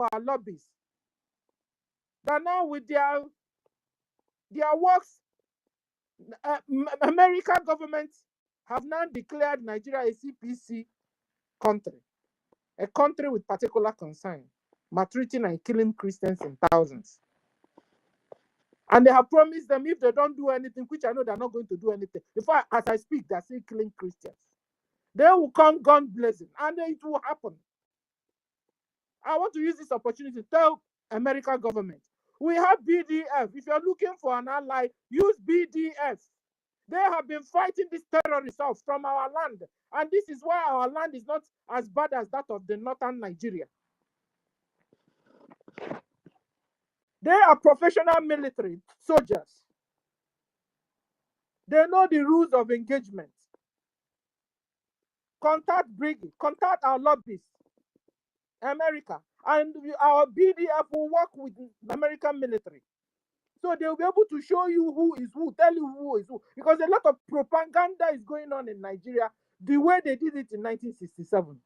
our lobbies. That now with their works, American government have now declared Nigeria a CPC country, a country with particular concern, maltreating and killing Christians in thousands. And they have promised them if they don't do anything, which I know they're not going to do anything. In fact, as I speak, they're still killing Christians. They will come gun blazing, and it will happen. I want to use this opportunity to tell American government, we have BDF. If you're looking for an ally, use BDF. They have been fighting these terrorists off from our land. And this is why our land is not as bad as that of the northern Nigeria. They are professional military soldiers. They know the rules of engagement. Contact BRGIE, contact our lobbies, America, and our BDF will work with the American military. So they'll be able to show you who is who, tell you who is who. Because a lot of propaganda is going on in Nigeria the way they did it in 1967.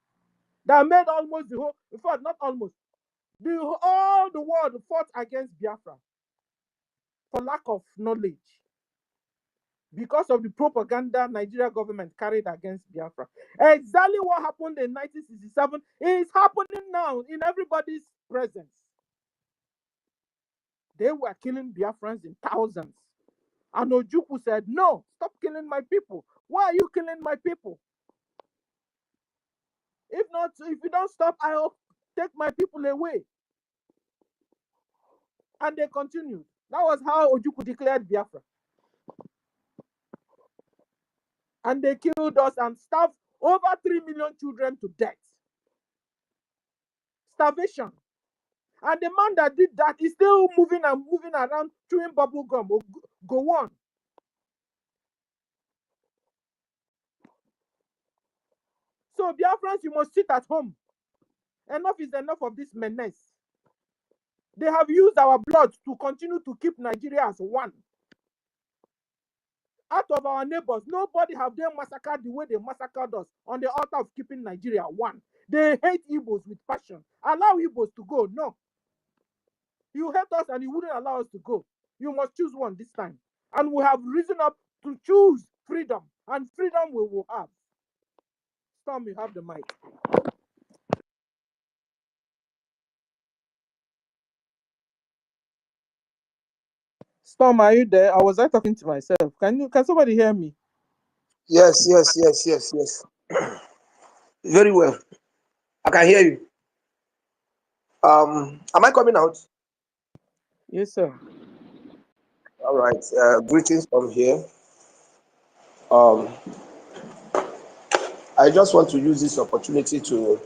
That made almost the whole, in fact, not almost, all the world fought against Biafra for lack of knowledge. Because of the propaganda Nigeria government carried against Biafra. Exactly what happened in 1967 is happening now in everybody's presence. They were killing Biafrans in thousands. And Ojukwu said, no, stop killing my people. Why are you killing my people? If not, if you don't stop, I'll take my people away. And they continued. That was how Ojukwu declared Biafra. And they killed us and starved over 3 million children to death. Starvation. And the man that did that is still moving around chewing bubble gum. Go on. So Biafrans, you must sit at home. Enough is enough of this menace. They have used our blood to continue to keep Nigeria as one. Out of our neighbors, nobody have they massacred the way they massacred us on the altar of keeping Nigeria one. They hate Igbos with passion. Allow Igbos to go. No. You hate us and you wouldn't allow us to go. You must choose one this time. And we have risen up to choose freedom. And freedom we will have. Storm, you have the mic. Storm, are you there? Was I talking to myself? Can somebody hear me? Yes. Very well. I can hear you. Am I coming out? Yes, sir. All right. Greetings from here. I just want to use this opportunity to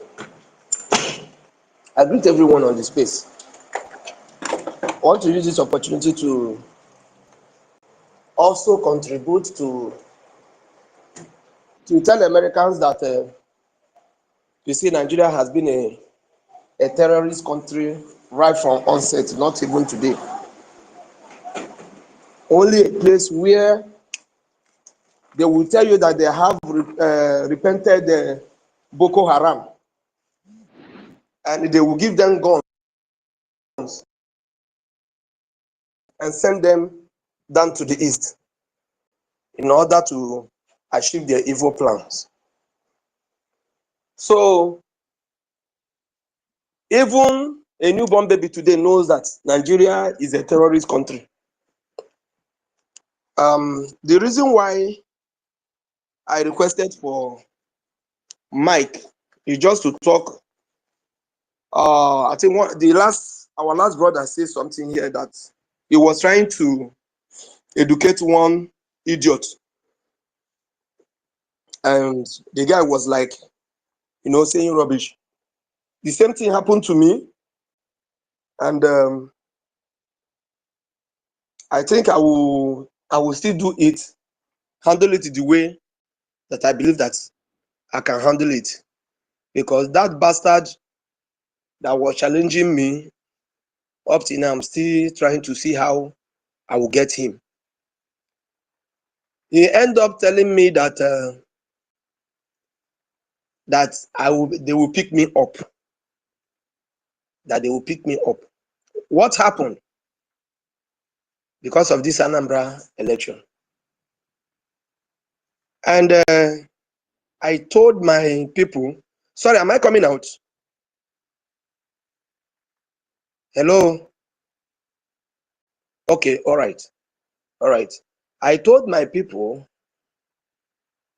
greet everyone on the space. I want to use this opportunity to also contribute to tell Americans that you see, Nigeria has been a terrorist country right from onset, not even today. Only a place where they will tell you that they have repented Boko Haram, and they will give them guns and send them down to the east in order to achieve their evil plans. So even a newborn baby today knows that Nigeria is a terrorist country. The reason why I requested for Mike is just to talk. I think our last brother said something here that he was trying to educate one idiot, and the guy was like, saying rubbish. The same thing happened to me, and I think I will still do it, handle it the way that I believe that I can handle it, because that bastard that was challenging me up till now, I'm still trying to see how I will get him. He ended up telling me that they will pick me up. that they will pick me up. What happened? Because of this Anambra election. And I told my people, sorry, am I coming out? Hello? Okay, all right. All right. I told my people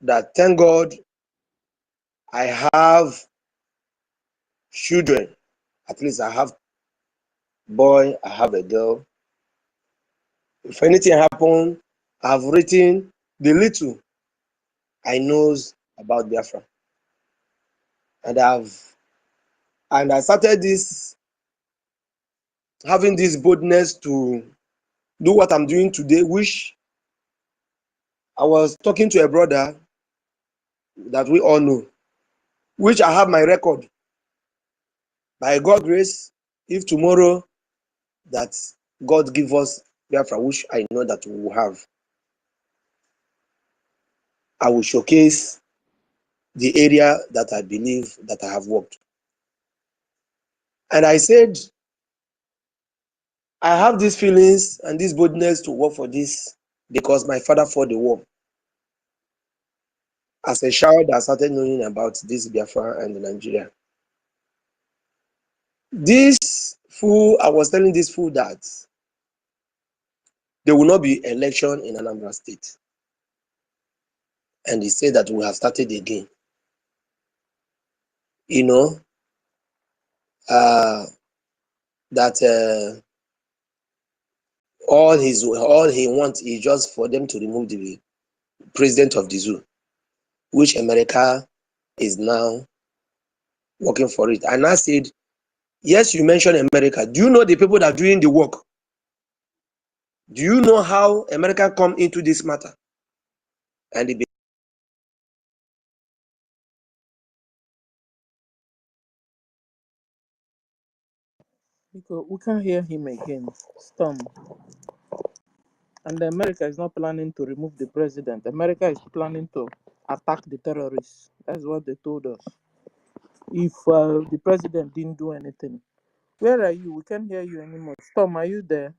that thank God I have children. At least I have boy, I have a girl. If anything happens, I've written the little I knows about Biafra. And I started this, having this boldness to do what I'm doing today, which I was talking to a brother that we all know, which I have my record. By God's grace, if tomorrow that God give us Biafra, which I know that we will have, I will showcase the area that I believe that I have worked. And I said, I have these feelings and this boldness to work for this because my father fought the war. As a child, I started knowing about this Biafra and Nigeria. This fool, I was telling this fool that there will not be election in Anambra State. And he said that we have started again. You know, that all he wants is just for them to remove the president of the zoo, which America is now working for it. And I said, yes, you mentioned America. Do you know the people that are doing the work? Do you know how America come into this matter? And We can't hear him again. Storm. And America is not planning to remove the president. America is planning to attack the terrorists. That's what they told us. If the president didn't do anything. Where are you? We can't hear you anymore. Storm, are you there?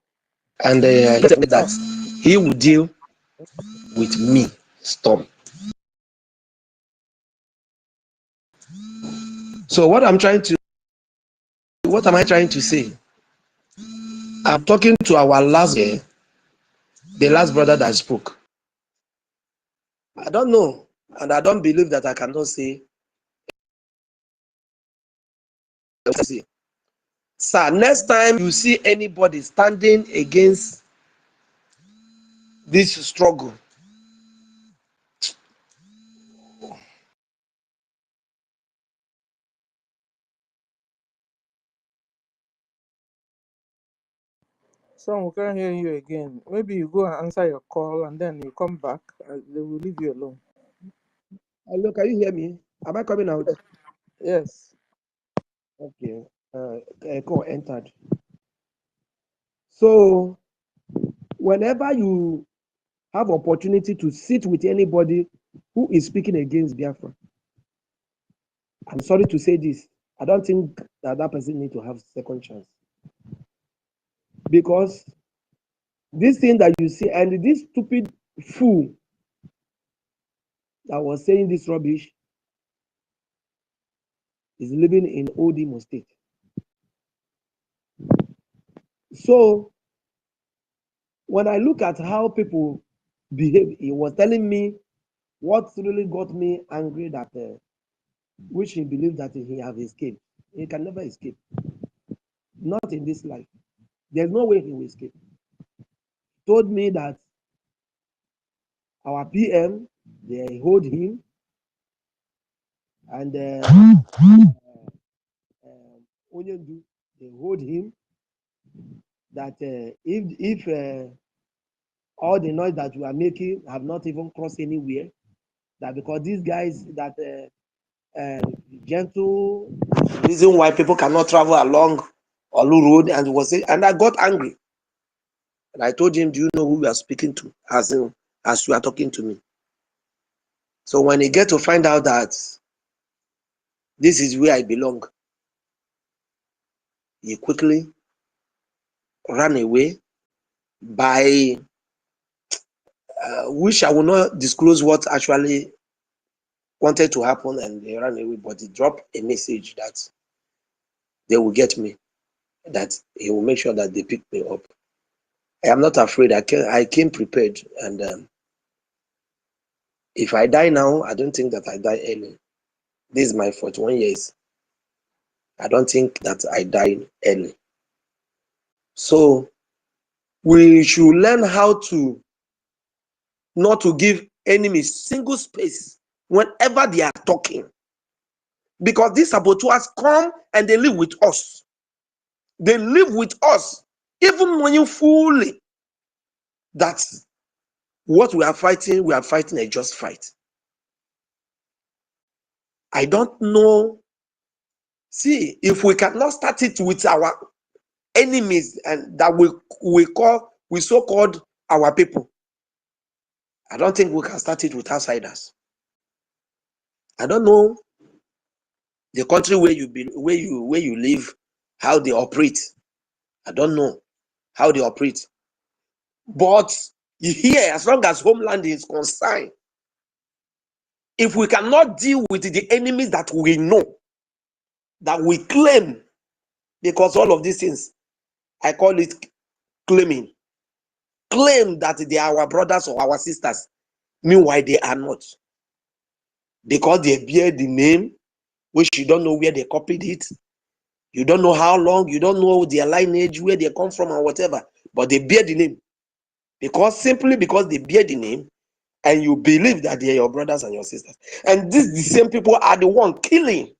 and he said that he will deal with me, Storm. So what am I trying to say? I'm talking to our last year, the last brother that spoke. I don't know, and I don't believe that I cannot say. Sir, next time you see anybody standing against this struggle, Storm, we can't hear you again. Maybe you go and answer your call and then you come back. They will leave you alone. hello, can you hear me? Am I coming out? Yes. Okay. Call entered. So whenever you have opportunity to sit with anybody who is speaking against Biafra, I'm sorry to say this, I don't think that person need to have second chance. Because this thing that you see, and this stupid fool that was saying this rubbish is living in Old Imo State. So when I look at how people behave, he was telling me what really got me angry, that which he believed that he have escaped. He can never escape. Not in this life. There's no way he will escape. Told me that our PM, they hold him, and Onyendu, they hold him, that if all the noise that we are making have not even crossed anywhere, that because these guys, that gentle reason why people cannot travel along Olu Road, and was saying, and I got angry. And I told him, do you know who we are speaking to, as you are talking to me? So when he get to find out that this is where I belong, he quickly ran away by which I will not disclose what actually wanted to happen, and they ran away, but he dropped a message that they will get me, that he will make sure that they pick me up. I am not afraid. I came prepared, and if I die now, I don't think that I die early. This is my 41 years. I don't think that I died early. So we should learn how to not to give enemies single space whenever they are talking. Because these saboteurs come and they live with us. They live with us. Even when you fully that what we are fighting a just fight. I don't know. See, if we cannot start it with our enemies and that we so-called our people, I don't think we can start it with outsiders. I don't know the country where you live, how they operate. I don't know how they operate. But here, as long as homeland is concerned, if we cannot deal with the enemies that we know, that we claim, because all of these things, I call it claiming, claim that they are our brothers or our sisters, meanwhile they are not. Because they bear the name, which you don't know where they copied it, you don't know how long, you don't know their lineage, where they come from or whatever, but they bear the name. Simply because they bear the name, and you believe that they are your brothers and your sisters. And the same people are the one killing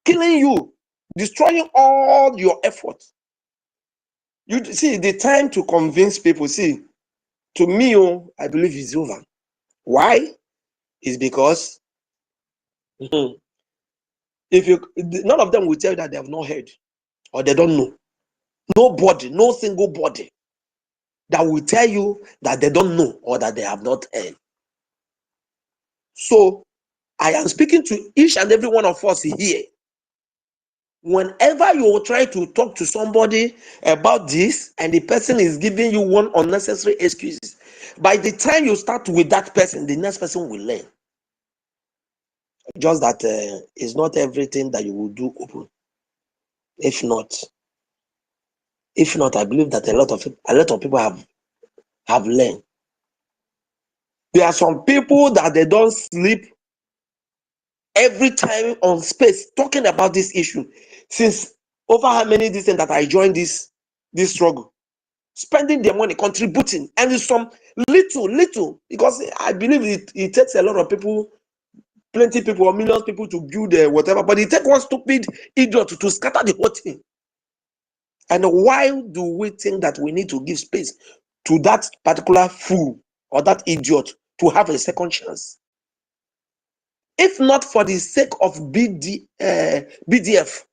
you, destroying all your efforts. You see, the time to convince people, see, to me, I believe it's over. Why? It's because none of them will tell you that they have not heard or they don't know. Nobody, no single body that will tell you that they don't know or that they have not heard. So I am speaking to each and every one of us here. Whenever you try to talk to somebody about this and the person is giving you one unnecessary excuses, by the time you start with that person, the next person will learn. Just that it's not everything that you will do open. If not, I believe that a lot of people have learned. There are some people that they don't sleep every time on space talking about this issue. Since over how many days that I joined this struggle, spending their money, contributing, and it's some little, because I believe it takes a lot of people, plenty people or millions of people to build whatever, but it takes one stupid idiot to scatter the whole thing. And why do we think that we need to give space to that particular fool or that idiot to have a second chance? If not for the sake of BDF,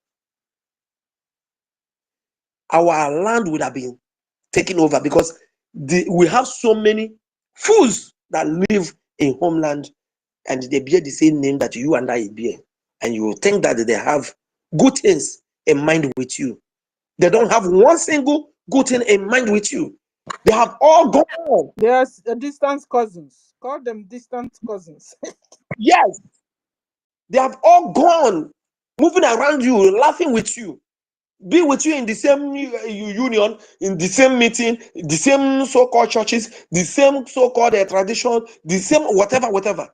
our land would have been taken over, because we have so many fools that live in homeland and they bear the same name that you and I bear. And you think that they have good things in mind with you. They don't have one single good thing in mind with you. They have all gone. They are distant cousins. Call them distant cousins. Yes. They have all gone, moving around you, laughing with you, be with you in the same union, in the same meeting, the same so-called churches, the same so-called tradition, the same whatever.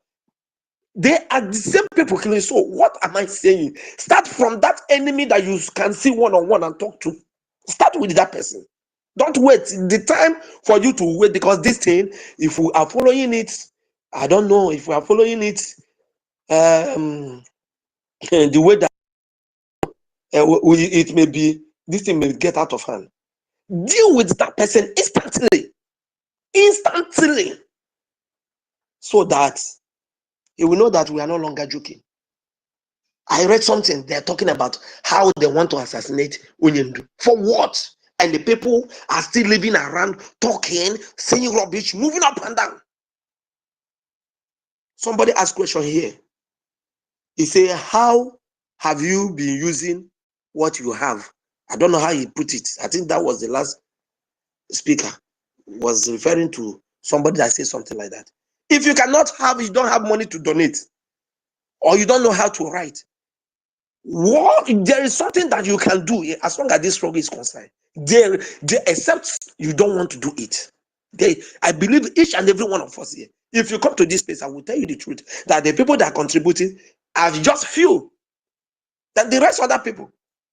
They are the same people killing. So what am I saying? Start from that enemy that you can see one-on-one and talk to. Start with that person. Don't wait the time for you to wait, because this thing, if we are following it, I don't know if we are following it the way that it may be, this thing may get out of hand. Deal with that person instantly, so that he will know that we are no longer joking. I read something, they're talking about how they want to assassinate Onyendu. For what? And the people are still living around, talking, saying rubbish, moving up and down. Somebody asked a question here. He said, how have you been using what you have I don't know how he put it. I think that was the last speaker was referring to somebody that said something like that. If you cannot have, you don't have money to donate, or you don't know how to write, what there is something that you can do as long as this struggle is concerned. There, except you don't want to do it. I believe each and every one of us here, if you come to this place, I will tell you the truth that the people that are contributing are just few. That the rest of other people,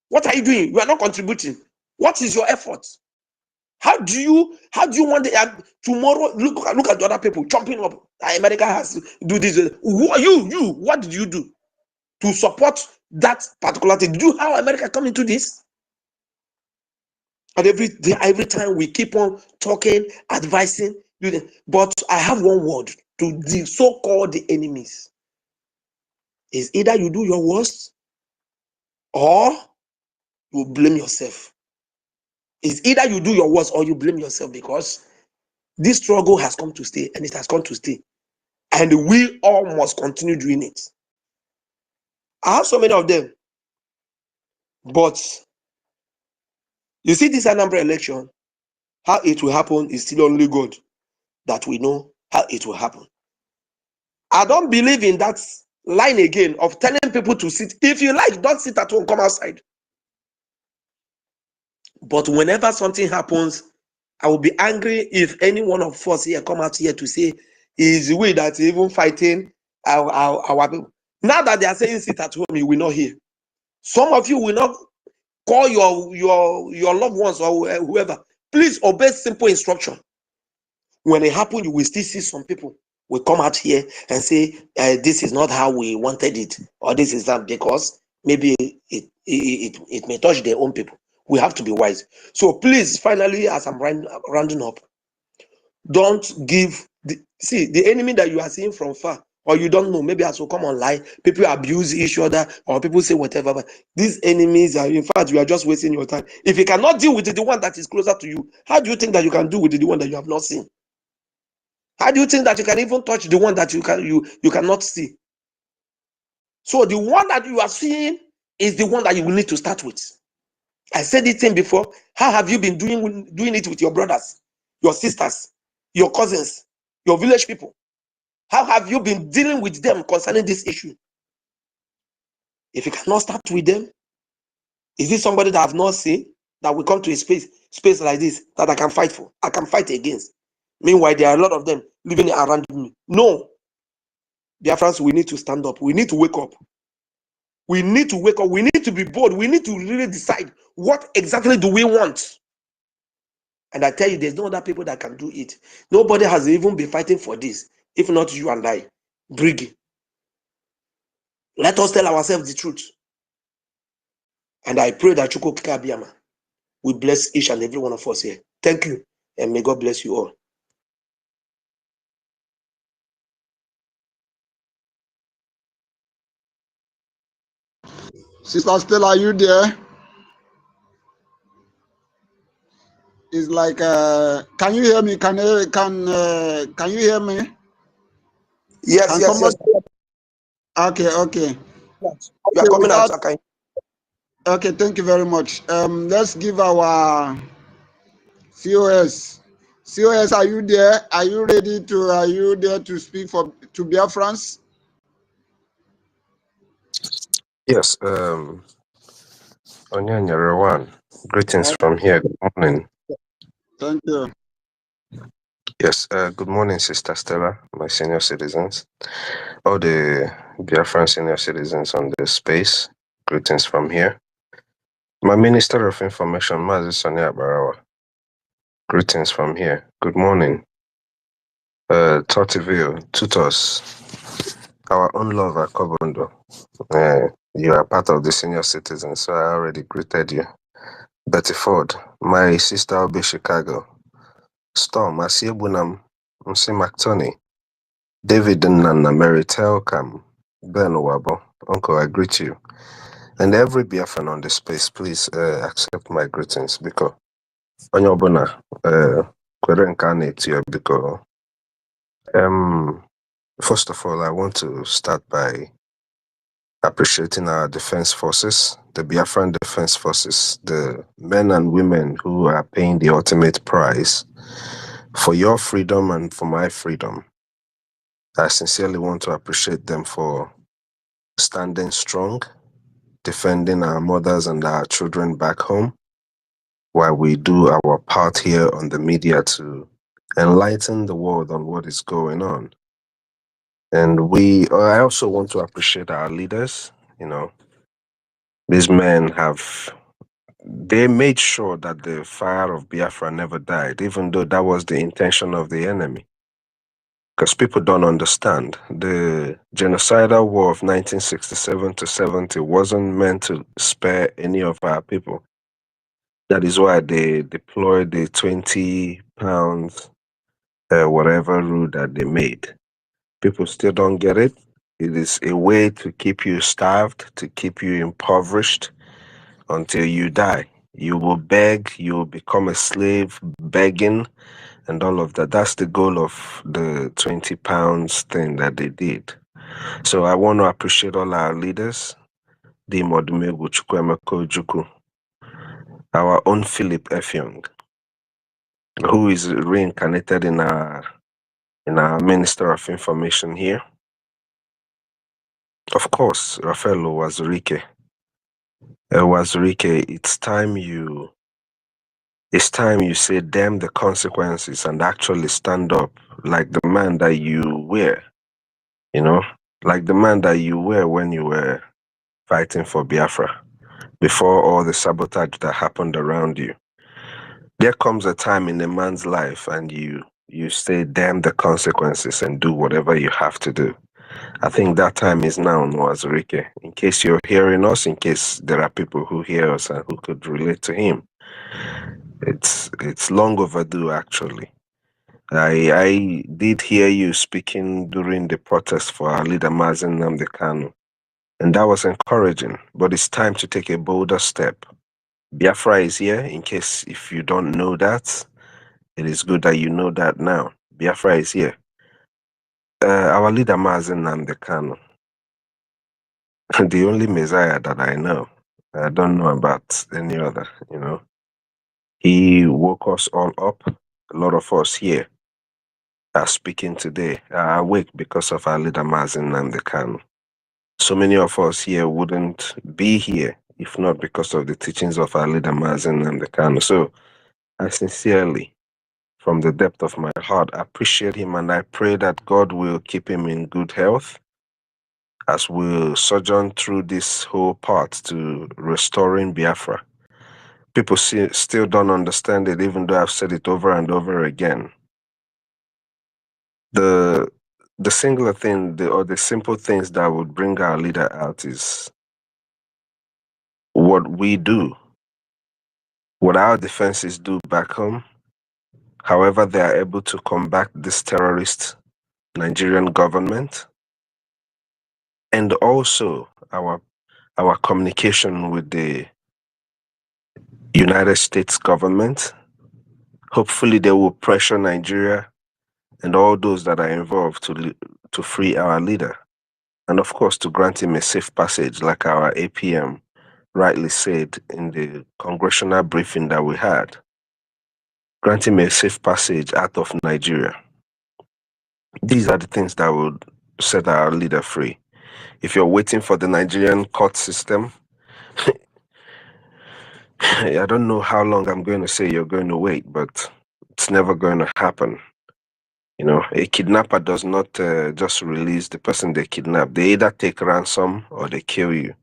what are you doing? You are not contributing. What is your effort? How do you want tomorrow? Look at the other people jumping up. America has to do this. What did you do to support that particular thing? Did you how America come into this? And every time we keep on talking, advising, but I have one word to the so-called enemies. Is either you do your worst or you blame yourself. It's either you do your worst or you blame yourself, because this struggle has come to stay, and it has come to stay. And we all must continue doing it. I have so many of them. But you see this Anambra election, how it will happen is still only God that we know how it will happen. I don't believe in that line again of telling people to sit. If you like, don't sit at home, come outside. But whenever something happens, I will be angry if any one of us here come out here to say is the way that even fighting our people. Now that they are saying sit at home, you will not hear. Some of you will not call your loved ones or whoever. Please obey simple instruction. When it happens, you will still see some people will come out here and say this is not how we wanted it, or this is that, because maybe it may touch their own people. We have to be wise. So please, finally, as I'm rounding up, don't give the enemy that you are seeing from far, or you don't know, maybe as you come online, people abuse each other, or people say whatever, but these enemies are, in fact, you are just wasting your time. If you cannot deal with the one that is closer to you, how do you think that you can deal with the one that you have not seen? How do you think that you can even touch the one that you cannot see? So the one that you are seeing is the one that you will need to start with. I said it thing before. How have you been doing it with your brothers, your sisters, your cousins, your village people? How have you been dealing with them concerning this issue? If you cannot start with them, is it somebody that I have not seen that will come to a space like this that I can fight for? I can fight against. Meanwhile, there are a lot of them living around me. No. Biafrans, we need to stand up. We need to wake up. We need to wake up. We need to be bold. We need to really decide what exactly do we want. And I tell you, there's no other people that can do it. Nobody has even been fighting for this, if not you and I. BRGIE. Let us tell ourselves the truth. And I pray that Chukwu Abiyama will bless each and every one of us here. Thank you, and may God bless you all. Sister Stella, are you there? It's like, can you hear me? Can you hear me? Yes, yes. Okay. You are coming out, okay. Okay, thank you very much. Let's give our COS. COS, are you there? Are you there to speak to Biafrans? Yes, Onyanya Rawan, greetings from here. Good morning. Thank you. Yes, good morning, Sister Stella, my senior citizens, all the Biafran senior citizens on this space. Greetings from here. My Minister of Information, Mazi Sonia Barawa. Greetings from here. Good morning. Tortiville, Tutos, our own lover, Kobondo. You are part of the senior citizens, so I already greeted you. Betty Ford, my sister will be Chicago. Storm, Asiebunam, Msi McTony, David Nana, Mary Telcam, Ben Wabo, Uncle, I greet you. And every Biafran on the space, please accept my greetings because Onyobuna, Kwerenkane to you because first of all, I want to start by appreciating our defense forces, the Biafran defense forces, the men and women who are paying the ultimate price for your freedom and for my freedom. I sincerely want to appreciate them for standing strong, defending our mothers and our children back home, while we do our part here on the media to enlighten the world on what is going on. And I also want to appreciate our leaders. You know, these men they made sure that the fire of Biafra never died, even though that was the intention of the enemy. Because people don't understand. The genocidal war of 1967 to 70 wasn't meant to spare any of our people. That is why they deployed the 20 pounds, whatever rule that they made. People still don't get it. It is a way to keep you starved, to keep you impoverished until you die. You will beg, you will become a slave, begging, and all of that. That's the goal of the 20 pounds thing that they did. So I want to appreciate all our leaders, the Modumegu Chukwemeko Juku, our own Philip Effiong, who is reincarnated in our Minister of Information here. Of course, Rafael Wazurike. Wazurike, it's time you say damn the consequences and actually stand up like the man that you were, you know, like the man that you were when you were fighting for Biafra, before all the sabotage that happened around you. There comes a time in a man's life and you say damn the consequences and do whatever you have to do. I think that time is now, Nwazurike. In case you're hearing us, in case there are people who hear us and who could relate to him, it's long overdue, actually. I did hear you speaking during the protest for our leader, Mazen Nnamdi Kanu, and that was encouraging, but it's time to take a bolder step. Biafra is here, in case if you don't know that, it is good that you know that now. Biafra is here. Our leader, Mazen Nnamdi Kanu, the only Messiah that I know. I don't know about any other, you know. He woke us all up. A lot of us here are speaking today, are awake because of our leader Mazen Nnamdi Kanu. So many of us here wouldn't be here if not because of the teachings of our leader Mazen Nnamdi Kanu. So I sincerely, from the depth of my heart, appreciate him, and I pray that God will keep him in good health as we sojourn through this whole part to restoring Biafra. People still don't understand it, even though I've said it over and over again. The singular thing, or the simple things that would bring our leader out is what we do, what our defenses do back home, however they are able to combat this terrorist Nigerian government, and also our communication with the United States government. Hopefully they will pressure Nigeria and all those that are involved to free our leader. And of course, to grant him a safe passage, like our APM rightly said in the congressional briefing that we had. Grant him a safe passage out of Nigeria. These are the things that would set our leader free. If you're waiting for the Nigerian court system, I don't know how long I'm going to say you're going to wait, but it's never going to happen. You know, a kidnapper does not just release the person they kidnap. They either take ransom or they kill you.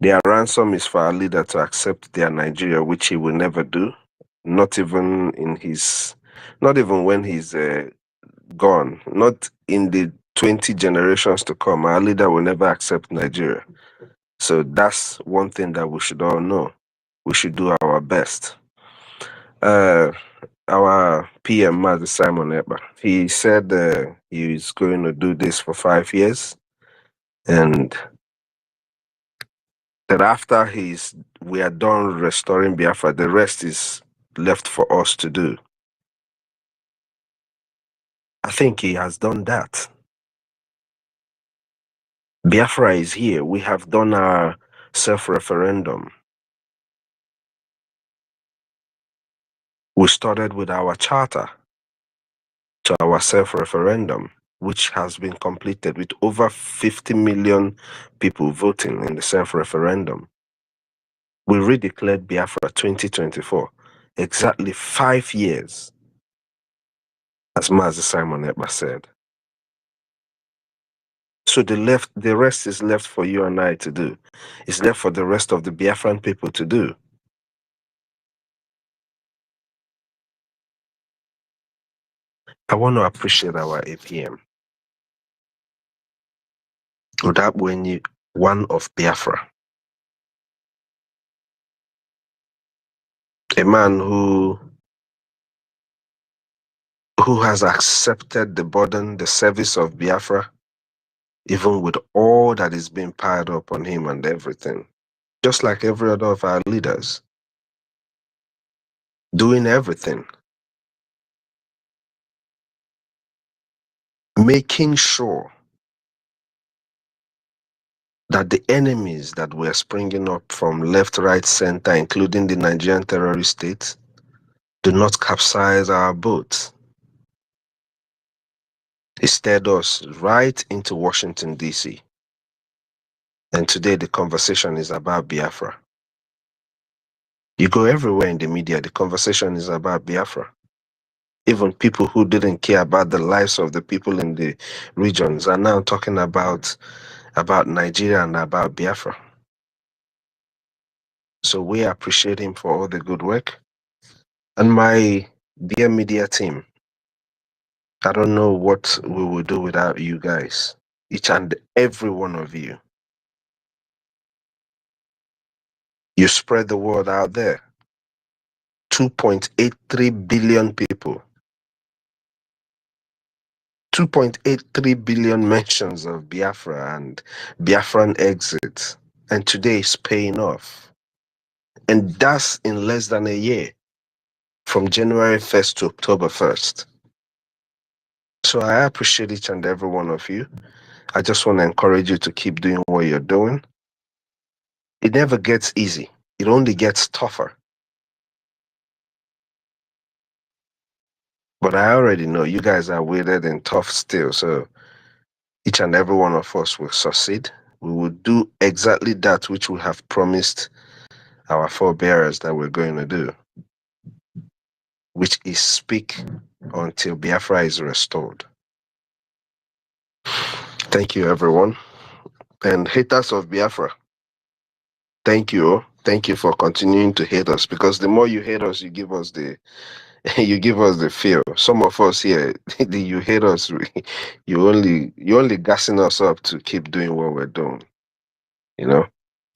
Their ransom is for our leader to accept their Nigeria, which he will never do. Not even when he's gone. Not in the 20 generations to come. Our leader will never accept Nigeria. So that's one thing that we should all know. We should do our best. Our PM, Mazi Simon Ekpa, he said he's going to do this for 5 years, and that after we are done restoring Biafra, the rest is left for us to do. I think he has done that. Biafra is here. We have done our self-referendum. We started with our charter to our self-referendum, which has been completed with over 50 million people voting in the self-referendum. We redeclared Biafra 2024, exactly 5 years, as Mazi Simon Ekpa said. So the rest is left for you and I to do. It's left for the rest of the Biafran people to do. I want to appreciate our APM. Udabwenyi, one of Biafra. A man who has accepted the burden, the service of Biafra, even with all that is being piled up on him and everything. Just like every other of our leaders, doing everything, making sure that the enemies that were springing up from left, right, center, including the Nigerian terrorist state, do not capsize our boats. He steered us right into Washington, D.C. And today the conversation is about Biafra. You go everywhere in the media, the conversation is about Biafra. Even people who didn't care about the lives of the people in the regions are now talking about Nigeria and about Biafra. So we appreciate him for all the good work. And my dear media team, I don't know what we will do without you guys, each and every one of you. You spread the word out there. 2.83 billion people. 2.83 billion mentions of Biafra and Biafran exit. And today is paying off. And that's in less than a year, from January 1st to October 1st. So I appreciate each and every one of you. I just want to encourage you to keep doing what you're doing. It never gets easy. It only gets tougher. But I already know you guys are weighted and tough still. So each and every one of us will succeed. We will do exactly that which we have promised our forebearers that we're going to do, which is speak until Biafra is restored. Thank you, everyone. And haters of Biafra, thank you. Thank you for continuing to hate us, because the more you hate us, you give us the feel. Some of us here, you hate us, you only gassing us up to keep doing what we're doing. You know?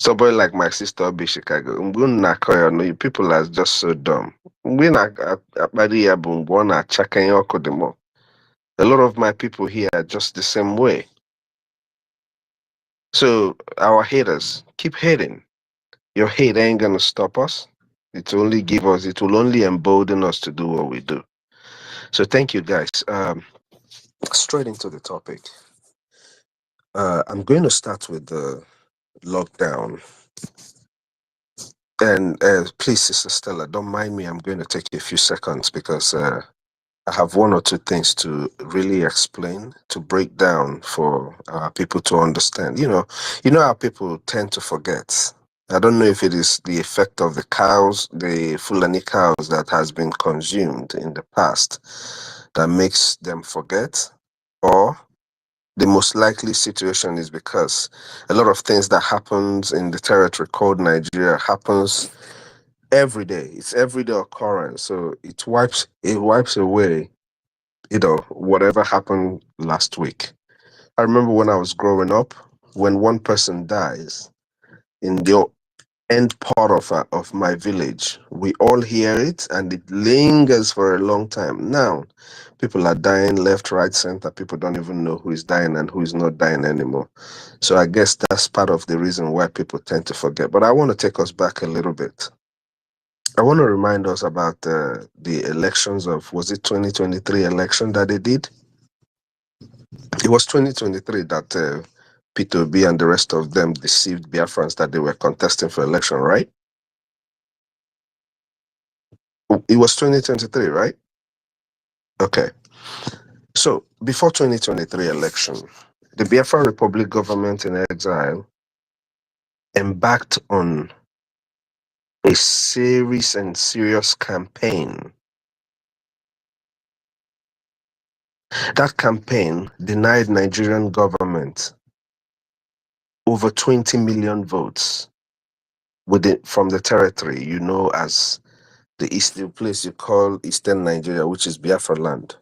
Somebody like my sister Obi Chicago, people are just so dumb. A lot of my people here are just the same way. So our haters, keep hating. Your hate ain't gonna stop us. It will only embolden us to do what we do. So thank you, guys. Straight into the topic. I'm going to start with the lockdown. And please, Sister Stella, don't mind me. I'm going to take a few seconds because I have one or two things to really explain, to break down for people to understand. You know how people tend to forget. I don't know if it is the effect of the cows, the Fulani cows that has been consumed in the past that makes them forget, or the most likely situation is because a lot of things that happens in the territory called Nigeria happens every day. It's everyday occurrence. So it wipes away, whatever happened last week. I remember when I was growing up, when one person dies in the end part of my village, we all hear it and it lingers for a long time. Now, people are dying left, right, center. People don't even know who is dying and who is not dying anymore. So I guess that's part of the reason why people tend to forget. But I want to take us back a little bit. I want to remind us about the elections of, was it 2023 election that they did? It was 2023 that Peter Obi and the rest of them deceived Biafrans that they were contesting for election, right? It was 2023, right? Okay. So before 2023 election, the Biafra Republic government in exile embarked on a serious and serious campaign. That campaign denied Nigerian government over 20 million votes from the territory you know as the place you call Eastern Nigeria, which is Biafra land.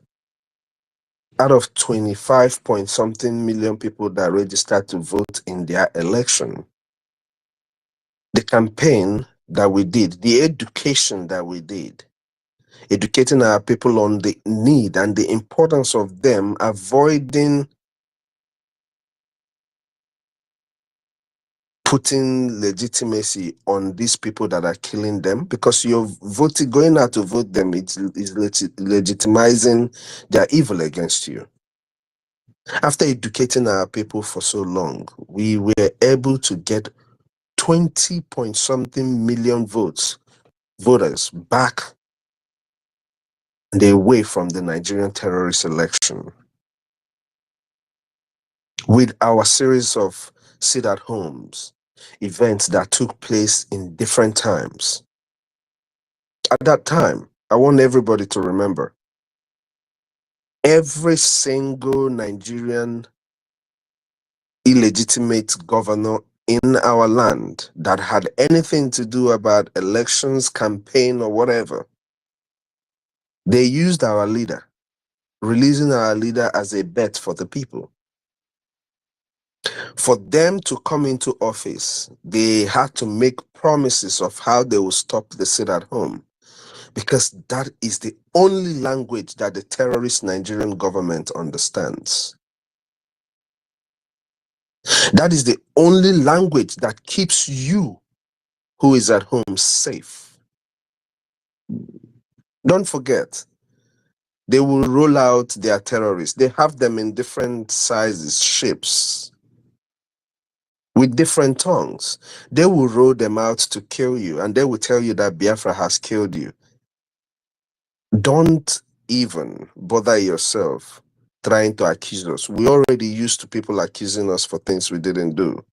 Out of 25 point something million people that registered to vote in their election, the campaign that we did, the education that we did, educating our people on the need and the importance of them avoiding putting legitimacy on these people that are killing them, because you're voting, going out to vote them, is legitimizing their evil against you. After educating our people for so long, we were able to get 20 point something million voters back and away from the Nigerian terrorist election. With our series of sit-at-homes, events that took place in different times. At that time, I want everybody to remember, every single Nigerian illegitimate governor in our land that had anything to do about elections, campaign, or whatever, they used our leader, releasing our leader as a bet for the people. For them to come into office, they had to make promises of how they will stop the sit-at-home, because that is the only language that the terrorist Nigerian government understands. That is the only language that keeps you, who is at home, safe. Don't forget, they will roll out their terrorists. They have them in different sizes, shapes, with different tongues. They will roll them out to kill you, and they will tell you that Biafra has killed you. Don't even bother yourself trying to accuse us. We're already used to people accusing us for things we didn't do.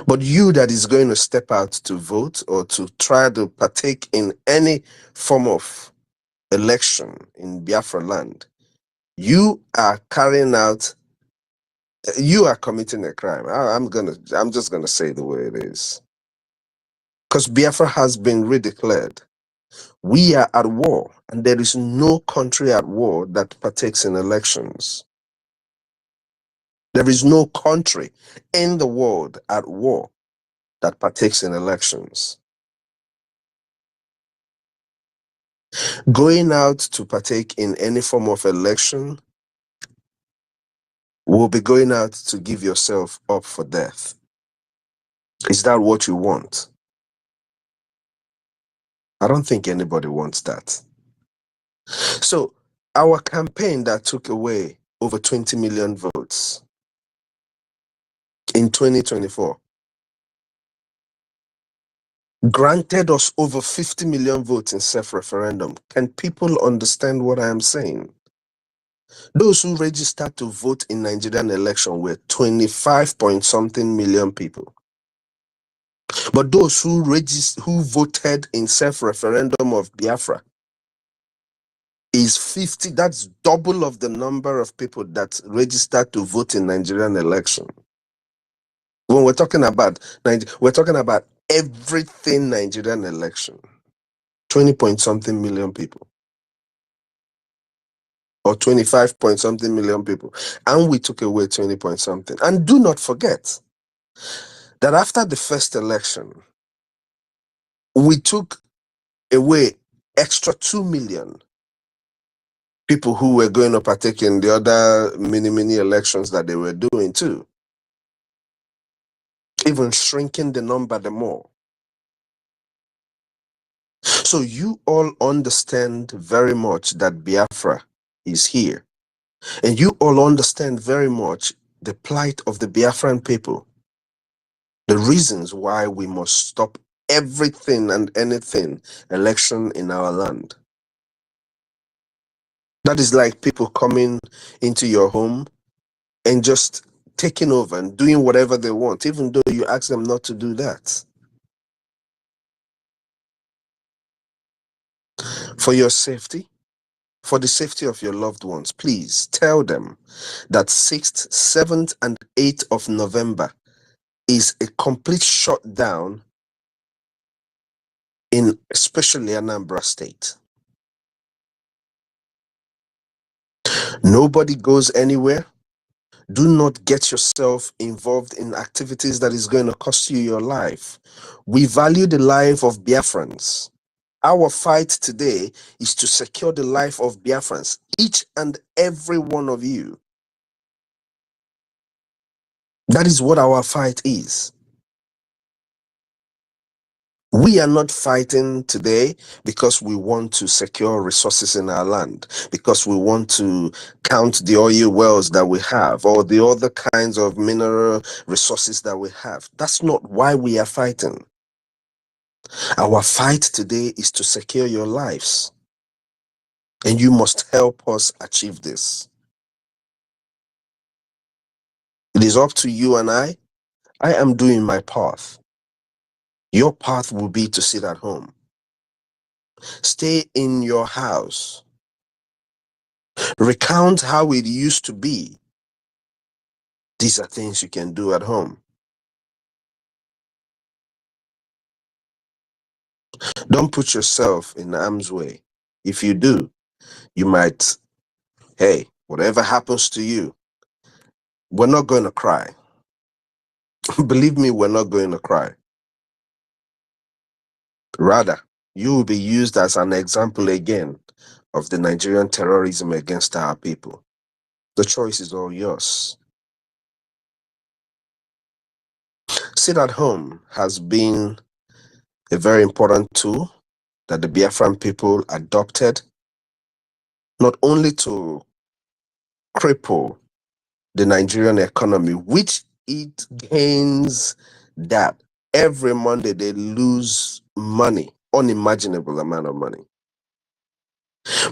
But you that is going to step out to vote or to try to partake in any form of election in Biafra land, you are carrying out, you are committing a crime. I'm just gonna say the way it is. Because Biafra has been redeclared. We are at war, and there is no country at war that partakes in elections. There is no country in the world at war that partakes in elections. Going out to partake in any form of election will be going out to give yourself up for death. Is that what you want? I don't think anybody wants that. So our campaign that took away over 20 million votes in 2024 granted us over 50 million votes in self-referendum. Can people understand what I am saying? Those who registered to vote in Nigerian election were 25 point something million people. But those who voted in self-referendum of Biafra is 50. That's double of the number of people that registered to vote in Nigerian election. When we're talking about everything Nigerian election, 20 point something million people, or 25 point something million people, and we took away 20 point something. And do not forget that after the first election, we took away extra 2 million people who were going to partake in the other mini elections that they were doing too, even shrinking the number the more. So you all understand very much that Biafra is here. And you all understand very much the plight of the Biafran people, the reasons why we must stop everything and anything election in our land. That is like people coming into your home and just taking over and doing whatever they want, even though you ask them not to do that. For your safety, for the safety of your loved ones, please tell them that 6th, 7th, and 8th of November is a complete shutdown in especially Anambra State. Nobody goes anywhere. Do not get yourself involved in activities that is going to cost you your life. We value the life of Biafrans. Our fight today is to secure the life of Biafrans, each and every one of you. That is what our fight is. We are not fighting today because we want to secure resources in our land, because we want to count the oil wells that we have or the other kinds of mineral resources that we have. That's not why we are fighting. Our fight today is to secure your lives, and you must help us achieve this. It is up to you and I. I am doing my path. Your path will be to sit at home. Stay in your house. Recount how it used to be. These are things you can do at home. Don't put yourself in harm's way. If you do, you might, hey, whatever happens to you, we're not going to cry. Believe me, we're not going to cry. Rather, you will be used as an example again of the Nigerian terrorism against our people. The choice is all yours. Sit at home has been a very important tool that the Biafran people adopted, not only to cripple the Nigerian economy, which it gains that every Monday they lose money, unimaginable amount of money.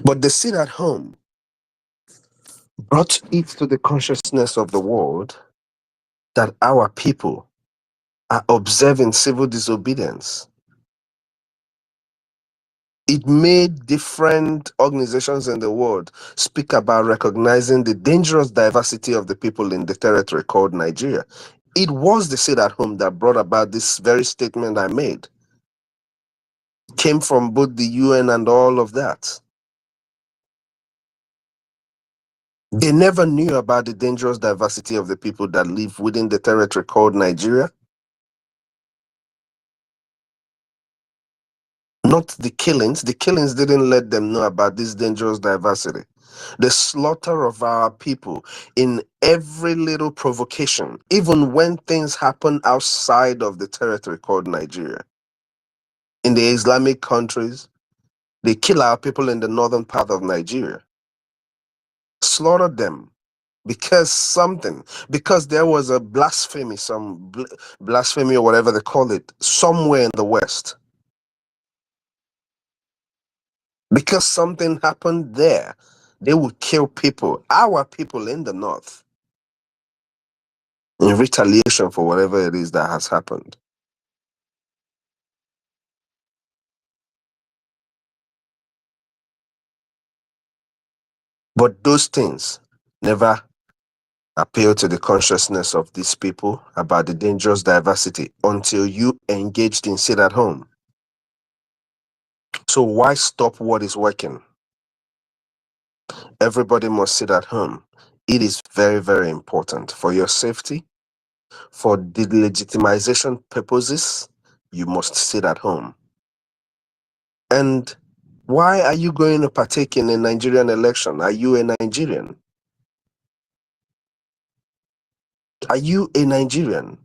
But the sit at home brought it to the consciousness of the world that our people are observing civil disobedience. It made different organizations in the world speak about recognizing the dangerous diversity of the people in the territory called Nigeria. It was the sit at home that brought about this very statement I made. Came from both the UN and all of that. They never knew about the dangerous diversity of the people that live within the territory called Nigeria. Not the killings. The killings didn't let them know about this dangerous diversity. The slaughter of our people in every little provocation, even when things happen outside of the territory called Nigeria. In the Islamic countries, they kill our people in the northern part of Nigeria. Slaughter them because there was a blasphemy, blasphemy or whatever they call it, somewhere in the West. Because something happened there, they would kill people, our people in the north, in retaliation for whatever it is that has happened. But those things never appeal to the consciousness of these people about the dangerous diversity until you engaged in sit at home. So why stop what is working? Everybody must sit at home. It is very, very important for your safety, for the legitimization purposes. You must sit at home. And why are you going to partake in a Nigerian election? Are you a Nigerian? Are you a Nigerian?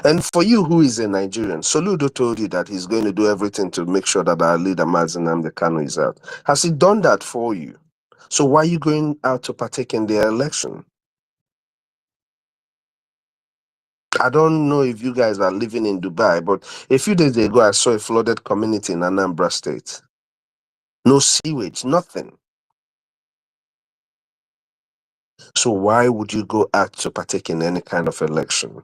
And for you who is a Nigerian, Soludo told you that he's going to do everything to make sure that our leader, Mazi Nnamdi Kanu, is out. Has he done that for you? So why are you going out to partake in the election? I don't know if you guys are living in Dubai, but a few days ago, I saw a flooded community in Anambra State. No sewage, nothing. So why would you go out to partake in any kind of election?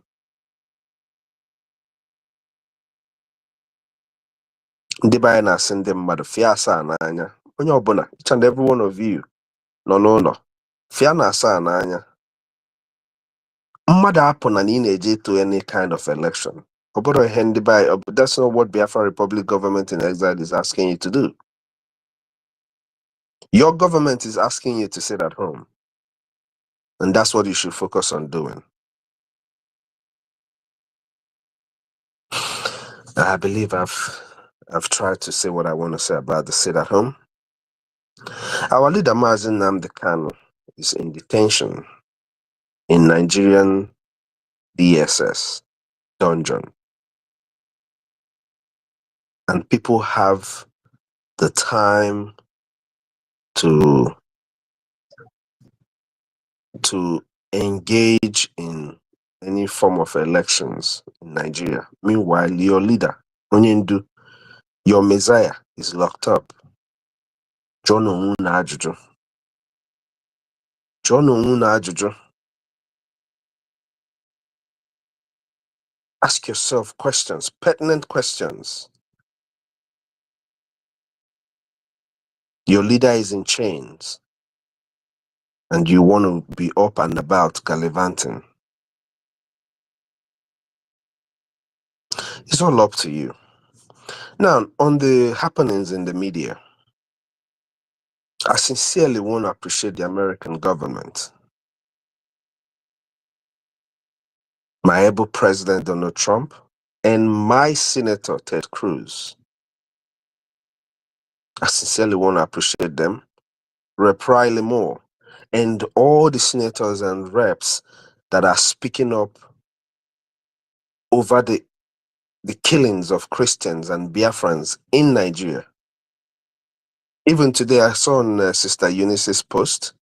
Ndị be anyị na-asị ndị mmadụ fịa asaa n'anya. Onye ọbụla, each and every one of you nọ n'ụlọ, fịa na asaa n'anya. Mmadụ apụ na ị na-eje to any kind of election. Obodo ihe ndị be anyị, that's not what Biafra Republic government in exile is asking you to do. Your government is asking you to sit at home. And that's what you should focus on doing. I believe I've tried to say what I want to say about the sit at home. Our leader, Mazi Nnamdi Kanu, is in detention in Nigerian DSS dungeon. And people have the time to engage in any form of elections in Nigeria. Meanwhile, your leader, Onyendu, your messiah, is locked up. John Onwuna Ajuju. John Onwuna Ajuju. Ask yourself questions, pertinent questions. Your leader is in chains, and you want to be up and about gallivanting. It's all up to you. Now, on the happenings in the media, I sincerely want to appreciate the American government. My able President Donald Trump and my Senator Ted Cruz. I sincerely want to appreciate them. Rep. Riley Moore and all the senators and reps that are speaking up over the killings of Christians and Biafrans in Nigeria. Even today, I saw on Sister Eunice's post,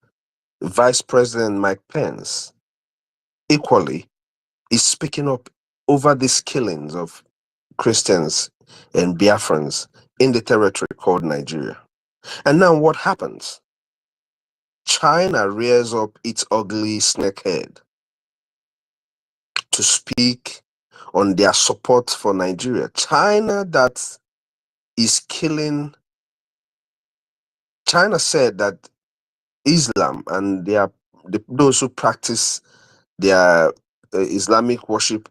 Vice President Mike Pence equally is speaking up over these killings of Christians and Biafrans in the territory called Nigeria. And now what happens? China rears up its ugly snake head to speak on their support for Nigeria. China that is killing. China said that Islam and those who practice their Islamic worship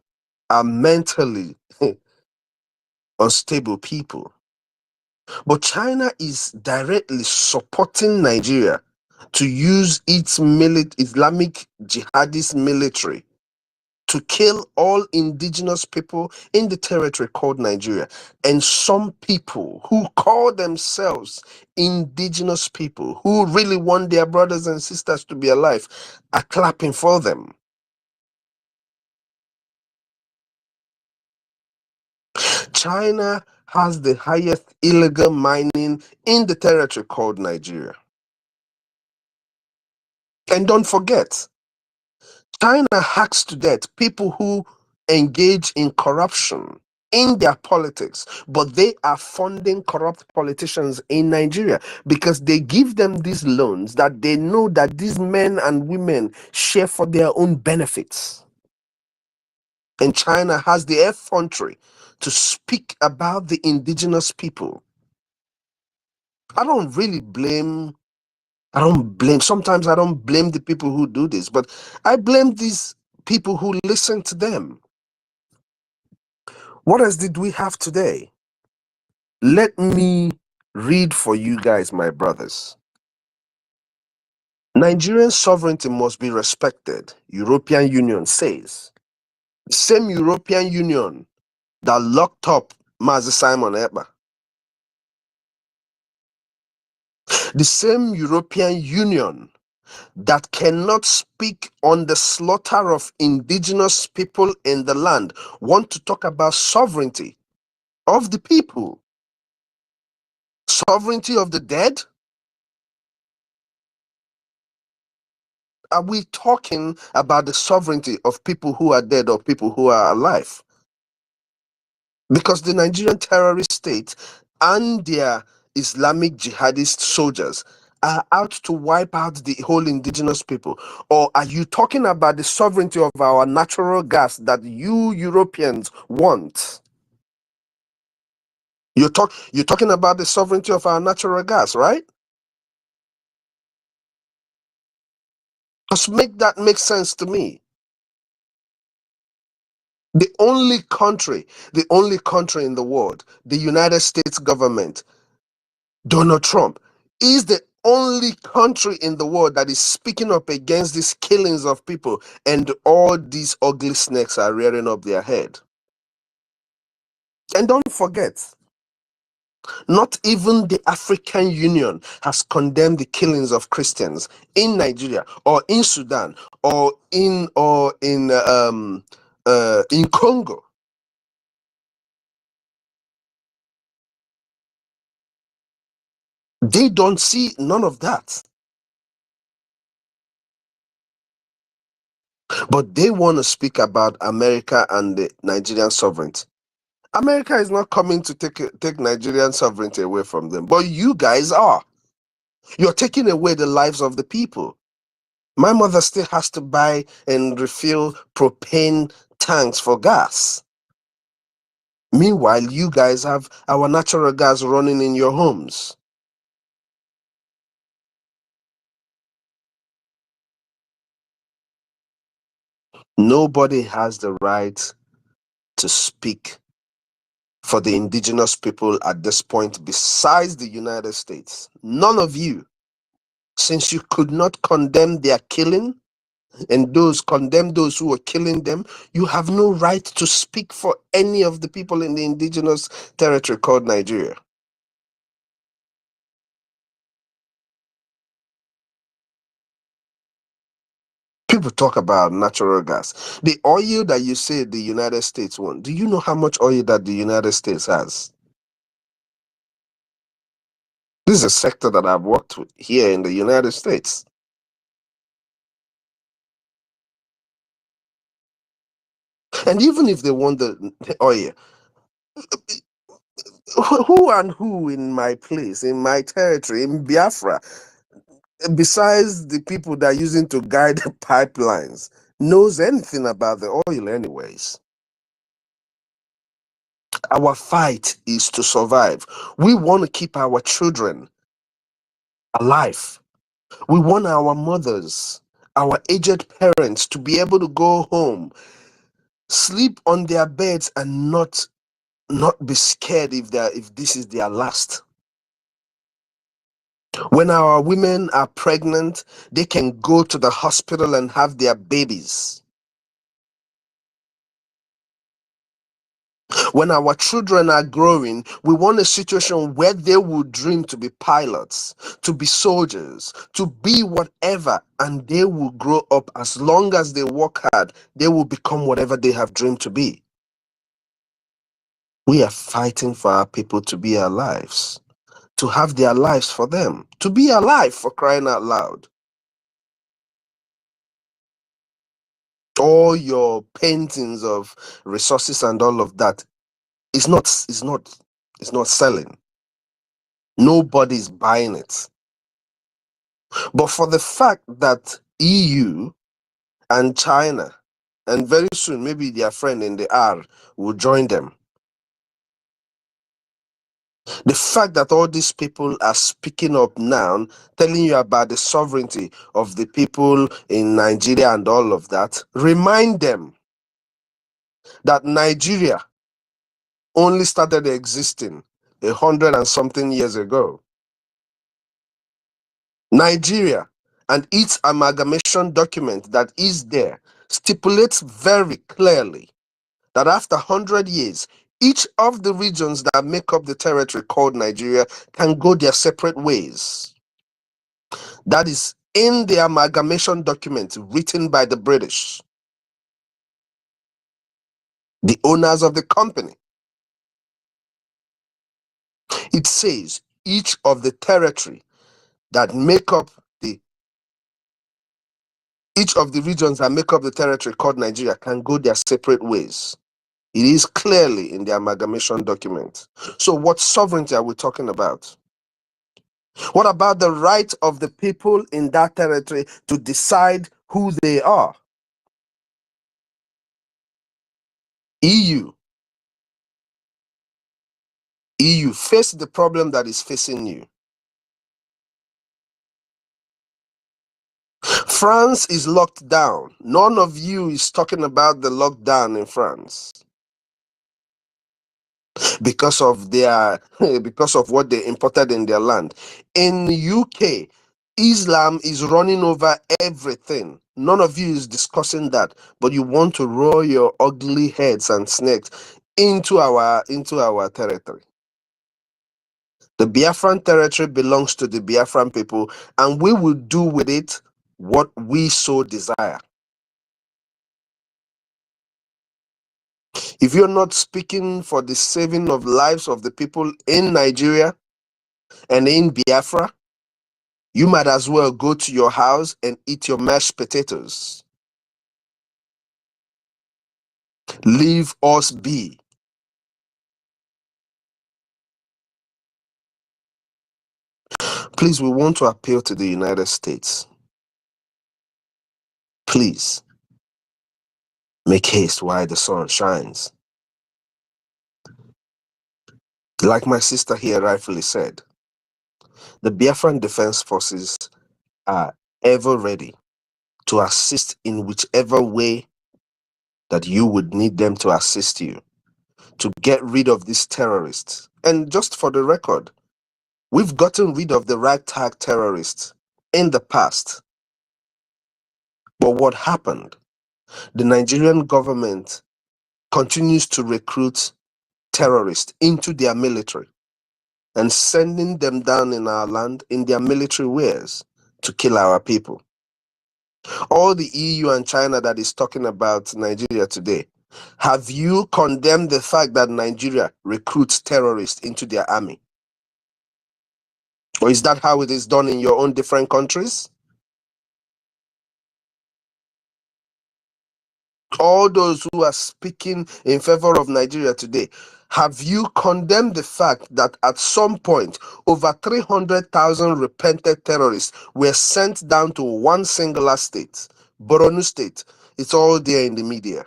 are mentally unstable people. But China is directly supporting Nigeria to use its Islamic jihadist military to kill all indigenous people in the territory called Nigeria. And some people who call themselves indigenous people, who really want their brothers and sisters to be alive, are clapping for them. China has the highest illegal mining in the territory called Nigeria. And don't forget, China hacks to death people who engage in corruption in their politics, but they are funding corrupt politicians in Nigeria because they give them these loans that they know that these men and women share for their own benefits. And China has the effrontery to speak about the indigenous people. I don't blame, sometimes I don't blame the people who do this, but I blame these people who listen to them. What else did we have today? Let me read for you guys, my brothers. Nigerian sovereignty must be respected, European Union says. The same European Union that locked up Mazi Simon Ekpa. The same European Union that cannot speak on the slaughter of indigenous people in the land want to talk about sovereignty of the people. Sovereignty of the dead? are we talking about the sovereignty of people who are dead or people who are alive? Because the Nigerian terrorist state and their Islamic jihadist soldiers are out to wipe out the whole indigenous people? Or are you talking about the sovereignty of our natural gas that you Europeans want? You're talking about the sovereignty of our natural gas, right? Just make that make sense to me. The only country in the world, the United States government, Donald Trump, is the only country in the world that is speaking up against these killings of people, and all these ugly snakes are rearing up their head. And don't forget, not even the African Union has condemned the killings of Christians in Nigeria or in Sudan or in Congo. They don't see none of that. But they want to speak about America and the Nigerian sovereignty. America is not coming to take Nigerian sovereignty away from them, but you guys are. You're taking away the lives of the people. My mother still has to buy and refill propane tanks for gas. Meanwhile, you guys have our natural gas running in your homes. Nobody has the right to speak for the indigenous people at this point besides the United States. None of you. Since you could not condemn their killing and condemn those who were killing them, you have no right to speak for any of the people in the indigenous territory called Nigeria. People talk about natural gas. The oil that you say the United States wants, do you know how much oil that the United States has? This is a sector that I've worked with here in the United States. And even if they want the oil, who and who in my place, in my territory, in Biafra, besides the people that are using to guide the pipelines, knows anything about the oil anyways? Our fight is to survive. We want to keep our children alive. We want our mothers, our aged parents to be able to go home, sleep on their beds and not be scared if this is their last. When our women are pregnant, they can go to the hospital and have their babies. When our children are growing, we want a situation where they will dream to be pilots, to be soldiers, to be whatever, and they will grow up. As long as they work hard, they will become whatever they have dreamed to be. We are fighting for our people to be alive, to have their lives for them, to be alive, for crying out loud. All your paintings of resources and all of that is not selling. Nobody's buying it. But for the fact that EU and China, and very soon maybe their friend in the R will join them, the fact that all these people are speaking up now, telling you about the sovereignty of the people in Nigeria and all of that, remind them that Nigeria only started existing 100 and something years ago. Nigeria and its amalgamation document that is there stipulates very clearly that after 100 years, each of the regions that make up the territory called Nigeria can go their separate ways. That is in the amalgamation document written by the British, the owners of the company. It says each of the territory that make up the Each of the regions that make up the territory called Nigeria can go their separate ways. It is clearly in the amalgamation document. So what sovereignty are we talking about? What about the right of the people in that territory to decide who they are? EU, face the problem that is facing you. France is locked down. None of you is talking about the lockdown in France because of their because of what they imported in their land. In the UK, Islam is running over everything. None of you is discussing that, but you want to roll your ugly heads and snakes into our territory. The Biafran territory belongs to the Biafran people, and we will do with it what we so desire. If you're not speaking for the saving of lives of the people in Nigeria and in Biafra, you might as well go to your house and eat your mashed potatoes. Leave us be. Please, we want to appeal to the United States. Please, make haste while the sun shines. Like my sister here rightfully said, the Biafran Defense Forces are ever ready to assist in whichever way that you would need them to assist you to get rid of these terrorists. And just for the record, we've gotten rid of the ragtag terrorists in the past. But what happened? The Nigerian government continues to recruit terrorists into their military and sending them down in our land in their military wares to kill our people. All the EU and China that is talking about Nigeria today, have you condemned the fact that Nigeria recruits terrorists into their army? Or is that how it is done in your own different countries? All those who are speaking in favor of Nigeria today, have you condemned the fact that at some point, over 300,000 repented terrorists were sent down to one singular state, Borno State? It's all there in the media.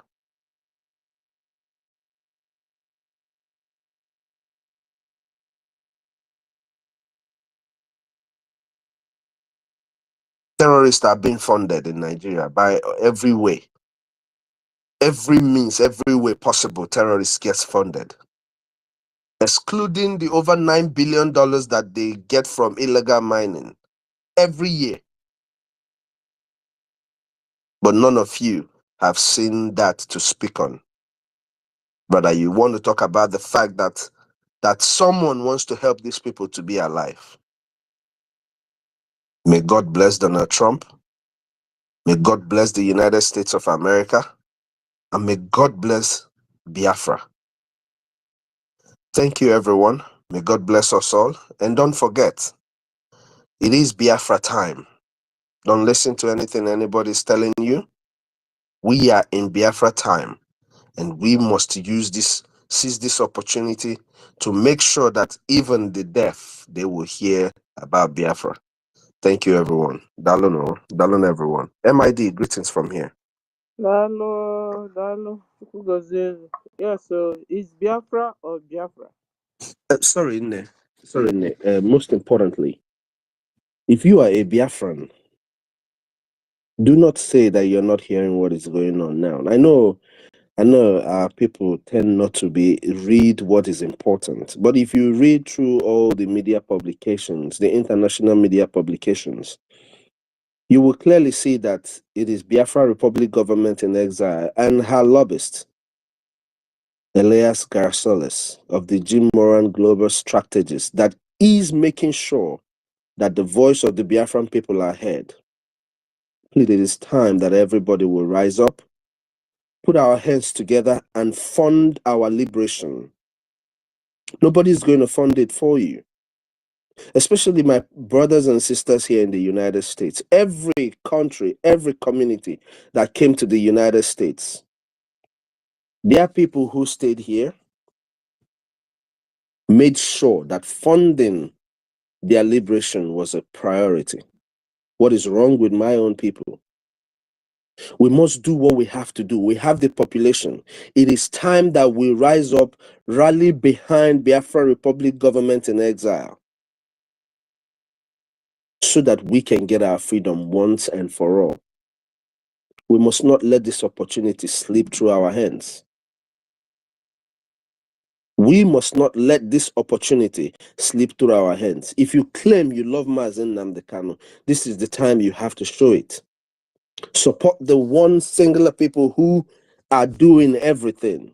Terrorists are being funded in Nigeria by every way. Every means, every way possible, terrorists gets funded. Excluding the over $9 billion that they get from illegal mining every year. But none of you have seen that to speak on. Brother, you want to talk about the fact that someone wants to help these people to be alive. May God bless Donald Trump. May God bless the United States of America. And may God bless Biafra. Thank you, everyone. May God bless us all. And don't forget, it is Biafra time. Don't listen to anything anybody's telling you. We are in Biafra time, and we must seize this opportunity to make sure that even the deaf, they will hear about Biafra. Thank you, everyone. Dalono, Dalon, everyone. MID, greetings from here. Dalo, yes, so is Biafra or Biafra? Sorry, Nne. Most importantly, if you are a Biafran, do not say that you're not hearing what is going on now. I know people tend not to read what is important, but if you read through all the media publications, the international media publications, you will clearly see that it is Biafra Republic government in exile and her lobbyist, Elias Garsoles of the Jim Moran Global Strategies, that is making sure that the voice of the Biafran people are heard. Please, it is time that everybody will rise up, put our hands together, and fund our liberation. Nobody's going to fund it for you. especially my brothers and sisters here in the United States. Every country, every community that came to the United States, there are people who stayed here, made sure that funding their liberation was a priority. What is wrong with my own people? We must do what we have to do. We have the population. It is time that we rise up, rally behind Biafra Republic government in exile, so that we can get our freedom once and for all. We must not let this opportunity slip through our hands. We must not let this opportunity slip through our hands. If you claim you love Mazen Nnamdi Kanu, this is the time you have to show it. Support the one singular people who are doing everything.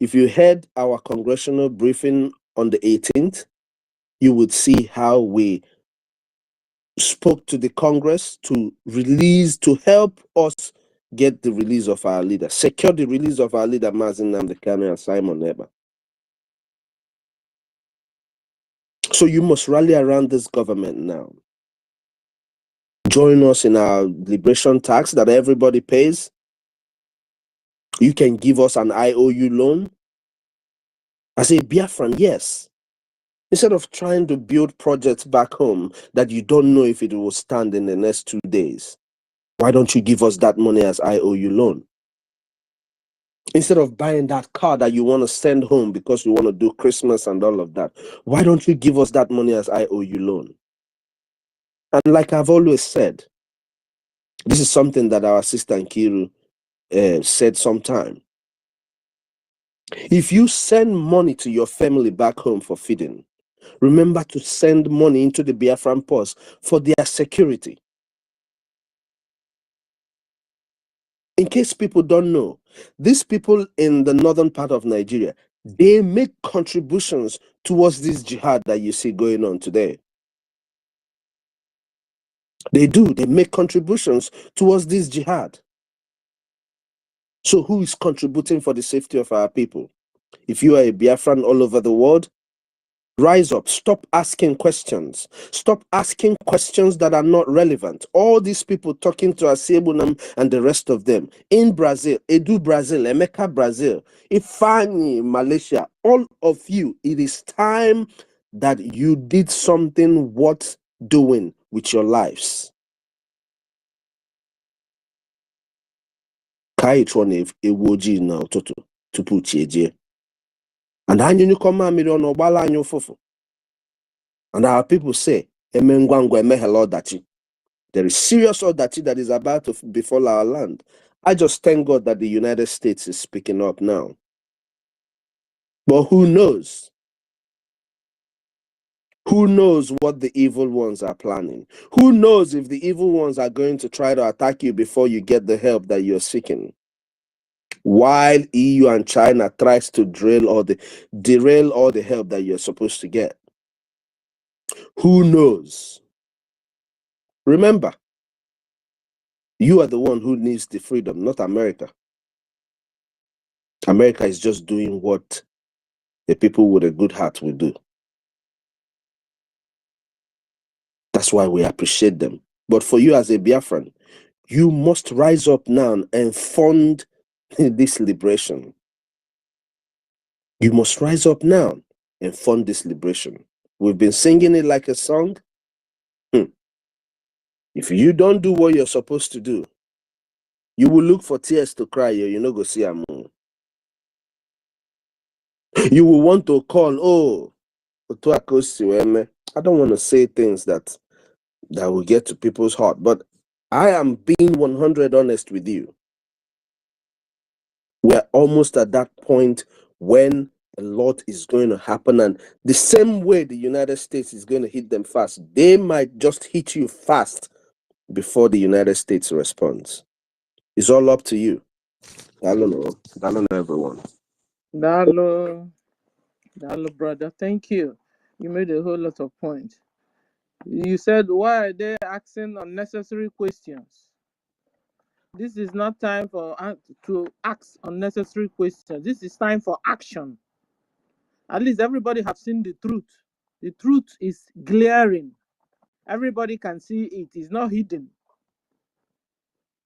If you heard our congressional briefing on the 18th, you would see how we spoke to the Congress to help us get the release of our leader, secure the release of our leader, Mazen Nnamdi Kanu and Simon Ekpa. So you must rally around this government now. Join us in our liberation tax that everybody pays. You can give us an IOU loan. As a Biafran, yes. Instead of trying to build projects back home that you don't know if it will stand in the next 2 days, why don't you give us that money as IOU loan? Instead of buying that car that you want to send home because you want to do Christmas and all of that, why don't you give us that money as IOU loan? And like I've always said, this is something that our sister Nkiru said sometime. If you send money to your family back home for feeding, remember to send money into the Biafran purse for their security. In case people don't know, these people in the northern part of Nigeria, they make contributions towards this jihad that you see going on today. They do. They make contributions towards this jihad. So who is contributing for the safety of our people? If you are a Biafran all over the world, rise up. Stop asking questions. Stop asking questions that are not relevant. All these people talking to Asebunam and the rest of them in Brazil, Edu Brazil, Emeka Brazil, Ifani Malaysia, all of you, it is time that you did something worth doing with your lives. Kai chone ewoji na ụtụtụ tupu chi ejie. And anyị koma mmiri ọnụ ọgbala anyị ụfụfụ. And our people say, eme ngwa ngwa emeghela ọdachi. There is serious ọdachi that is about to befall our land. I just thank God that the United States is speaking up now. But who knows? Who knows what the evil ones are planning? Who knows if the evil ones are going to try to attack you before you get the help that you're seeking? While EU and China tries to derail all the help that you're supposed to get. Who knows? Remember, you are the one who needs the freedom, not America. America is just doing what the people with a good heart will do. That's why we appreciate them. But for you as a Biafran, you must rise up now and fund this liberation. You must rise up now and fund this liberation. We've been singing it like a song. If you don't do what you're supposed to do, you will look for tears to cry. You know, go see a moon. You will want to call, I don't want to say things that will get to people's heart, but I am being 100 honest with you. We're almost at that point when a lot is going to happen, and the same way the United States is going to hit them fast, they might just hit you fast before the United States responds. It's all up to you. I don't know. I don't know, everyone. Dalo, brother. Thank you. You made a whole lot of points. You said, why are they asking unnecessary questions? This is not time for to ask unnecessary questions. This is time for action. At least everybody have seen the truth. The truth is glaring. Everybody can see it. It's not hidden.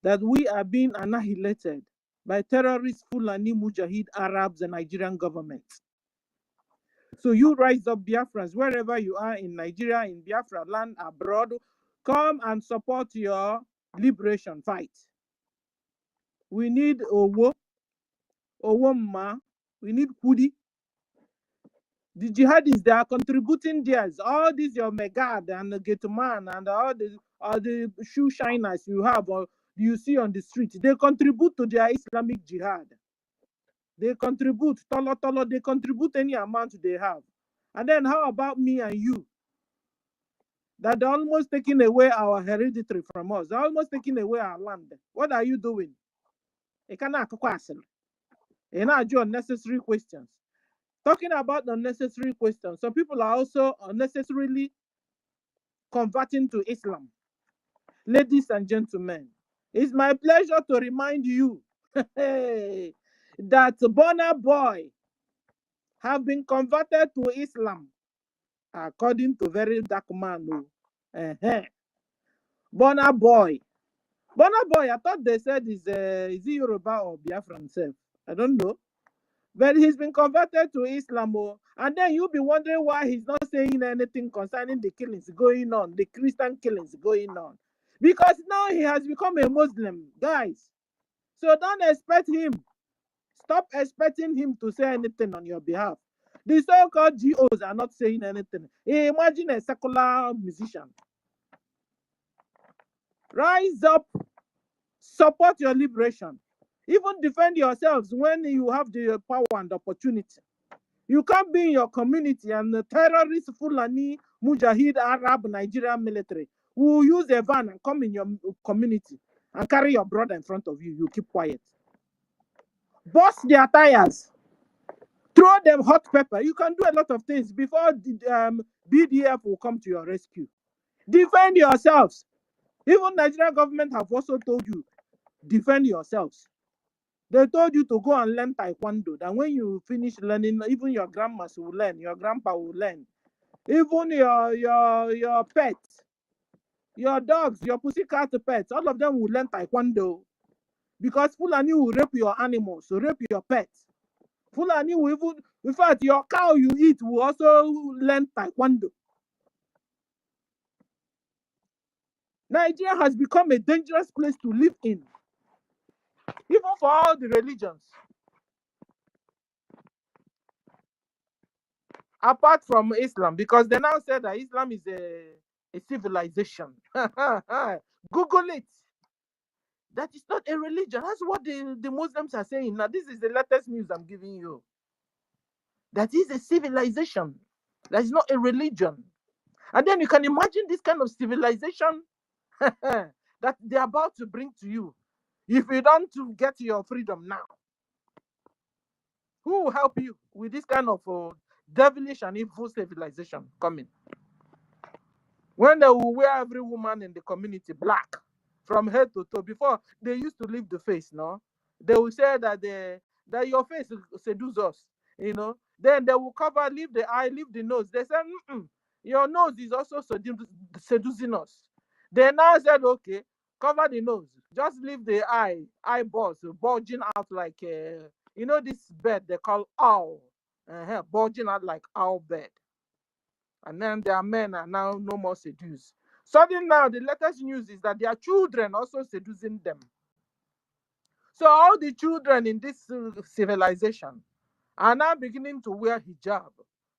That we are being annihilated by terrorist Fulani Mujahid Arabs and Nigerian government. So you rise up, Biafrans, wherever you are in Nigeria, in Biafra land, abroad, come and support your liberation fight. We need Owo, Owomma, we need Kudi. The jihadis, they are contributing theirs. All these your Megad and the Gateman and all the shoe shiners you have or you see on the street, they contribute to their Islamic jihad. They contribute, tolo, they contribute any amount they have. And then how about me and you? That they're almost taking away our hereditary from us. They're almost taking away our land. What are you doing? You cannot question. You not do unnecessary questions. Talking about unnecessary questions, some people are also unnecessarily converting to Islam. Ladies and gentlemen, it's my pleasure to remind you that Burna Boy have been converted to Islam, according to very dark man. Burna Boy, I thought they said is he Yoruba or Biafran himself? I don't know. But he's been converted to Islam. And then you'll be wondering why he's not saying anything concerning the killings going on, the Christian killings going on. Because now he has become a Muslim, guys. So don't expect him. Stop expecting him to say anything on your behalf. The so-called GOs are not saying anything. Imagine a secular musician. Rise up, support your liberation. Even defend yourselves when you have the power and opportunity. You can't be in your community and the terrorist Fulani Mujahid Arab Nigerian military will use a van and come in your community and carry your brother in front of you. You keep quiet. Bust their tires. Throw them hot pepper. You can do a lot of things before the BDF will come to your rescue. Defend yourselves. Even Nigerian government have also told you, defend yourselves. They told you to go and learn taekwondo. That when you finish learning, even your grandmas will learn, your grandpa will learn. Even your pets, your dogs, your pussycat pets, all of them will learn taekwondo. Because Fulani will rape your animals, so rape your pets. Fulani will even, in fact, your cow you eat will also learn taekwondo. Nigeria has become a dangerous place to live in, even for all the religions. Apart from Islam, because they now said that Islam is a civilization. Google it. That is not a religion. That's what the Muslims are saying. Now, this is the latest news I'm giving you. That is a civilization. That is not a religion. And then you can imagine this kind of civilization that they're about to bring to you. If you don't get your freedom now, who will help you with this kind of devilish and evil civilization coming? When they will wear every woman in the community black from head to toe. Before they used to leave the face, no? They will say that that your face seduces us, you know. Then they will cover, leave the eye, leave the nose. They said, your nose is also seducing us. They now said, okay, cover the nose, just leave the eyeballs bulging out like you know this bird they call owl, bulging out like owl bird. And then their men are now no more seduced. Suddenly now, the latest news is that their children also seducing them. So all the children in this civilization are now beginning to wear hijab,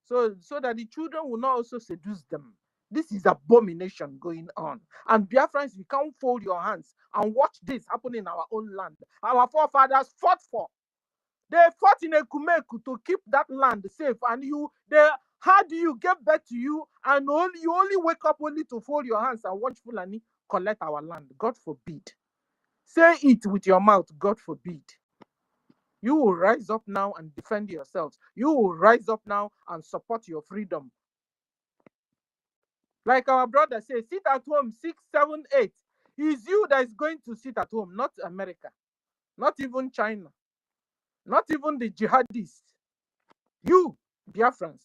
so that the children will not also seduce them. This is abomination going on. And Biafrans, you can't fold your hands and watch this happen in our own land. Our forefathers fought for. They fought in Ekumeku to keep that land safe. And how do you get back to you and you only wake up only to fold your hands and watch Fulani collect our land? God forbid. Say it with your mouth, God forbid. You will rise up now and defend yourselves. You will rise up now and support your freedom. Like our brother says, sit at home, 6, 7, 8. It's you that is going to sit at home, not America, not even China, not even the jihadists. You, Biafrans,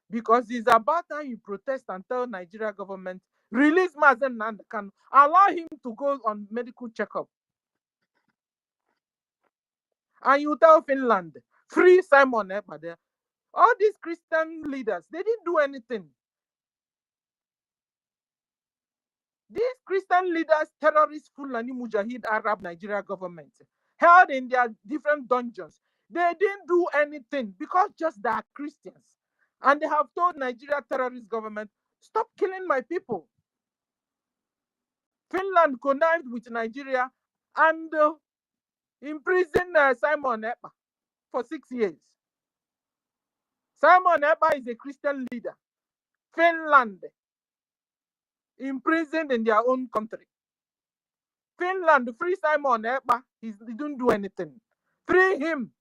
Because it's about time you protest and tell Nigeria government, release Mazen Nandakan, allow him to go on medical checkup. And you tell Finland, free Simon Ekpa there. All these Christian leaders, they didn't do anything. These Christian leaders, terrorists, Fulani Mujahid Arab Nigeria government, held in their different dungeons. They didn't do anything because just they are Christians. And they have told Nigeria terrorist government, stop killing my people. Finland connived with Nigeria and imprisoned Simon Ekpa for 6 years. Simon Ekpa is a Christian leader. Finland imprisoned in their own country. Finland, free Simon Ekpa. He didn't do anything. Free him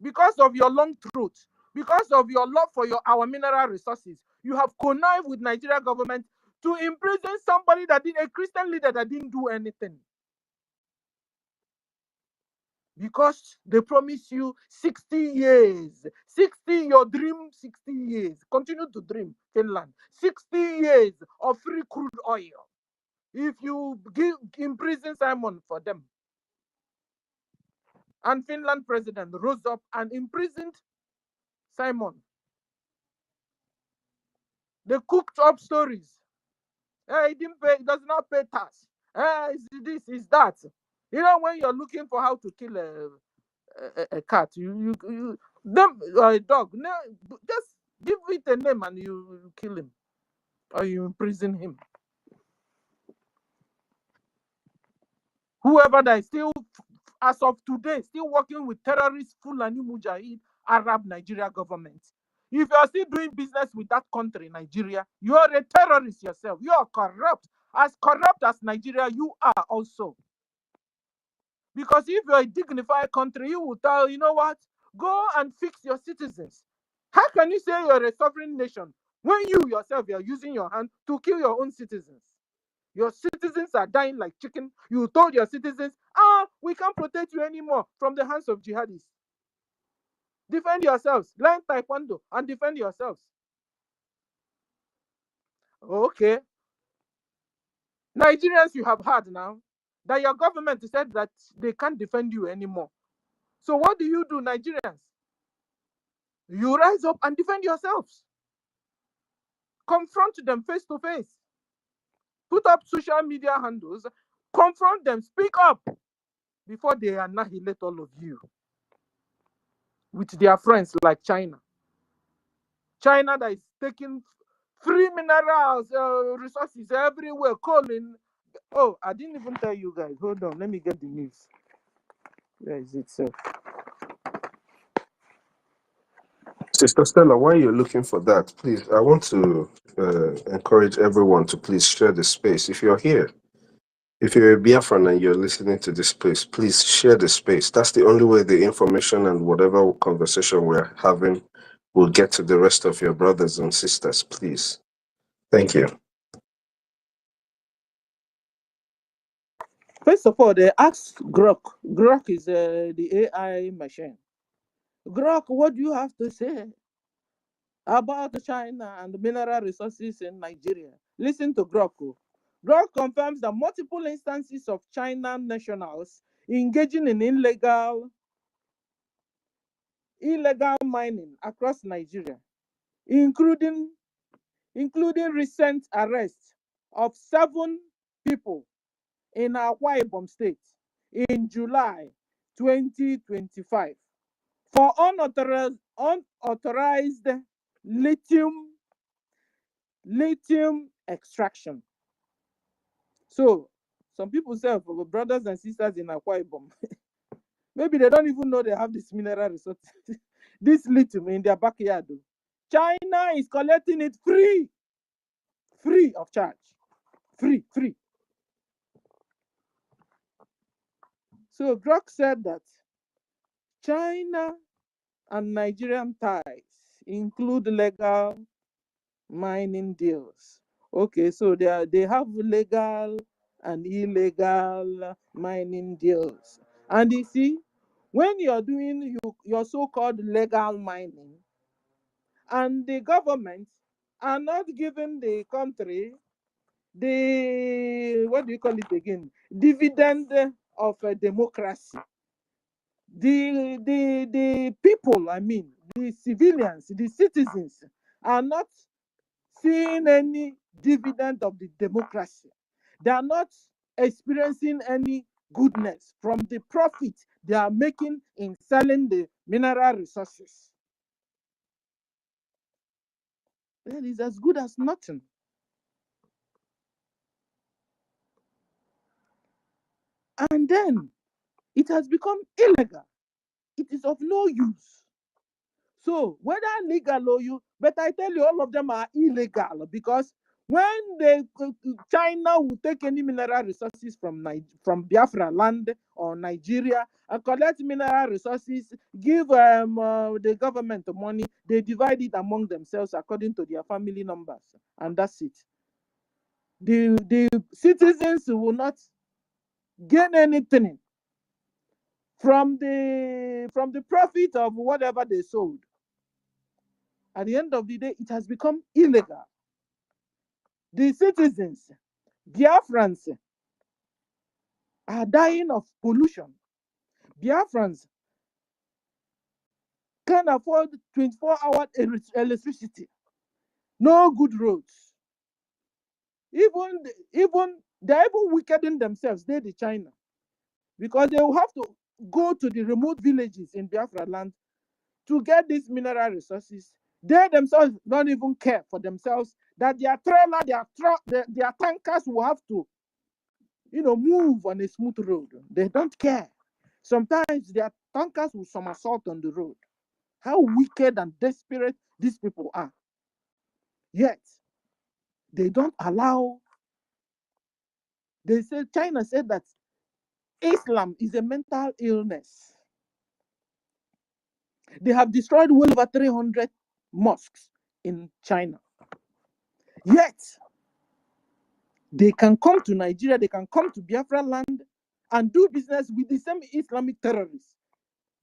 because of your long throat, because of your love for our mineral resources. You have connived with Nigeria government to imprison somebody that did a Christian leader that didn't do anything. Because they promise you 60 years. 60, your dream, 60 years. Continue to dream, Finland. 60 years of free crude oil. If you imprison Simon for them. And Finland president rose up and imprisoned Simon. They cooked up stories. He didn't pay, he does not pay tax. Is this, is that. You know, when you're looking for how to kill a cat, a dog, no, just give it a name and you kill him. Or you imprison him. Whoever that is still, as of today, still working with terrorist Fulani Mujahid Arab Nigeria government. If you are still doing business with that country, Nigeria, you are a terrorist yourself. You are corrupt. As corrupt as Nigeria, you are also. Because if you're a dignified country, you will tell, you know what? Go and fix your citizens. How can you say you're a sovereign nation when you yourself are using your hand to kill your own citizens? Your citizens are dying like chicken. You told your citizens, we can't protect you anymore from the hands of jihadis. Defend yourselves. Learn taekwondo and defend yourselves. Okay. Nigerians, you have heard now that your government said that they can't defend you anymore. So what do, Nigerians? You rise up and defend yourselves. Confront them face to face. Put up social media handles. Confront them. Speak up before they annihilate all of you with their friends like China. China that is taking free minerals, resources everywhere, calling. Oh, I didn't even tell you guys. Hold on, let me get the news. Where is it, sir? Sister Stella, while you're looking for that, please, I want to encourage everyone to please share the space. If you're here, if you're a Biafran and you're listening to this place, please share the space. That's the only way the information and whatever conversation we're having will get to the rest of your brothers and sisters, please. Thank you. First of all, they asked Grok. Grok is the AI machine. Grok, what do you have to say about China and the mineral resources in Nigeria? Listen to Grok. Grok confirms that multiple instances of China nationals engaging in illegal mining across Nigeria, including recent arrests of 7 people in Akwa Ibom State in July 2025 for unauthorized lithium extraction. So some people say, brothers and sisters in Akwa Ibom, maybe they don't even know they have this mineral resource, this lithium in their backyard. China is collecting it free of charge. Free. So Grok said that China and Nigerian ties include legal mining deals. Okay, so they have legal and illegal mining deals. And you see, when you're doing your so-called legal mining, and the government are not giving the country the, what do you call it again, dividend of democracy. The people, I mean, the civilians, the citizens are not seeing any dividend of the democracy. They are not experiencing any goodness from the profit they are making in selling the mineral resources. That is as good as nothing. And then it has become illegal. It is of no use. So whether legal or you, but I tell you, all of them are illegal, because when China will take any mineral resources from Biafra land or Nigeria and collect mineral resources, give the government money, they divide it among themselves according to their family numbers, and that's it. The citizens will not gain anything from the profit of whatever they sold. At the end of the day, it has become illegal. The citizens, Biafrans, are dying of pollution. Biafrans can't afford 24-hour electricity, no good roads. They're even weakening themselves, they're the China, because they will have to go to the remote villages in Biafra land to get these mineral resources. They themselves don't even care for themselves, that their trailer, their tankers will have to, move on a smooth road. They don't care. Sometimes their tankers will somersault on the road. How wicked and desperate these people are. Yet, they don't allow. China said that Islam is a mental illness. They have destroyed well over 300 mosques in China. Yet, they can come to Nigeria, they can come to Biafra land and do business with the same Islamic terrorists.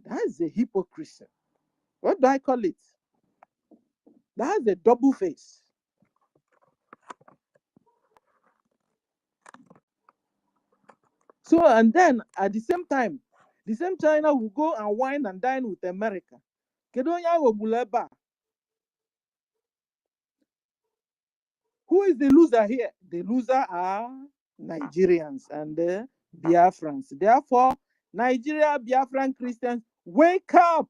That is a hypocrisy. What do I call it? That's a double face. So, and then at the same time, the same China will go and wine and dine with America. Who is the loser here? The loser are Nigerians and the Biafrans. Therefore, Nigeria, Biafran Christians, wake up,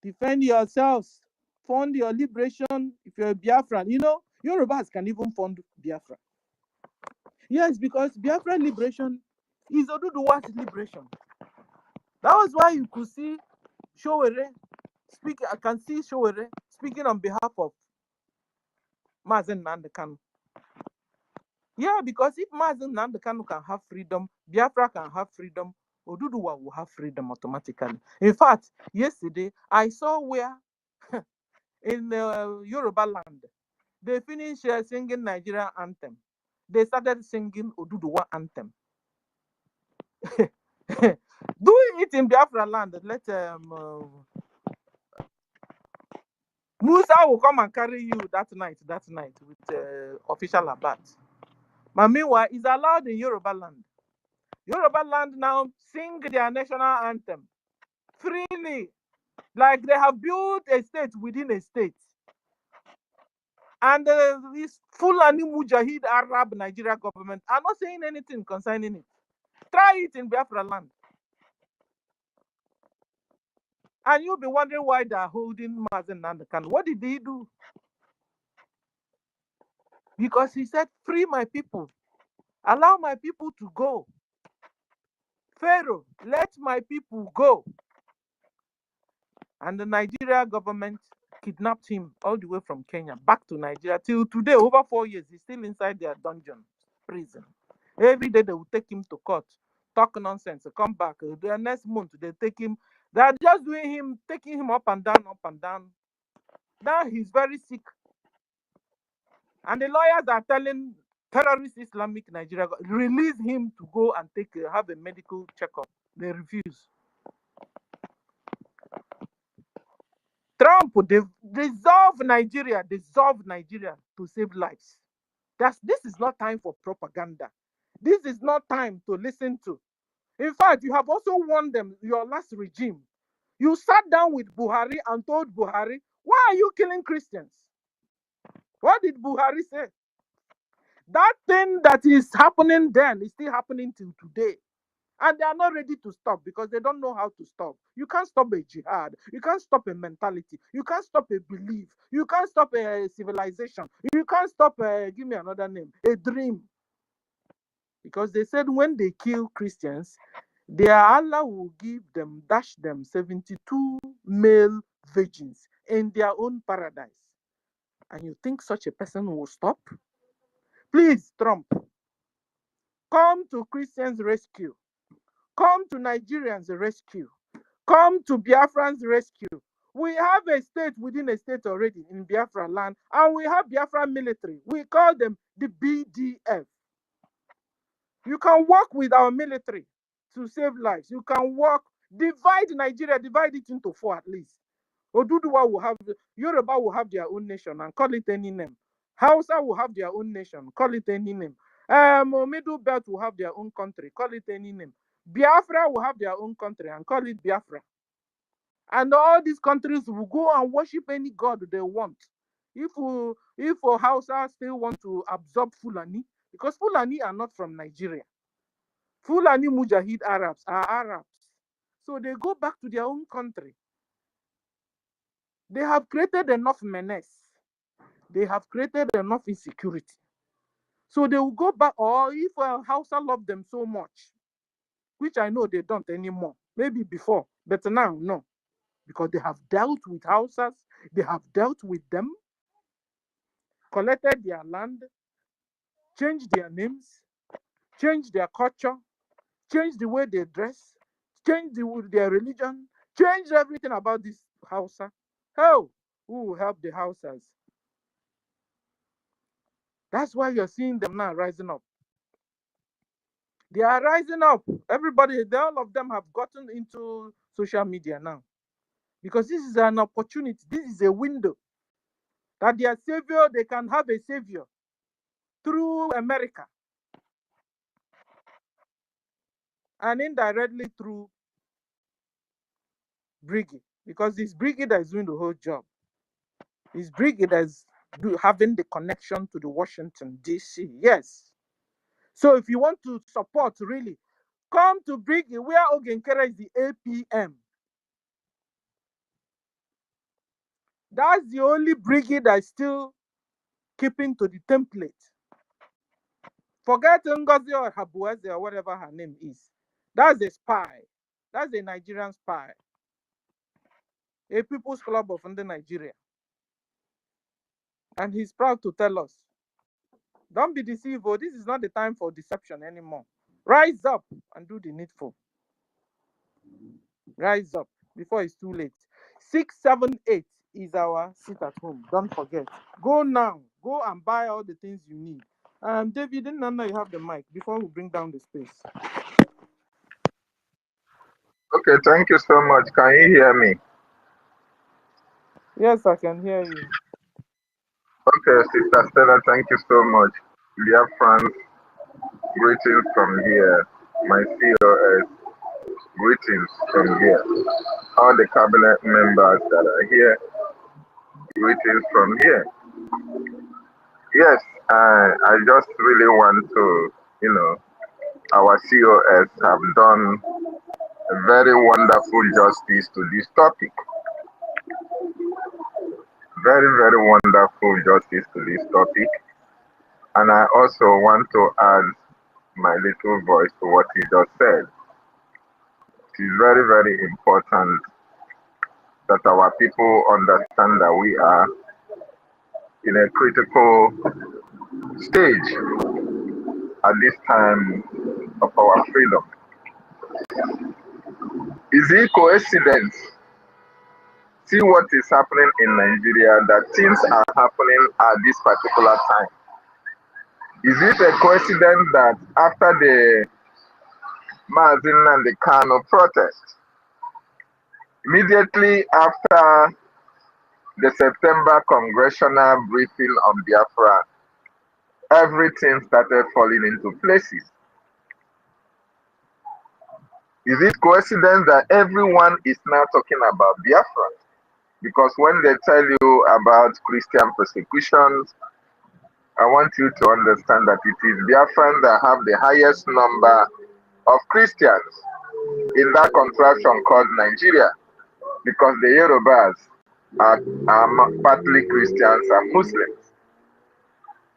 defend yourselves, fund your liberation. If you're a Biafran, Yorubas can even fund Biafra. Yes, because Biafran liberation is Oduduwa's liberation. That was why you could see Showere speaking. I can see Showere speaking on behalf of Mazen Nandekanu. Yeah, because if Mazen Nandekanu can have freedom, Biafra can have freedom, Oduduwa will have freedom automatically. In fact, yesterday I saw where in Yoruba land they finished singing Nigerian anthem. They started singing Oduduwa anthem. Do it in Biafra land. Let Musa will come and carry you that night with official abat. But meanwhile, it's allowed in Yoruba land. Yoruba land now sing their national anthem freely, like they have built a state within a state. And this Fulani Mujahid Arab Nigeria government are not saying anything concerning it. Try it in Biafra land. And you'll be wondering why they are holding Mazen Nandekanu. What did he do? Because he said, free my people. Allow my people to go. Pharaoh, let my people go. And the Nigeria government kidnapped him all the way from Kenya back to Nigeria. Till today, over 4 years, he's still inside their dungeon, prison. Every day they will take him to court, talk nonsense, come back. The next month they take him. They are just taking him up and down, up and down. Now he's very sick. And the lawyers are telling terrorist Islamic Nigeria, release him to go and have a medical checkup. They refuse. Trump dissolve Nigeria to save lives. This is not time for propaganda. This is not time to listen to. In fact, you have also warned them, your last regime. You sat down with Buhari and told Buhari, why are you killing Christians? What did Buhari say? That thing that is happening then is still happening till today. And they are not ready to stop because they don't know how to stop. You can't stop a jihad. You can't stop a mentality. You can't stop a belief. You can't stop a civilization. You can't stop, give me another name, a dream. Because they said when they kill Christians, their Allah will dash them 72 male virgins in their own paradise. And you think such a person will stop? Please, Trump, come to Christians' rescue. Come to Nigerians' rescue. Come to Biafrans' rescue. We have a state within a state already in Biafra land, and we have Biafra military. We call them the BDF. You can work with our military to save lives. You can work, divide Nigeria, divide it into 4 at least. Oduduwa will have, Yoruba will have their own nation and call it any name. Hausa will have their own nation, call it any name. Middle Belt will have their own country, call it any name. Biafra will have their own country and call it Biafra. And all these countries will go and worship any god they want. If Hausa still want to absorb Fulani, because Fulani are not from Nigeria. Fulani Mujahid Arabs are Arabs. So they go back to their own country. They have created enough menace. They have created enough insecurity. So they will go back, or if Hausa love them so much, which I know they don't anymore, maybe before, but now, no. Because they have dealt with Hausas, they have dealt with them, collected their land, changed their names, changed their culture, changed the way they dress, changed their religion, changed everything about this Hausa. How? Who will help the Hausas? That's why you're seeing them now rising up. They are rising up. Everybody, all of them have gotten into social media now. Because this is an opportunity. This is a window that their savior, they can have a savior through America. And indirectly through BRGIE. Because it's BRGIE that is doing the whole job. It's BRGIE that is having the connection to the Washington, D.C. Yes. So if you want to support, really, come to BRGIE, where Ogenkere is the APM. That's the only BRGIE that is still keeping to the template. Forget NGOZI or Habueze or whatever her name is. That's a spy. That's a Nigerian spy. A People's Club of Nigeria. And he's proud to tell us, don't be deceived. Oh, this is not the time for deception anymore. Rise up and do the needful. Rise up before it's too late. 678 is our sit at home. Don't forget. Go now. Go and buy all the things you need. David, didn't know you have the mic before we bring down the space. Okay, thank you so much. Can you hear me? Yes, I can hear you. Okay, Sister Stella, thank you so much. BIAFRANS, greetings from here. My COS, greetings from here. All the cabinet members that are here, greetings from here. Yes, I just really want to, our COS have done a very wonderful justice to this topic. Very, very wonderful justice to this topic. And I also want to add my little voice to what he just said. It is very, very important that our people understand that we are in a critical stage at this time of our freedom. Is it coincidence? See what is happening in Nigeria, that things are happening at this particular time. Is it a coincidence that after the Mazin and the Kano protest, immediately after the September congressional briefing on Biafra, everything started falling into places. Is it coincidence that everyone is now talking about Biafra? Because when they tell you about Christian persecutions, I want you to understand that it is Biafrans that have the highest number of Christians in that contraption called Nigeria, because the Yorubas are partly Christians and Muslims.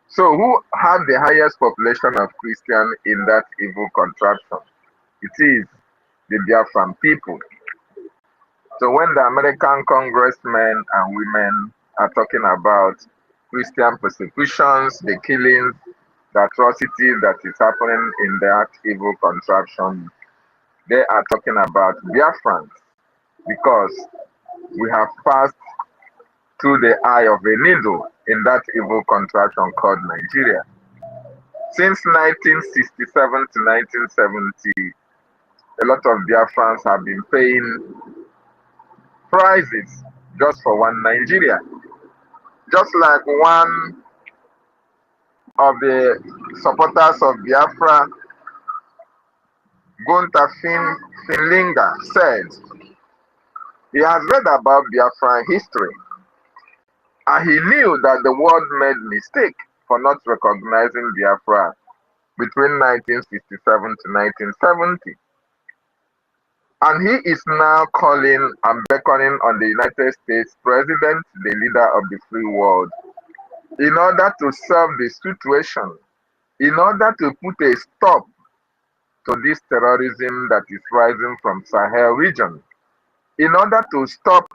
So who have the highest population of Christians in that evil contraption? It is the Biafran people. So when the American congressmen and women are talking about Christian persecutions, the killings, the atrocities that is happening in that evil contraption, they are talking about Biafrans, because we have passed through the eye of a needle in that evil contraption called Nigeria. Since 1967 to 1970, a lot of Biafrans have been paying prices just for one Nigeria. Just like one of the supporters of Biafra, Gunther Finlinga, said he has read about Biafran history and he knew that the world made mistake for not recognizing Biafra between 1967 to 1970. And he is now calling and beckoning on the United States President, the leader of the free world, in order to solve the situation, in order to put a stop to this terrorism that is rising from Sahel region, in order to stop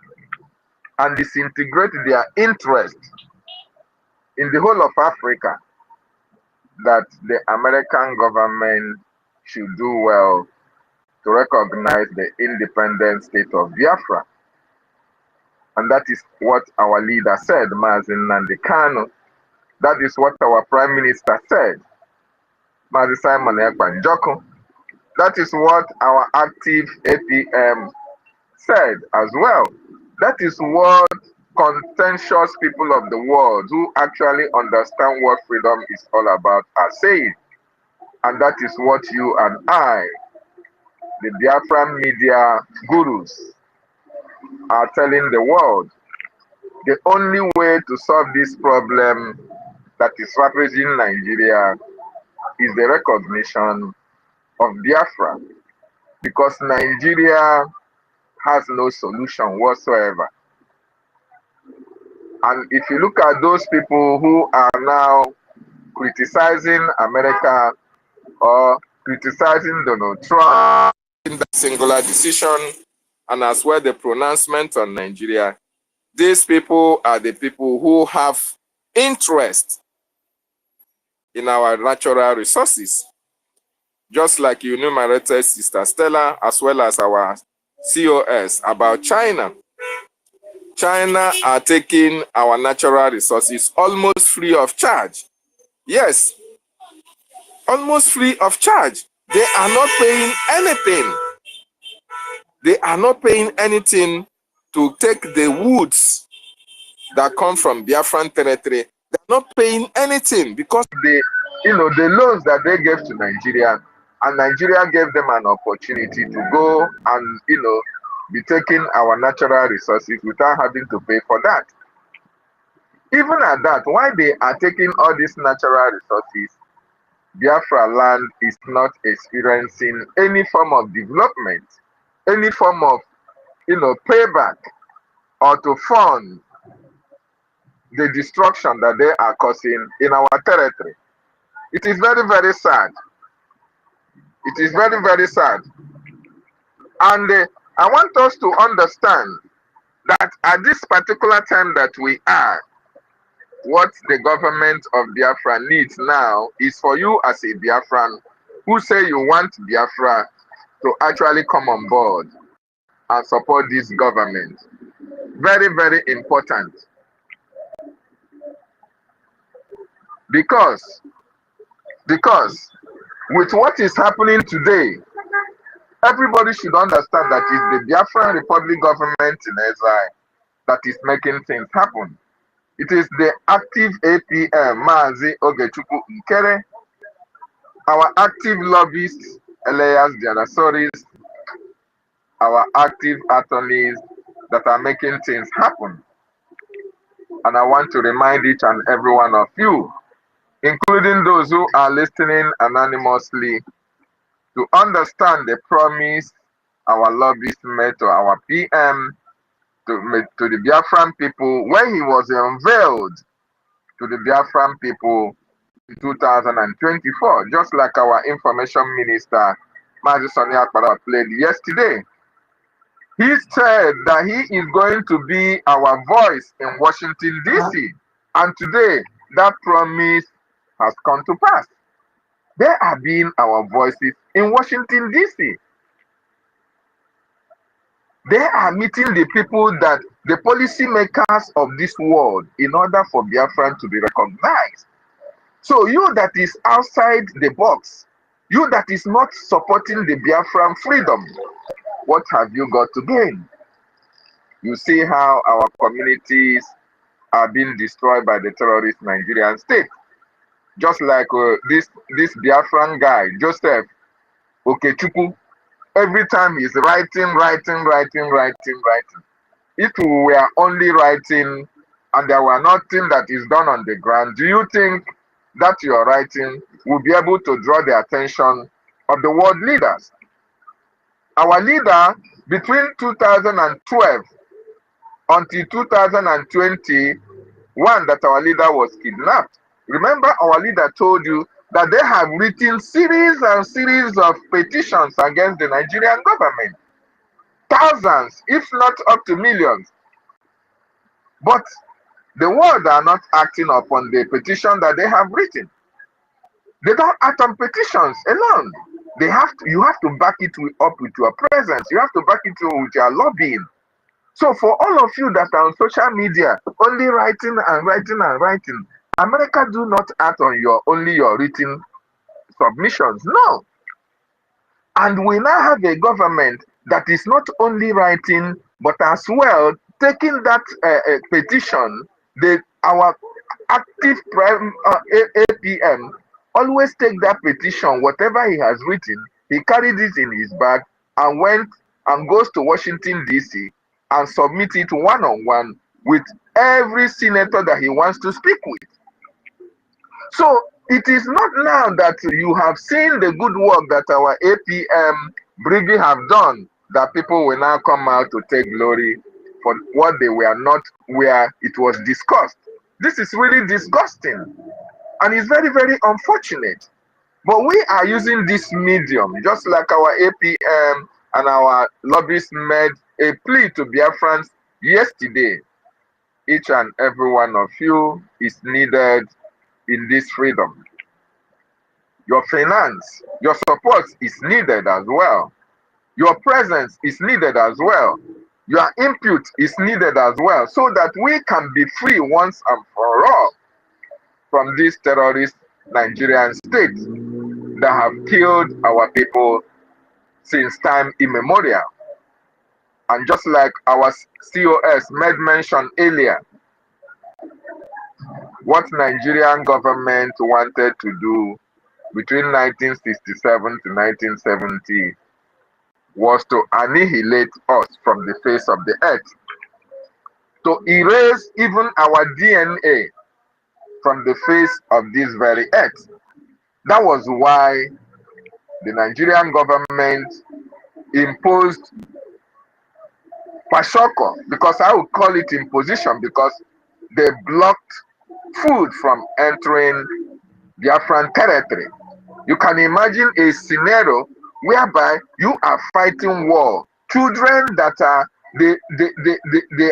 and disintegrate their interest in the whole of Africa, that the American government should do well to recognize the independent state of Biafra. And that is what our leader said, Mazi Nnamdi Kanu. That is what our Prime Minister said, Mazi Simon Ekpa Njoku. That is what our active APM said as well. That is what contentious people of the world who actually understand what freedom is all about are saying. And that is what you and I, the Biafran media gurus, are telling the world. The only way to solve this problem that is ravaging Nigeria is the recognition of Biafra, because Nigeria has no solution whatsoever. And if you look at those people who are now criticizing America or criticizing Donald Trump in that singular decision, and as well the pronouncement on Nigeria, these people are the people who have interest in our natural resources. Just like you enumerated, Sister Stella, as well as our COS about China. China are taking our natural resources almost free of charge. Yes, almost free of charge. They are not paying anything. They are not paying anything to take the woods that come from Biafran territory. They're not paying anything because the loans that they gave to Nigeria, and Nigeria gave them an opportunity to go and be taking our natural resources without having to pay for that. Even at that, why they are taking all these natural resources, Biafra land is not experiencing any form of development, any form of payback, or to fund the destruction that they are causing in our territory. It is very, very sad. It is very, very sad. And I want us to understand that at this particular time that we are, what the government of Biafra needs now is for you as a Biafran who say you want Biafra to actually come on board and support this government. Very, very important. Because with what is happening today, everybody should understand that it's the Biafran Republic government in exile that is making things happen. It is the active APM, Mazi Ogechuku Nkere, our active lobbyists, Elias Dianasoris, our active attorneys that are making things happen. And I want to remind each and every one of you, including those who are listening anonymously, to understand the promise our lobbyist made to our PM, to the Biafran people, when he was unveiled to the Biafran people in 2024, just like our information minister, Mazi Sonny Akpara, played yesterday. He said that he is going to be our voice in Washington, D.C. And today, that promise has come to pass. They are being our voices in Washington, D.C. They are meeting the people that the policymakers of this world in order for Biafran to be recognized. So you that is outside the box, you that is not supporting the Biafran freedom, what have you got to gain? You see how our communities are being destroyed by the terrorist Nigerian state. Just like this Biafran guy, Joseph Okechukwu, every time he's writing. If we were only writing and there were nothing that is done on the ground, do you think that your writing will be able to draw the attention of the world leaders? Our leader, between 2012 until 2021, that our leader was kidnapped. Remember, our leader told you that they have written series and series of petitions against the Nigerian government. Thousands, if not up to millions. But the world are not acting upon the petition that they have written. They don't act on petitions alone. You have to back it up with your presence. You have to back it up with your lobbying. So for all of you that are on social media, only writing, America do not act on only your written submissions. No. And we now have a government that is not only writing, but as well taking that petition, our active APM always take that petition, whatever he has written, he carried it in his bag and went and goes to Washington, D.C. and submit it one-on-one with every senator that he wants to speak with. So it is not now that you have seen the good work that our APM BRGIE have done that people will now come out to take glory for what they were not where it was discussed. This is really disgusting and it's very, very unfortunate. But we are using this medium, just like our APM and our lobbyists made a plea to Biafrans yesterday. Each and every one of you is needed in this freedom. Your finance, your support is needed as well. Your presence is needed as well. Your input is needed as well, so that we can be free once and for all from this terrorist Nigerian state that have killed our people since time immemorial. And just like our COS made mention earlier, what Nigerian government wanted to do between 1967 to 1970 was to annihilate us from the face of the earth, to erase even our DNA from the face of this very earth. That was why the Nigerian government imposed Pashoko, because I would call it imposition, because they blocked food from entering Biafran territory. You can imagine a scenario whereby you are fighting war. Children that are they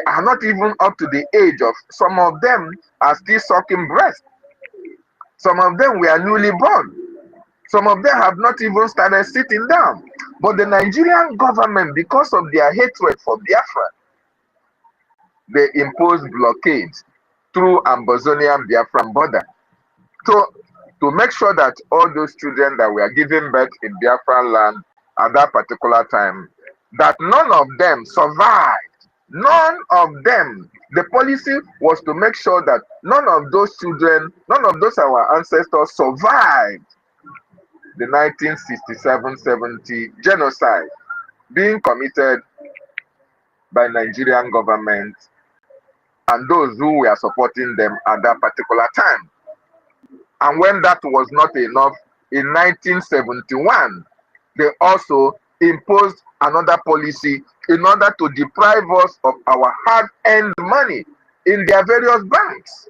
are not even up to the age of, some of them are still sucking breast. Some of them were newly born. Some of them have not even started sitting down. But the Nigerian government, because of their hatred for Biafra, they imposed blockades through Ambazonian Biafran border to make sure that all those children that were given birth in Biafran land at that particular time, that none of them survived None of them, the policy was to make sure that none of those children, none of those our ancestors survived the 1967-70 genocide being committed by Nigerian government and those who were supporting them at that particular time. And when that was not enough, in 1971, they also imposed another policy in order to deprive us of our hard-earned money in their various banks.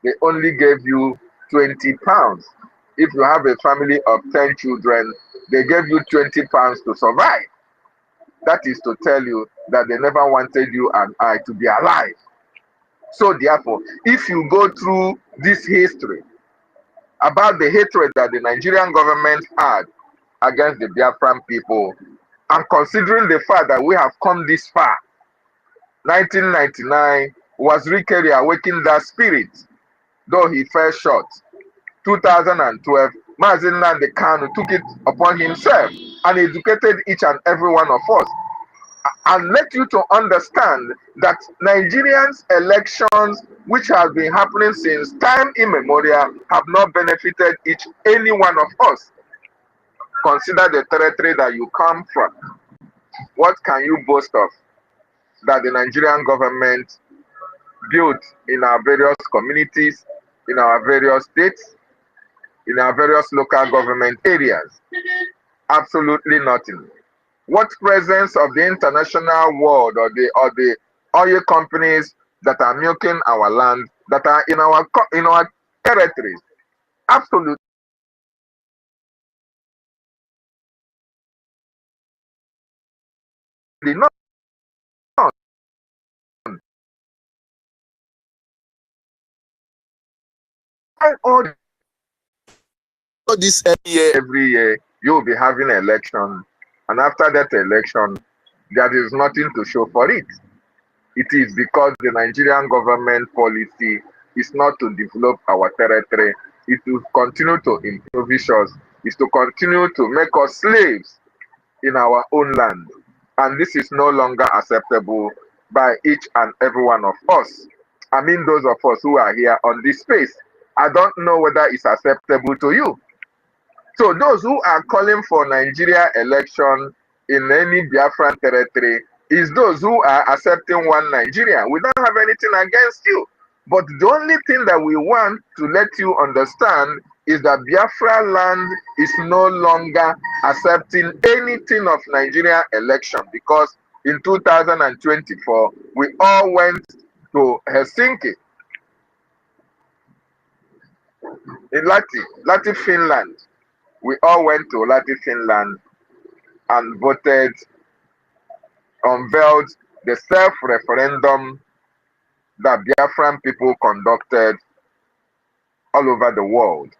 They only gave you 20 pounds. If you have a family of 10 children, they gave you 20 pounds to survive. That is to tell you that they never wanted you and I to be alive. So therefore, if you go through this history about the hatred that the Nigerian government had against the Biafran people, and considering the fact that we have come this far, 1999 was really awakening that spirit, though he fell short. 2012, Mazi Nnamdi Kanu took it upon himself and educated each and every one of us and let you to understand that Nigerians' elections, which have been happening since time immemorial, have not benefited any one of us. Consider the territory that you come from. What can you boast of that the Nigerian government built in our various communities, in our various states, in our various local government areas? Absolutely nothing. What presence of the international world or the oil companies that are milking our land, that are in our territories? Absolutely not. All this every year you will be having an election, and after that election there is nothing to show for it. It is because the Nigerian government policy is not to develop our territory. It will continue to impoverish us. It's to continue to make us slaves in our own land. And this is no longer acceptable by each and every one of us. I mean those of us who are here on this space. I don't know whether it's acceptable to you. So those who are calling for Nigeria election in any Biafran territory is those who are accepting one Nigeria. We don't have anything against you. But the only thing that we want to let you understand is that Biafra land is no longer accepting anything of Nigeria election, because in 2024, we all went to Helsinki, in Lati, Finland. We all went to Lati, Finland and voted, unveiled the self-referendum that Biafran people conducted all over the world.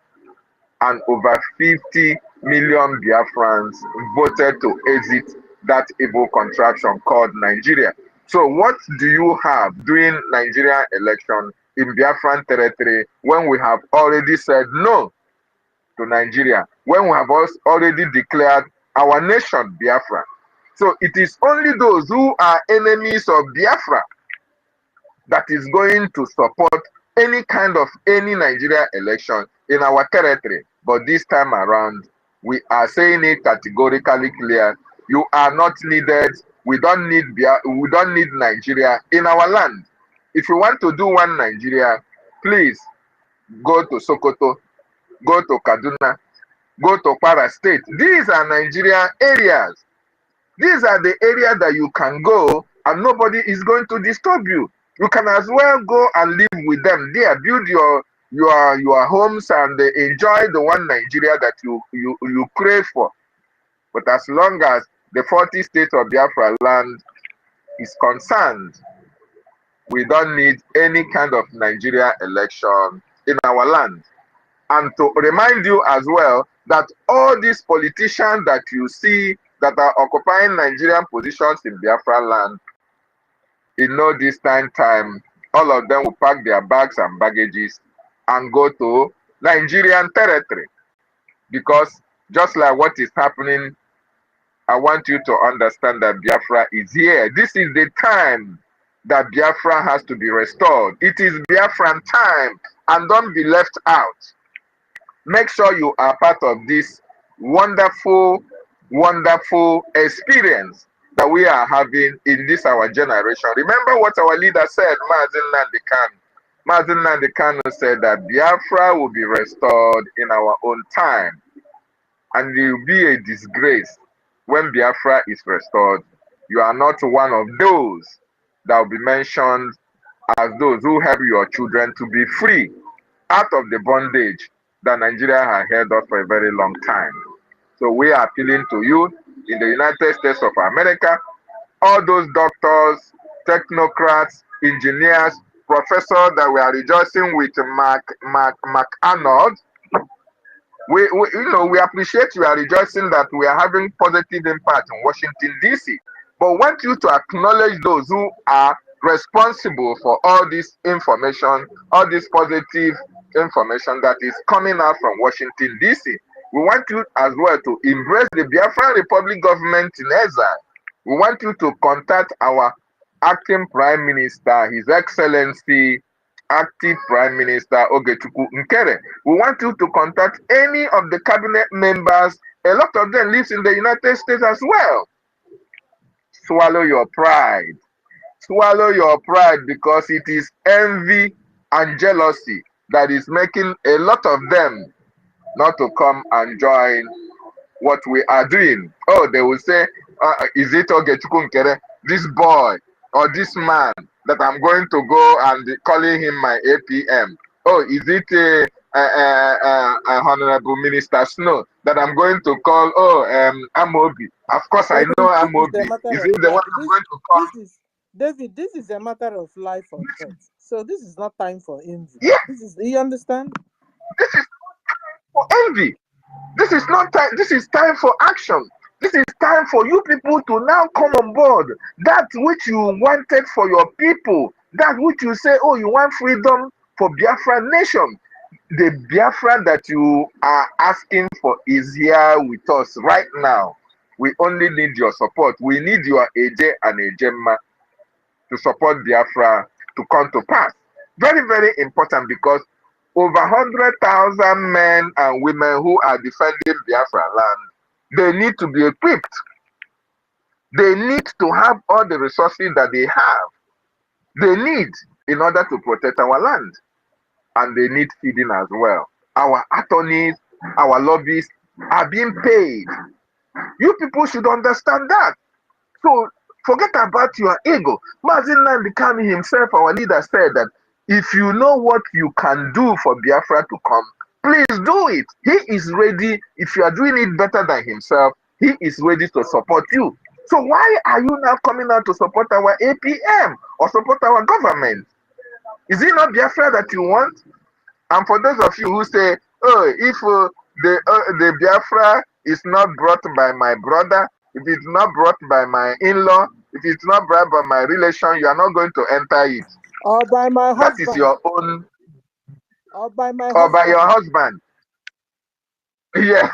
And over 50 million Biafrans voted to exit that evil contraption called Nigeria. So what do you have during Nigerian election in Biafran territory when we have already said no to Nigeria, when we have already declared our nation Biafra? So it is only those who are enemies of Biafra that is going to support any kind of Nigeria election in our territory. But this time around, we are saying it categorically clear: you are not needed. We don't need Nigeria in our land. If you want to do one Nigeria, please go to Sokoto, go to Kaduna, go to Kwara State. These are Nigeria areas. These are the areas that you can go and nobody is going to disturb you. You can as well go and live with them there, build your homes and enjoy the one Nigeria that you crave for. But as long as the 40 states of Biafra land is concerned, we don't need any kind of Nigeria election in our land. And to remind you as well that all these politicians that you see that are occupying Nigerian positions in Biafra land, in no distant time, all of them will pack their bags and baggages and go to Nigerian territory. Because just like what is happening I want you to understand that Biafra is here. This is the time that Biafra has to be restored. It is Biafran time, and don't be left out. Make sure you are part of this wonderful, wonderful experience that we are having in this our generation. Remember what our leader said, Mazin Nandekan. Mazin Nandekan said that Biafra will be restored in our own time, and it will be a disgrace when Biafra is restored. You are not one of those that will be mentioned as those who help your children to be free out of the bondage that Nigeria has held us for a very long time. So we are appealing to you in the United States of America, all those doctors, technocrats, engineers, professors that we are rejoicing with McArnold. We appreciate you are rejoicing that we are having positive impact in Washington, D.C. But want you to acknowledge those who are responsible for all this information, all this positive information that is coming out from Washington, D.C. We want you as well to embrace the Biafran Republic government in exile. We want you to contact our acting Prime Minister, His Excellency, Active Prime Minister Ogechukwu Nkere. We want you to contact any of the cabinet members. A lot of them live in the United States as well. Swallow your pride. Swallow your pride, because it is envy and jealousy that is making a lot of them not to come and join what we are doing. Oh, they will say, is it Ogechukwu Nkere, this boy or this man that I'm going to go and calling him my APM? Oh, is it Honorable Minister Snow that I'm going to call, Amobi? Of course, I know Amobi. Is he the one I'm going to call? David, this is a matter of life or death. So this is not time for envy. Yeah. You understand? This is for envy. This is not time. This is time for action. This is time for you people to now come on board. That which you wanted for your people, that which you say, oh, you want freedom for Biafra nation. The Biafra that you are asking for is here with us right now. We only need your support. We need your AJ and Ejemma to support Biafra to come to pass. Very, very important, because over 100,000 men and women who are defending Biafra land, they need to be equipped. They need to have all the resources that they have. They need in order to protect our land. And they need feeding as well. Our attorneys, our lobbyists are being paid. You people should understand that. So forget about your ego. Mazin Nandikami himself, our leader, said that if you know what you can do for Biafra to come, please do it. He is ready. If you are doing it better than himself, he is ready to support you. So why are you now coming out to support our APM or support our government? Is it not Biafra that you want? And for those of you who say, oh, if the Biafra is not brought by my brother, if it's not brought by my in-law, if it's not brought by my relation, you are not going to enter it. Or by my husband. That is your own. Or by my or husband. by your husband. Yeah.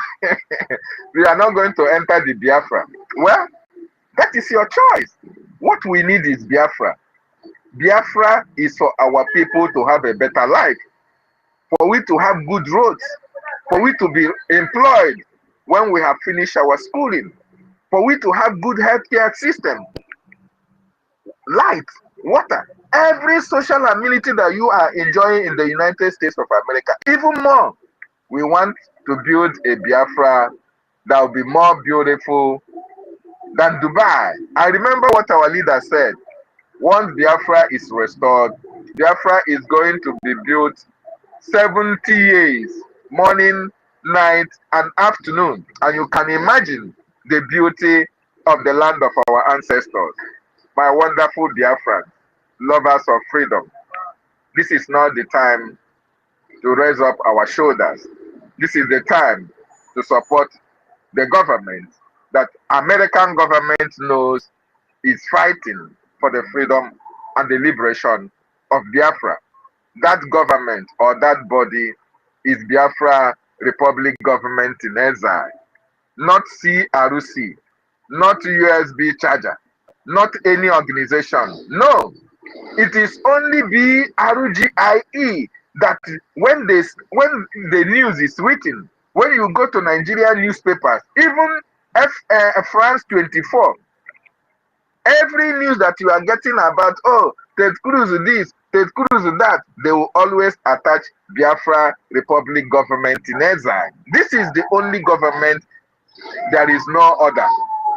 You are not going to enter the Biafra. Well, that is your choice. What we need is Biafra. Biafra is for our people to have a better life, for we to have good roads, for we to be employed when we have finished our schooling, for we to have good healthcare system, light, water, every social amenity that you are enjoying in the United States of America. Even more, we want to build a Biafra that will be more beautiful than Dubai. I remember what our leader said. Once Biafra is restored, Biafra is going to be built 70 years, morning, night, and afternoon. And you can imagine the beauty of the land of our ancestors. My wonderful Biafrans, lovers of freedom, this is not the time to raise up our shoulders. This is the time to support the government that American government knows is fighting for the freedom and the liberation of Biafra. That government or that body is Biafra Republic Government in Exile, not CRC, not USB charger, not any organization. No, it is only BRGIE that when the news is written, when you go to Nigerian newspapers, even France 24, every news that you are getting about, oh, Ted Cruz this, Ted Cruz that, they will always attach Biafra Republic government in exile. This is the only government, there is no other.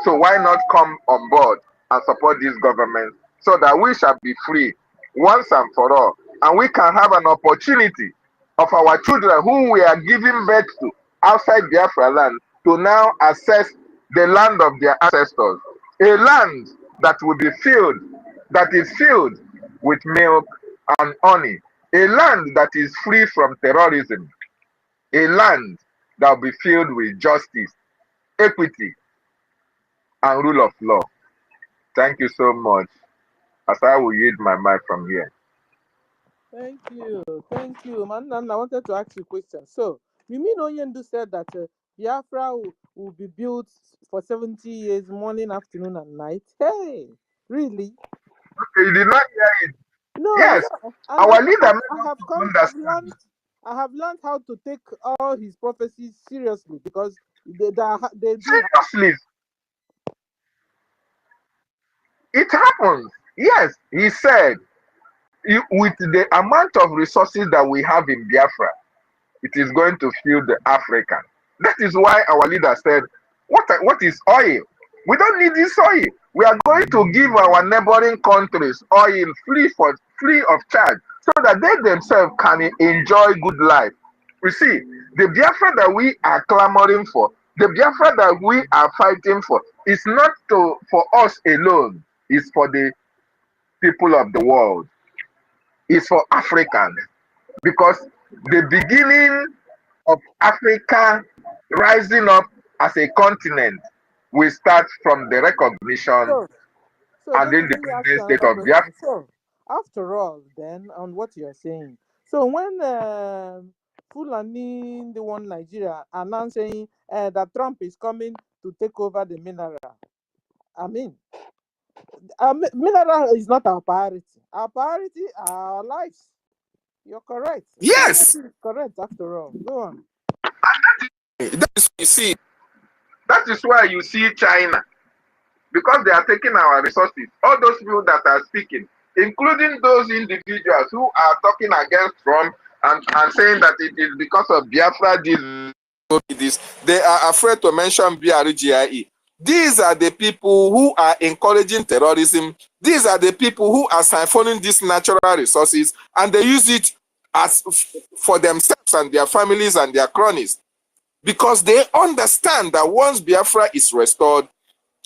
So why not come on board and support this government so that we shall be free once and for all, and we can have an opportunity of our children who we are giving birth to outside Biafra land to now access the land of their ancestors, a land that will be filled, that is filled with milk and honey, a land that is free from terrorism, a land that will be filled with justice, equity, and rule of law. Thank you so much. As I will yield my mic from here. Thank you, man. And I wanted to ask you a question. So, you mean Onyendu said that Biafra will be built for 70 years, morning, afternoon, and night? Hey, really? Okay, you did not hear it. No, Yes, yeah. our leader made I us have to understand. I have learned how to take all his prophecies seriously because they do. Seriously, it happens. Yes, he said, with the amount of resources that we have in Biafra, it is going to fuel the African. That is why our leader said, what is oil? We don't need this oil. We are going to give our neighboring countries oil free of charge so that they themselves can enjoy good life. You see, the Biafra that we are clamoring for, the Biafra that we are fighting for, is not for us alone. It's for the people of the world. It's for Africans. Because the beginning of Africa rising up as a continent will start from the recognition and David, let me ask independent you state another of Biafra. question. So, after all, then, on what you're saying, so when Fulani, the one Nigeria, announcing that Trump is coming to take over the mineral, I mean, mineral is not our priority. Our priority are our lives. You're correct. Yes, Is correct after all. Go on. that is you see. That is why you see China, because they are taking our resources. All those people that are speaking, including those individuals who are talking against Trump and saying that it is because of Biafra this, they are afraid to mention BRGIE. These are the people who are encouraging terrorism. These are the people who are siphoning these natural resources, and they use it as for themselves and their families and their cronies, because they understand that once Biafra is restored,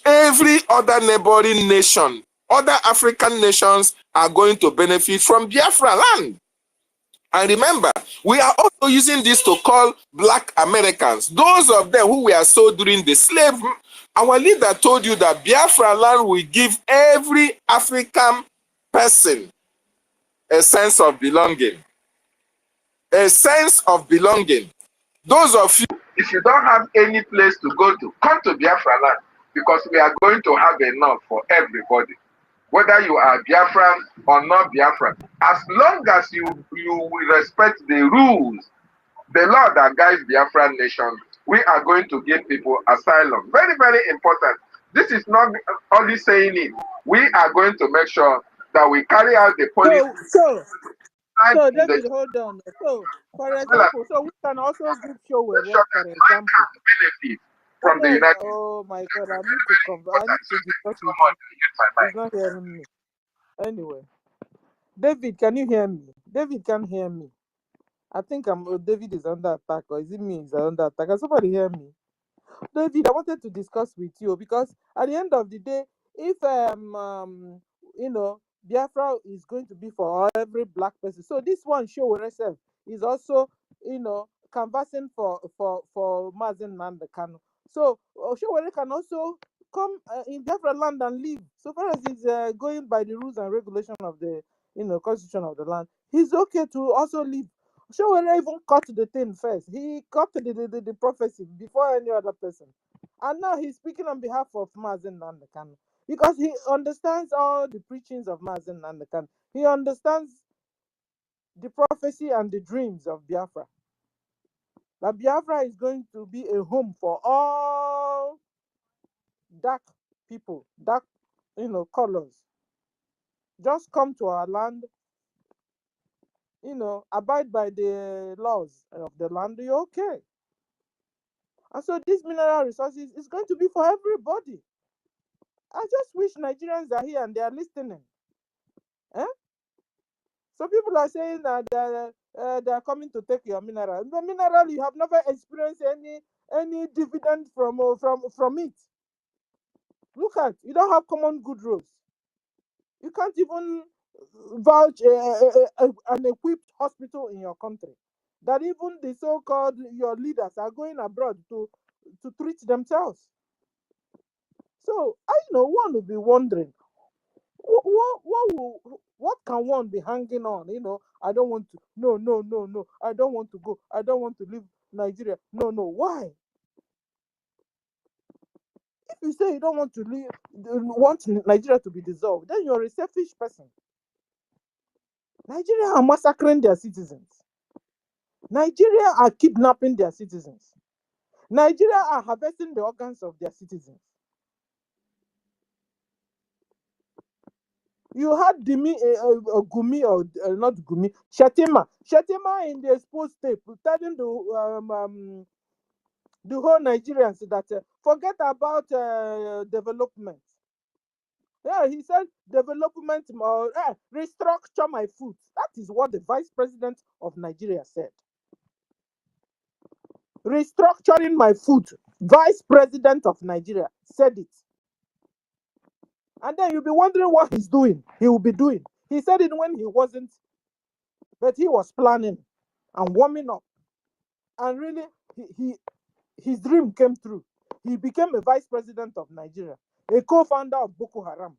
every other neighboring nation, other African nations are going to benefit from Biafra land. And remember, we are also using this to call Black Americans, those of them who were sold during the slave. Our leader told you that Biafra land will give every African person a sense of belonging. A sense of belonging. Those of you, if you don't have any place to go to, come to Biafra land, because we are going to have enough for everybody. Whether you are Biafran or not Biafran, as long as you will respect the rules, the law that guides Biafran nation, we are going to give people asylum. Very, very important. This is not only saying it. We are going to make sure that we carry out the policy. So David, hold on. So, for example, so we can also give show for example. Benefit from the United. Oh my God, I need to discuss with you. He's not hearing me. Anyway, David, can you hear me? David can hear me. I think David is under attack, or is it me is under attack? Can somebody hear me? David, I wanted to discuss with you because at the end of the day, if Biafra is going to be for every black person, so this one show herself is also canvassing for Mazen Nandekano. So Showore can also come in Biafra land and live. So far as he's going by the rules and regulation of the constitution of the land, he's okay to also live. Showore even cut the thing first. He cut the prophecy before any other person. And now he's speaking on behalf of Mazen Nandekan because he understands all the preachings of Mazen Nandekan. He understands the prophecy and the dreams of Biafra. That Biafra is going to be a home for all dark people, dark, colors. Just come to our land, abide by the laws of the land, you're okay. And so these mineral resources is going to be for everybody. I just wish Nigerians are here and they are listening. So people are saying that they are coming to take your mineral. The mineral, you have never experienced any dividend from it. Look at, you don't have common good rules. You can't even vouch an equipped hospital in your country. That even the so-called your leaders are going abroad to treat themselves. So I know one will be wondering, what can one be hanging on? I don't want to. No. I don't want to go. I don't want to leave Nigeria. No. Why? If you say you don't want to leave, want Nigeria to be dissolved, then you're a selfish person. Nigeria are massacring their citizens. Nigeria are kidnapping their citizens. Nigeria are harvesting the organs of their citizens. You had Gumi, or not Gumi, Shetima in the exposed tape telling the whole Nigerians that forget about development. Yeah, he said development or restructure my food. That is what the Vice President of Nigeria said. Restructuring my food. Vice President of Nigeria said it. And then you'll be wondering what he's doing. He will be doing. He said it when he wasn't, but he was planning and warming up. And really, his dream came true. He became a vice president of Nigeria, a co-founder of Boko-Haram.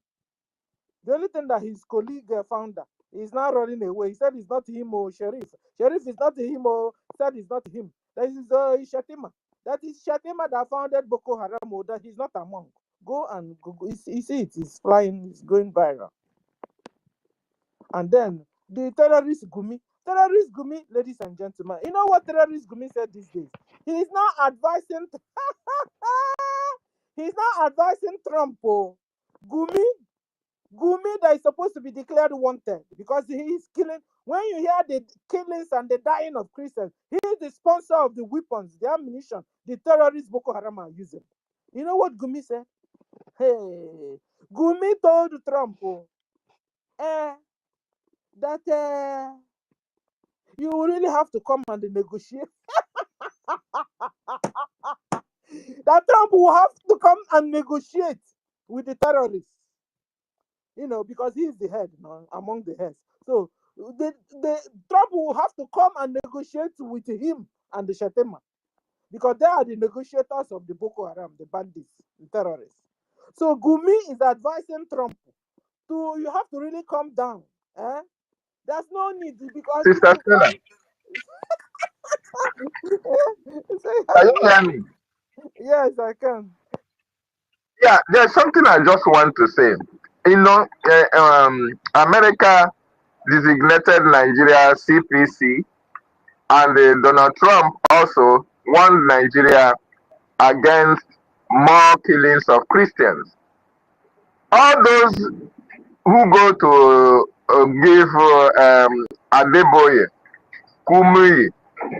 The only thing that his colleague founder is now running away. He said it's not him or Sheriff. Sheriff is not him or said it's not him. That is Shatima. That is Shatima that founded Boko-Haram, or that he's not among. Go and Google. You see it is flying, it's going viral. And then the terrorist Gumi, ladies and gentlemen, you know what terrorist Gumi said these days? He's now advising Trump. Gumi that is supposed to be declared wanted because he is killing. When you hear the killings and the dying of Christians, he is the sponsor of the weapons, the ammunition the terrorists Boko Haram are using. You know what Gumi said? Hey, Gumi told Trump that you really have to come and negotiate. That Trump will have to come and negotiate with the terrorists. Because he is the head, among the heads. So the Trump will have to come and negotiate with him and the Shetema, because they are the negotiators of the Boko Haram, the bandits, the terrorists. So Gumi is advising Trump you have to really calm down. There's no need, because Sister Stella, can you hear me? Yes, I can. Yeah, there's something I just want to say. America designated Nigeria CPC, and Donald Trump also warned Nigeria against more killings of Christians. All those who go to give Adeboye, Kumuyi,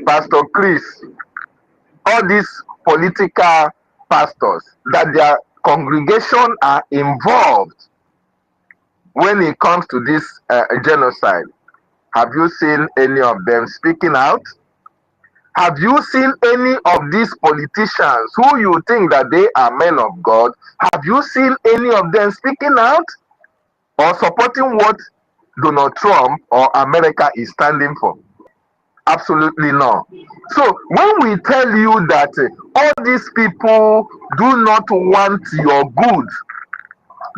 Pastor Chris, all these political pastors, that their congregation are involved when it comes to this genocide. Have you seen any of them speaking out? Have you seen any of these politicians who you think that they are men of God? Have you seen any of them speaking out or supporting what Donald Trump or America is standing for? Absolutely not. So when we tell you that all these people do not want your good,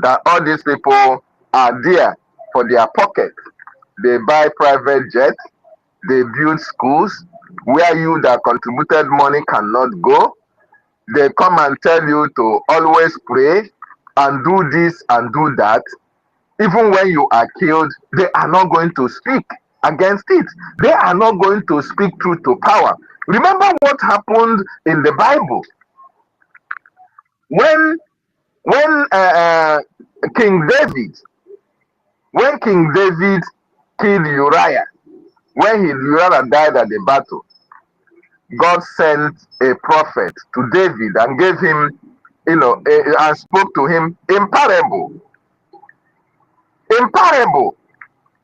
that all these people are there for their pocket, they buy private jets, They build schools where you that contributed money cannot go. They come and tell you to always pray and do this and do that. Even when you are killed, they are not going to speak against it. They are not going to speak truth to power. Remember what happened in the Bible when when King David when King David killed Uriah, when Uriah died at the battle. God sent a prophet to David and gave him, and spoke to him in parable. In parable.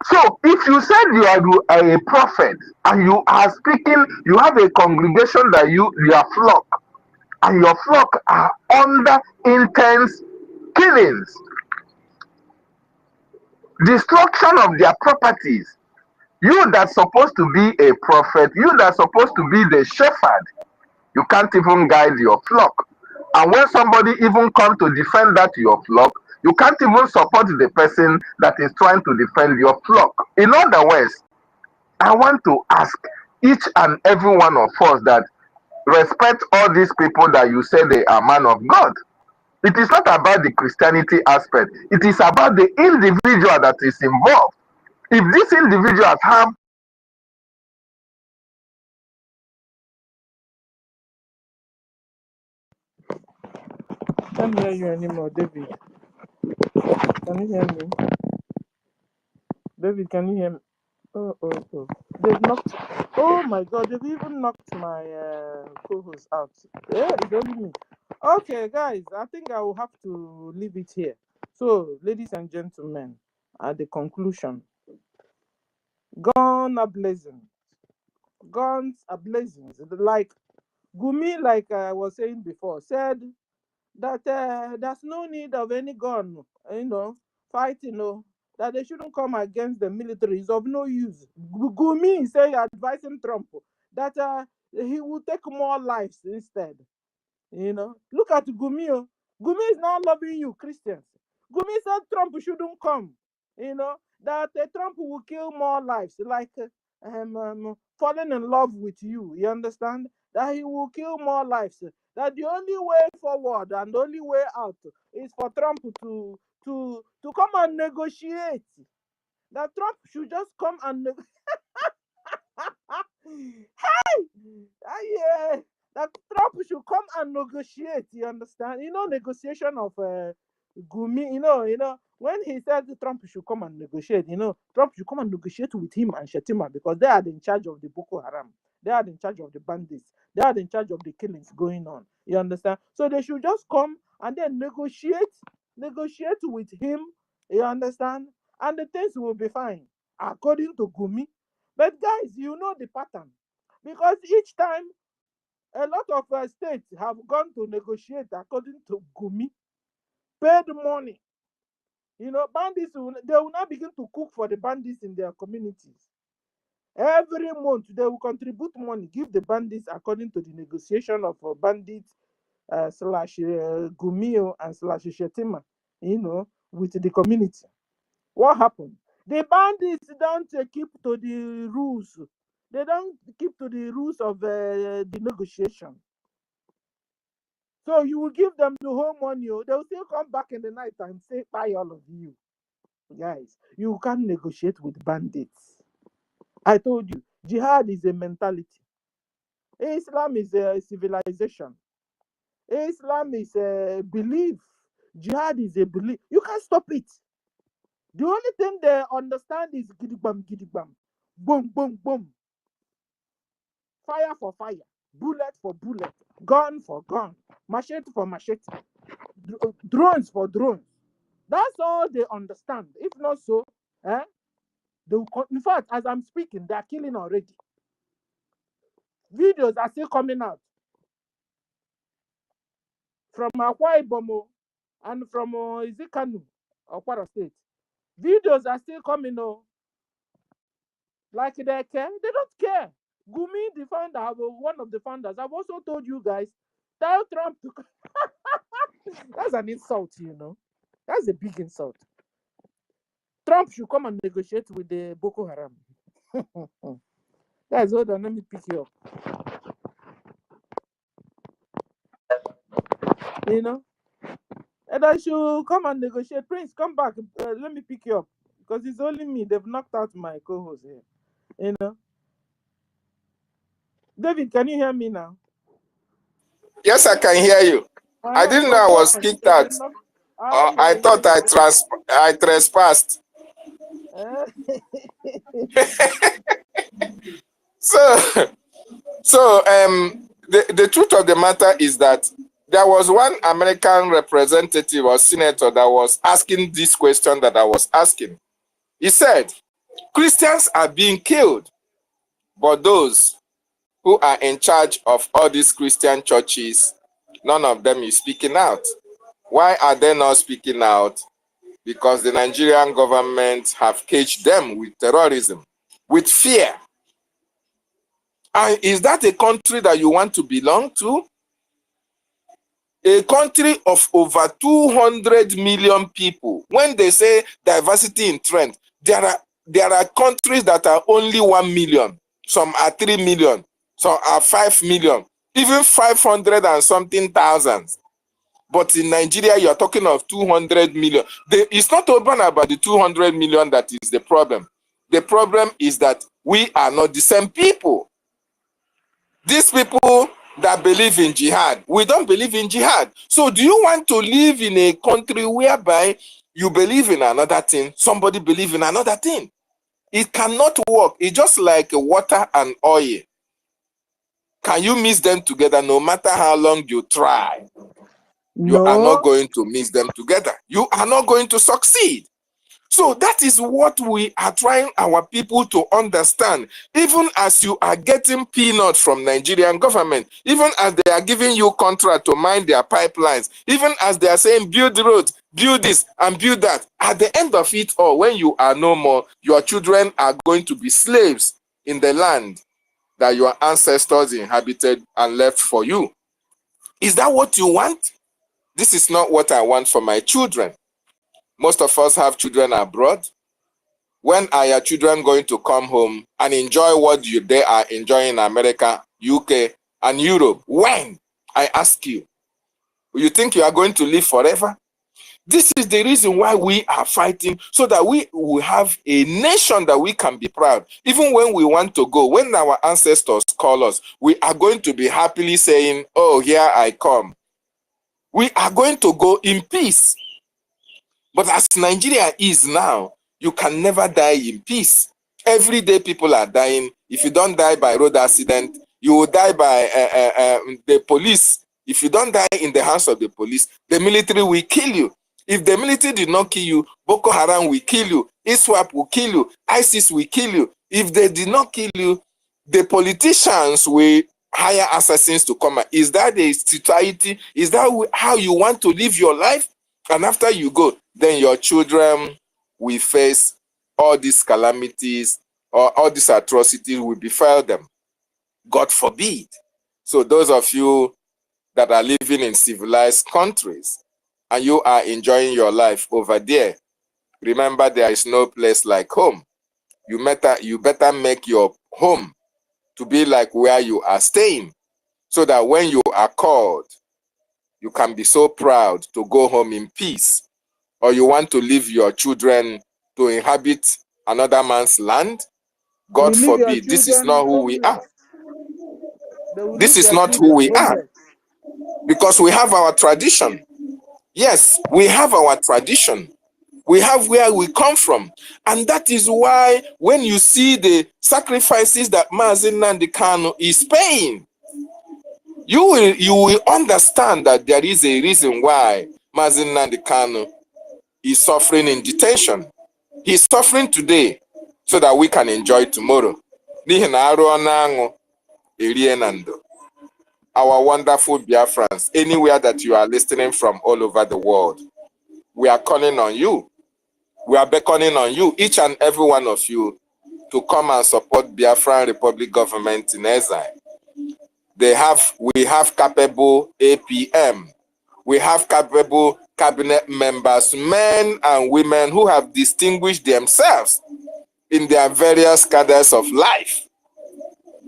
So if you said you are a prophet and you are speaking, you have a congregation that your flock, and your flock are under intense killings, destruction of their properties. You that's supposed to be a prophet, you that's supposed to be the shepherd, you can't even guide your flock. And when somebody even come to defend that your flock, you can't even support the person that is trying to defend your flock. In other words, I want to ask each and every one of us that respect all these people that you say they are man of God. It is not about the Christianity aspect. It is about the individual that is involved. If these individuals have Can't hear you anymore, David. Can you hear me? David, can you hear me? Oh. They've knocked. Oh my God, they've even knocked my co-host out. Yeah, it's only me. Okay, guys, I think I will have to leave it here. So, ladies and gentlemen, at the conclusion, guns are blazing. Guns are blazing. Like Gumi, like I was saying before, said that there's no need of any gun, fighting, that they shouldn't come against the military. It's of no use. Gumi is saying, advising Trump that he will take more lives instead. Look at Gumi. Gumi is now loving you, Christians. Gumi said Trump shouldn't come. That Trump will kill more lives, like falling in love with you. You understand? That he will kill more lives. That the only way forward and the only way out is for Trump to come and negotiate. That Trump should just come and yeah, that Trump should come and negotiate. You understand? Negotiation of Gumi. When he said Trump should come and negotiate, Trump should come and negotiate with him and Shetima because they are in charge of the Boko Haram. They are in charge of the bandits. They are in charge of the killings going on. You understand? So they should just come and then negotiate with him. You understand? And the things will be fine, according to Gumi. But guys, you know the pattern. Because each time a lot of states have gone to negotiate according to Gumi, paid money. Bandits, they will now begin to cook for the bandits in their communities. Every month, they will contribute money, give the bandits according to the negotiation of bandits slash Gumio and slash Shetima, with the community. What happened? The bandits don't keep to the rules. They don't keep to the rules of the negotiation. So you will give them the whole money. They will still come back in the night and say, "Buy all of you." Guys, you can't negotiate with bandits. I told you, jihad is a mentality. Islam is a civilization. Islam is a belief. Jihad is a belief. You can't stop it. The only thing they understand is gidigbam, gidigbam. Boom, boom, boom. Fire for fire. Bullet for bullet. Gun for gun. Machete for machete. Drones for drones. That's all they understand. If not so, in fact, as I'm speaking, they're killing already. Videos are still coming out from Akwa Ibom and from Izikanu, Kwara State. Videos are still coming. Like they care. They don't care. Gumi, the founder, one of the founders, I've also told you guys, tell Trump to. That's an insult, That's a big insult. Trump should come and negotiate with the Boko Haram. Guys, hold on, let me pick you up. You know? And I should come and negotiate. Prince, come back. Let me pick you up. Because it's only me. They've knocked out my co-host here. You know? David, can you hear me now? Yes, I can hear you. I didn't know I was kicked out. I thought I trespassed. So the truth of the matter is that there was one American representative or senator that was asking this question that I was asking. He said, Christians are being killed, but those who are in charge of all these Christian churches, none of them is speaking out. Why are they not speaking out? Because the Nigerian government have caged them with terrorism, with fear. And is that a country that you want to belong to? A country of over 200 million people. When they say diversity in trend, there are countries that are only 1 million. Some are 3 million. Some are 5 million. Even 500 and something thousands. But in Nigeria, you're talking of 200 million. It's not open about the 200 million that is the problem. The problem is that we are not the same people. These people that believe in jihad, we don't believe in jihad. So do you want to live in a country whereby you believe in another thing, somebody believes in another thing? It cannot work. It's just like water and oil. Can you mix them together no matter how long you try? You are not going to mix them together. You are not going to succeed. So that is what we are trying our people to understand. Even as you are getting peanuts from Nigerian government, even as they are giving you contract to mine their pipelines, even as they are saying build roads, build this and build that, at the end of it all, when you are no more, your children are going to be slaves in the land that your ancestors inhabited and left for you. Is that what you want? This is not what I want for my children. Most of us have children abroad. When are your children going to come home and enjoy what they are enjoying in America, UK, and Europe? When? I ask you. You think you are going to live forever? This is the reason why we are fighting, so that we will have a nation that we can be proud. Even when we want to go, when our ancestors call us, we are going to be happily saying, oh, here I come. We are going to go in peace. But as Nigeria is now, you can never die in peace. Every day people are dying. If you don't die by road accident, you will die by the police. If you don't die in the hands of the police, the military will kill you. If the military did not kill you, Boko Haram will kill you. ISWAP will kill you. ISIS will kill you. If they did not kill you, the politicians will hire assassins to come. Is that the society? Is that how you want to live your life? And after you go, then your children will face all these calamities or all these atrocities will befall them. God forbid. So those of you that are living in civilized countries and you are enjoying your life over there, remember there is no place like home. You better make your home to be like where you are staying, so that when you are called, you can be so proud to go home in peace. Or you want to leave your children to inhabit another man's land? God forbid. This is not who we are. This is not who we are. Because we have our tradition. Yes, we have our tradition. We have where we come from. And that is why when you see the sacrifices that Mazi Nnamdi Kanu is paying, you will understand that there is a reason why Mazi Nnamdi Kanu is suffering in detention. He's suffering today so that we can enjoy tomorrow. Our wonderful Biafrans, anywhere that you are listening from all over the world, we are calling on you. We are beckoning on you, each and every one of you, to come and support Biafran Republic government in exile. We have capable APM. We have capable cabinet members, men and women who have distinguished themselves in their various cadres of life.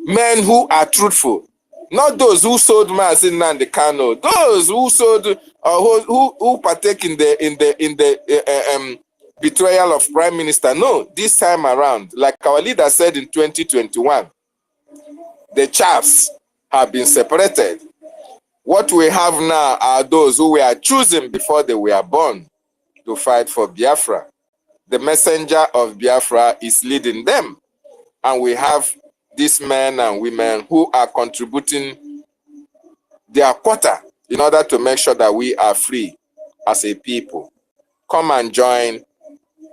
men who are truthful, not those who sold Mazin Nnamdi Kanu, those who sold who partake in the betrayal of Prime Minister. No, this time around, like our leader said in 2021, the chaffs have been separated. What we have now are those who were chosen before they were born to fight for Biafra. The messenger of Biafra is leading them. And we have these men and women who are contributing their quota in order to make sure that we are free as a people. Come and join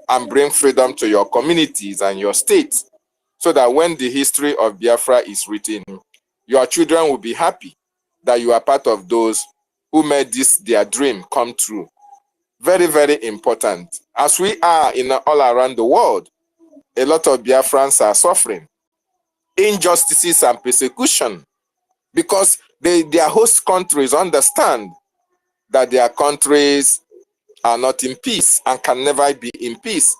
and bring freedom to your communities and your states, so that when the history of Biafra is written, your children will be happy that you are part of those who made this their dream come true. Very, very important. As we are all around the world, a lot of Biafrans are suffering injustices and persecution because their host countries understand that their countries are not in peace and can never be in peace.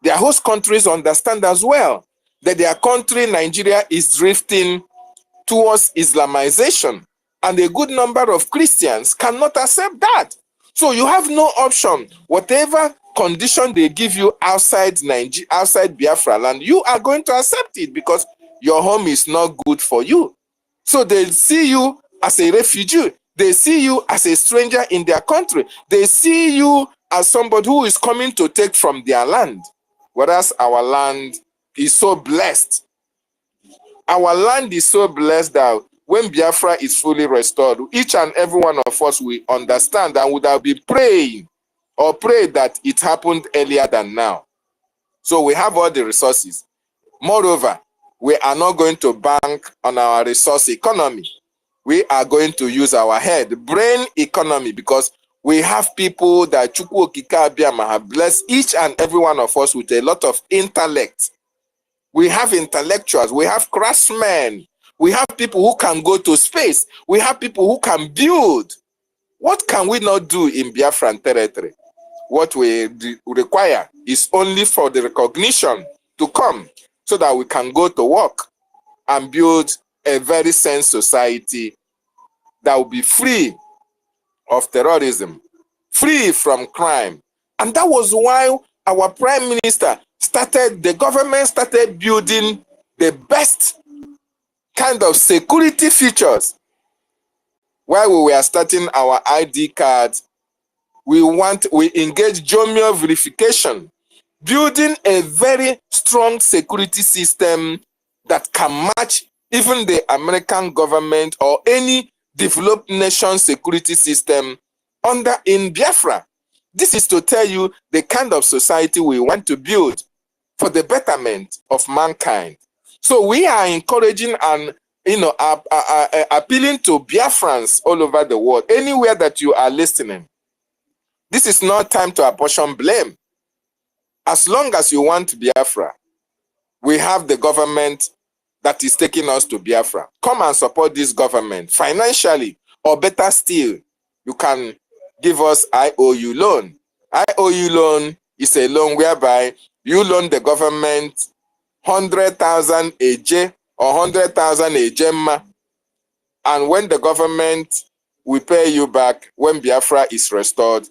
Their host countries understand as well that their country, Nigeria, is drifting towards Islamization, and a good number of Christians cannot accept that. So you have no option. Whatever condition they give you outside Nigeria, outside Biafra land, you are going to accept it because your home is not good for you. So they see you as a refugee. They see you as a stranger in their country. They see you as somebody who is coming to take from their land. Whereas our land is so blessed. Our land is so blessed that when Biafra is fully restored, each and every one of us will understand and would have been praying or pray that it happened earlier than now. So we have all the resources. Moreover, we are not going to bank on our resource economy. We are going to use our head, brain economy, because we have people that Chukwu Okike Abiyama have blessed each and every one of us with a lot of intellect. We have intellectuals, we have craftsmen, we have people who can go to space, we have people who can build. What can we not do in Biafran territory? What we require is only for the recognition to come so that we can go to work and build a very sane society that will be free of terrorism, free from crime. And that was why our Prime Minister the government started building the best kind of security features. While we were starting our ID cards, we engage Jomio verification, building a very strong security system that can match even the American government or any developed nation security system in Biafra. This is to tell you the kind of society we want to build for the betterment of mankind. So we are encouraging and appealing to Biafrans all over the world, anywhere that you are listening. This is not time to apportion blame. As long as you want Biafra, we have the government that is taking us to Biafra. Come and support this government financially, or better still, you can give us IOU loan. IOU loan is a loan whereby you loan the government 100,000 AJ or 100,000 AJMA, and when the government will pay you back when Biafra is restored,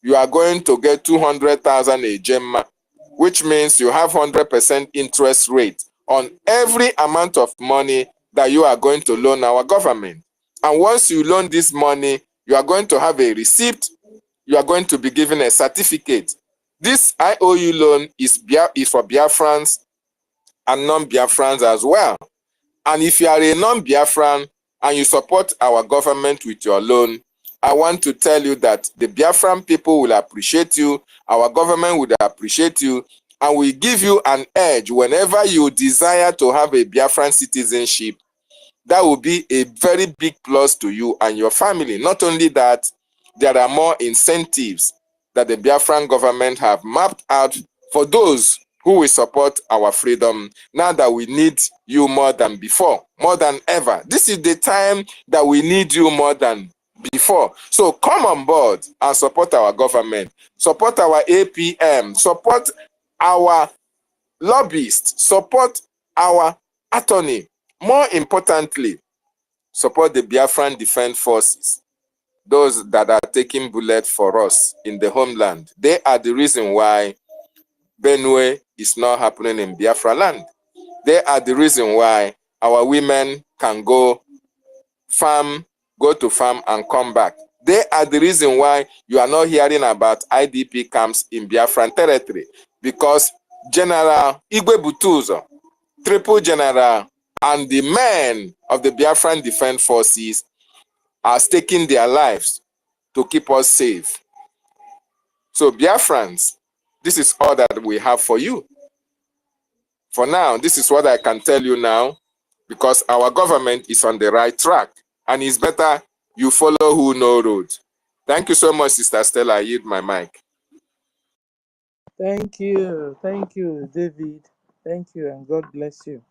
you are going to get 200,000 AJMA, which means you have 100% interest rate on every amount of money that you are going to loan our government. And once you loan this money, you are going to have a receipt, you are going to be given a certificate. This IOU loan is for Biafrans and non-Biafrans as well. And if you are a non-Biafran and you support our government with your loan, I want to tell you that the Biafran people will appreciate you, our government will appreciate you, and will give you an edge whenever you desire to have a Biafran citizenship. That will be a very big plus to you and your family. Not only that, there are more incentives that the Biafran government have mapped out for those who will support our freedom now that we need you more than before, more than ever. This is the time that we need you more than before. So come on board and support our government, support our APM, support our lobbyists, support our attorney, More importantly, support the Biafran Defense Forces, those that are taking bullets for us in the homeland. They are the reason why Benue is not happening in Biafra land. They are the reason why our women can go to farm and come back. They are the reason why you are not hearing about IDP camps in Biafran territory, because General Igwe Butuzo, Triple General, and the men of the Biafran Defense Forces are staking their lives to keep us safe. So Biafrans, this is all that we have for you. For now, this is what I can tell you now, because our government is on the right track, and it's better you follow who know road. Thank you so much, Sister Stella. I yield my mic. Thank you, David. Thank you, and God bless you.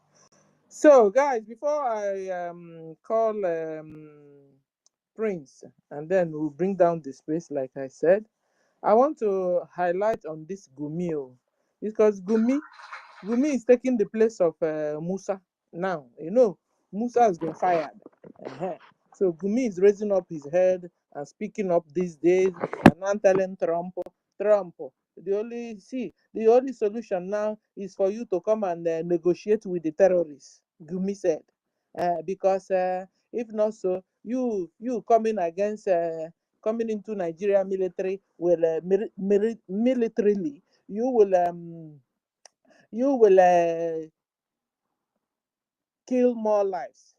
So, guys, before I call Prince, and then we'll bring down the space, like I said, I want to highlight on this Gumi, because Gumi is taking the place of Musa now. You know, Musa has been fired. So Gumi is raising up his head and speaking up these days, and now telling Trump, the only solution now is for you to come and negotiate with the terrorists. Gumi said, because if not so, you coming against coming into Nigeria military will militarily, you will kill more lives.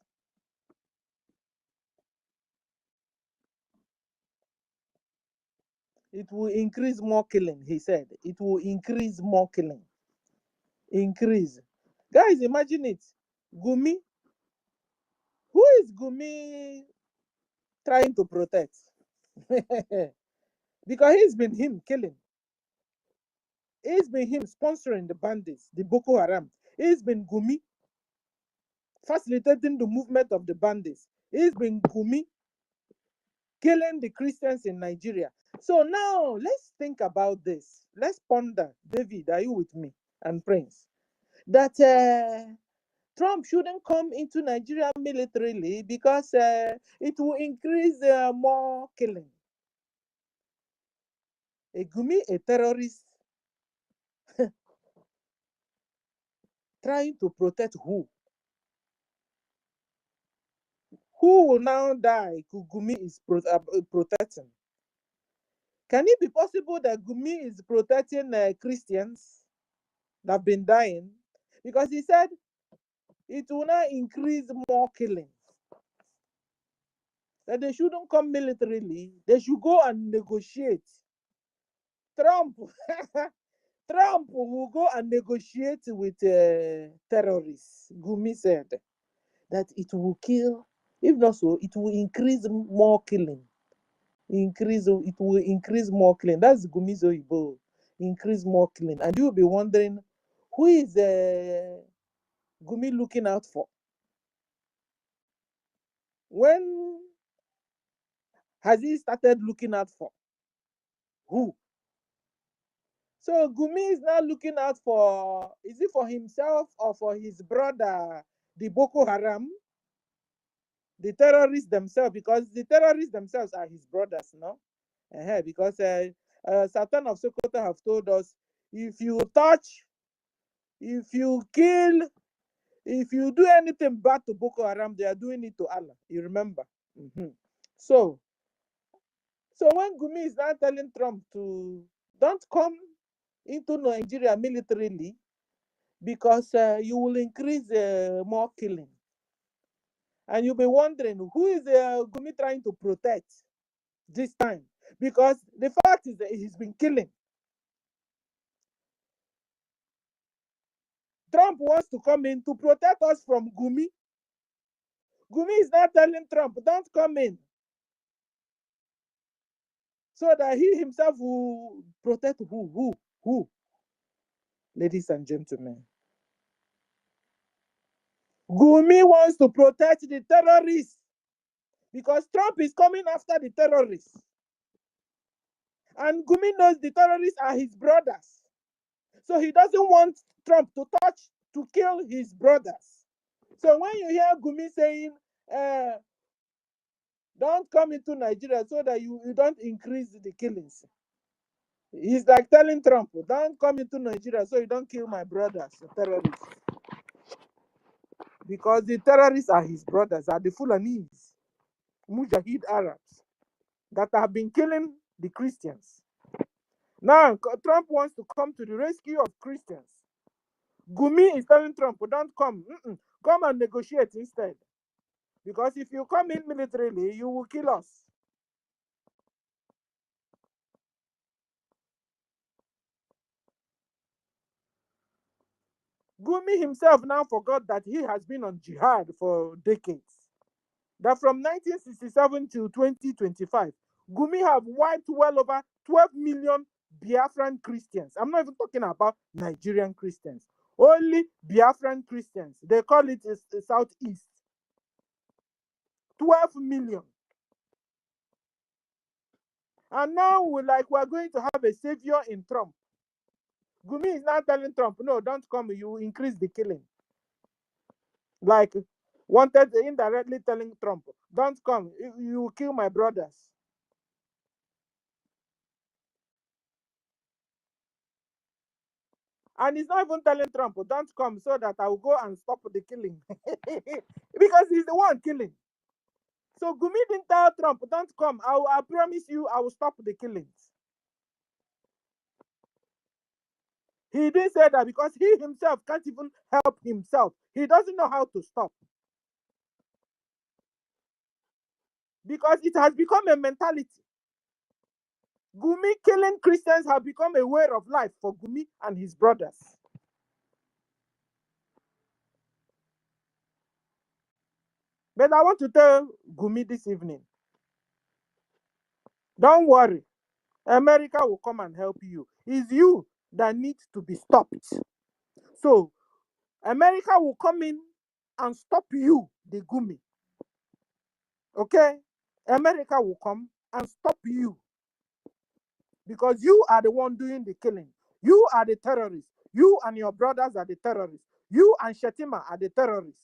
It will increase more killing, he said. It will increase more killing. Increase. Guys, imagine it. Gumi. Who is Gumi trying to protect? Because he's been him killing. It's been him sponsoring the bandits, the Boko Haram. It's been Gumi facilitating the movement of the bandits. It's been Gumi killing the Christians in Nigeria. So now let's think about this. Let's ponder. David, are you with me? And Prince. That Trump shouldn't come into Nigeria militarily because it will increase more killing. A Gumi, a terrorist, trying to protect who? Who will now die? Gumi is protecting. Can it be possible that Gumi is protecting Christians that have been dying? Because he said it will not increase more killing. That they shouldn't come militarily. They should go and negotiate. Trump will go and negotiate with terrorists. Gumi said that it will kill. If not so, it will increase more killing. It will increase more killing. That's Gumi's Oyibo. Increase more killing. And you'll be wondering, who is Gumi looking out for? When has he started looking out for? Who? So Gumi is now looking out for, is it for himself or for his brother, the Boko Haram? The terrorists themselves, because the terrorists themselves are his brothers, no? Because Sultan of Sokoto have told us, if you touch, if you kill, if you do anything bad to Boko Haram, they are doing it to Allah. You remember? So when Gumi is now telling Trump to don't come into Nigeria militarily because you will increase more killing. And you'll be wondering, who is Gumi trying to protect this time? Because the fact is that he's been killing. Trump wants to come in to protect us from Gumi. Gumi is not telling Trump, don't come in. So that he himself will protect who? Ladies and gentlemen. Gumi wants to protect the terrorists because Trump is coming after the terrorists. And Gumi knows the terrorists are his brothers. So he doesn't want Trump to kill his brothers. So when you hear Gumi saying, don't come into Nigeria so that you don't increase the killings, he's like telling Trump, don't come into Nigeria so you don't kill my brothers, the terrorists. Because the terrorists are his brothers, are the Fulanese, Mujahid Arabs, that have been killing the Christians. Now, Trump wants to come to the rescue of Christians. Gumi is telling Trump, don't come. Come and negotiate instead. Because if you come in militarily, you will kill us. Gumi himself now forgot that he has been on jihad for decades. That from 1967 to 2025, Gumi have wiped well over 12 million Biafran Christians. I'm not even talking about Nigerian Christians. Only Biafran Christians. They call it the Southeast. 12 million. And now we're going to have a savior in Trump. Gumi is now telling Trump, no, don't come, you increase the killing. Like, wanted indirectly telling Trump, don't come, you will kill my brothers. And he's not even telling Trump, don't come so that I will go and stop the killing. Because he's the one killing. So Gumi didn't tell Trump, don't come, I promise you I will stop the killings. He didn't say that because he himself can't even help himself. He doesn't know how to stop. Because it has become a mentality. Gumi killing Christians have become a way of life for Gumi and his brothers. But I want to tell Gumi this evening, don't worry, America will come and help you. It's you that needs to be stopped. So America will come in and stop you, the Gumi. Okay? America will come and stop you. Because you are the one doing the killing. You are the terrorists. You and your brothers are the terrorists. You and Shetima are the terrorists.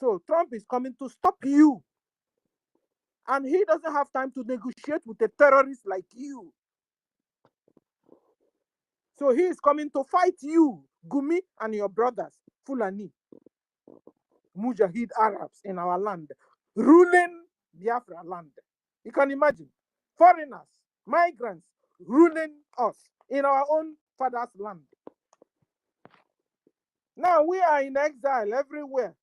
So Trump is coming to stop you. And he doesn't have time to negotiate with a terrorist like you. So he is coming to fight you, Gumi, and your brothers, Fulani, Mujahid Arabs in our land, ruling Biafra land. You can imagine, foreigners, migrants, ruling us in our own father's land. Now we are in exile everywhere.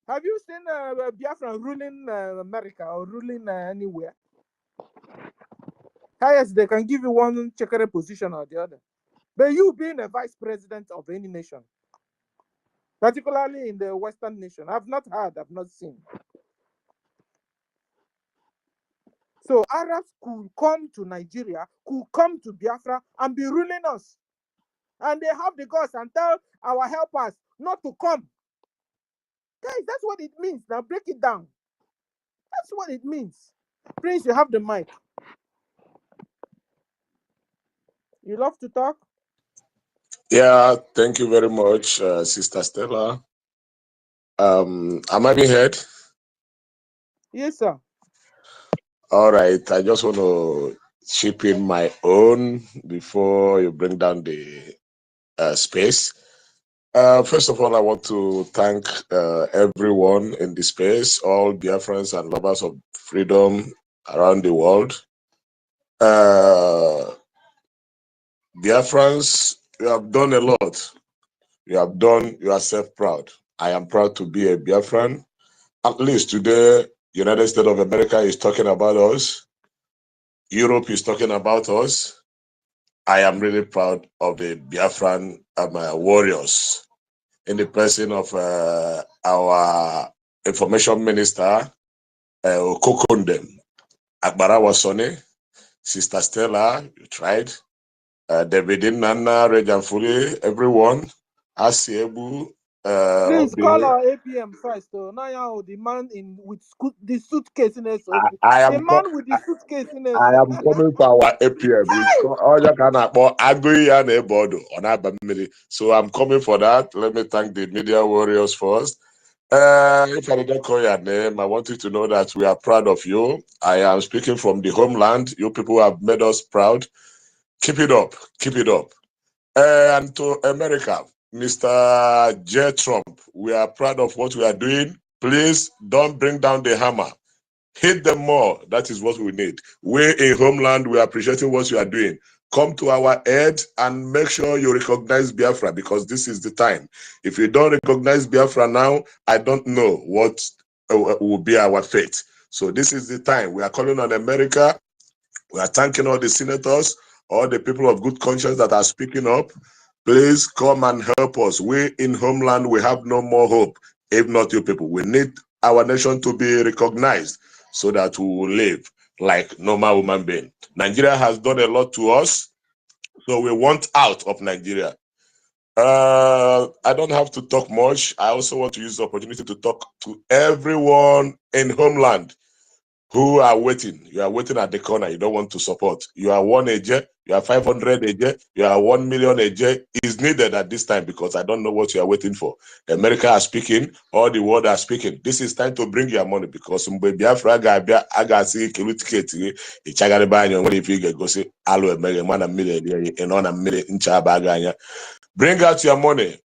Have you seen Biafra ruling America or ruling anywhere? Yes, they can give you one checkere position or the other. But you being a vice president of any nation, particularly in the Western nation, I've not heard, I've not seen. So Arabs could come to Nigeria, could come to Biafra and be ruling us. And they have the guts and tell our helpers not to come. Guys, that's what it means. Now break it down. That's what it means. Prince, you have the mic. You love to talk? Yeah, thank you very much, Sister Stella. Am I being heard? Yes, sir. All right, I just want to chip in my own before you bring down the space. First of all, I want to thank everyone in the space, all Biafrans and lovers of freedom around the world. Biafrans, you have done a lot. You have done yourself proud. I am proud to be a Biafran. At least today, United States of America is talking about us. Europe is talking about us. I am really proud of the Biafran warriors in the person of our information minister, Okokondem, Agbara Wasone, Sister Stella, you tried, David Nana, Rejan Fuli, everyone, Asiebu, Please call Obi. our APM first. So now the man in with the suitcase in his I the am man with the suitcase in his I am coming for our APM. All you can about Agui and Ebodo on Abamiri. So I'm coming for that. Let me thank the media warriors first. If I didn't call your name, I want you to know that we are proud of you. I am speaking from the homeland. You people have made us proud. Keep it up. Keep it up. And to America, Mr. J. Trump, we are proud of what we are doing. Please don't bring down the hammer. Hit them more. That is what we need. We in homeland, we are appreciating what you are doing. Come to our aid and make sure you recognize Biafra, because this is the time. If you don't recognize Biafra now, I don't know what will be our fate. So this is the time. We are calling on America. We are thanking all the senators, all the people of good conscience that are speaking up. Please come and help us. We in homeland, we have no more hope. If not you people, we need our nation to be recognized so that we will live like normal human being. Nigeria has done a lot to us, so we want out of Nigeria. I don't have to talk much. I also want to use the opportunity to talk to everyone in homeland who are waiting. You are waiting at the corner. You don't want to support. You are 1 AJ, you are 500 AJ, you are 1 million AJ is needed at this time, because I don't know what you are waiting for. America are speaking, all the world are speaking. This is time to bring your money, because Biafra agasi kilutiketi ichagari banyo when if you go say alo emege mana million in on a million incha baganya. Bring out your money.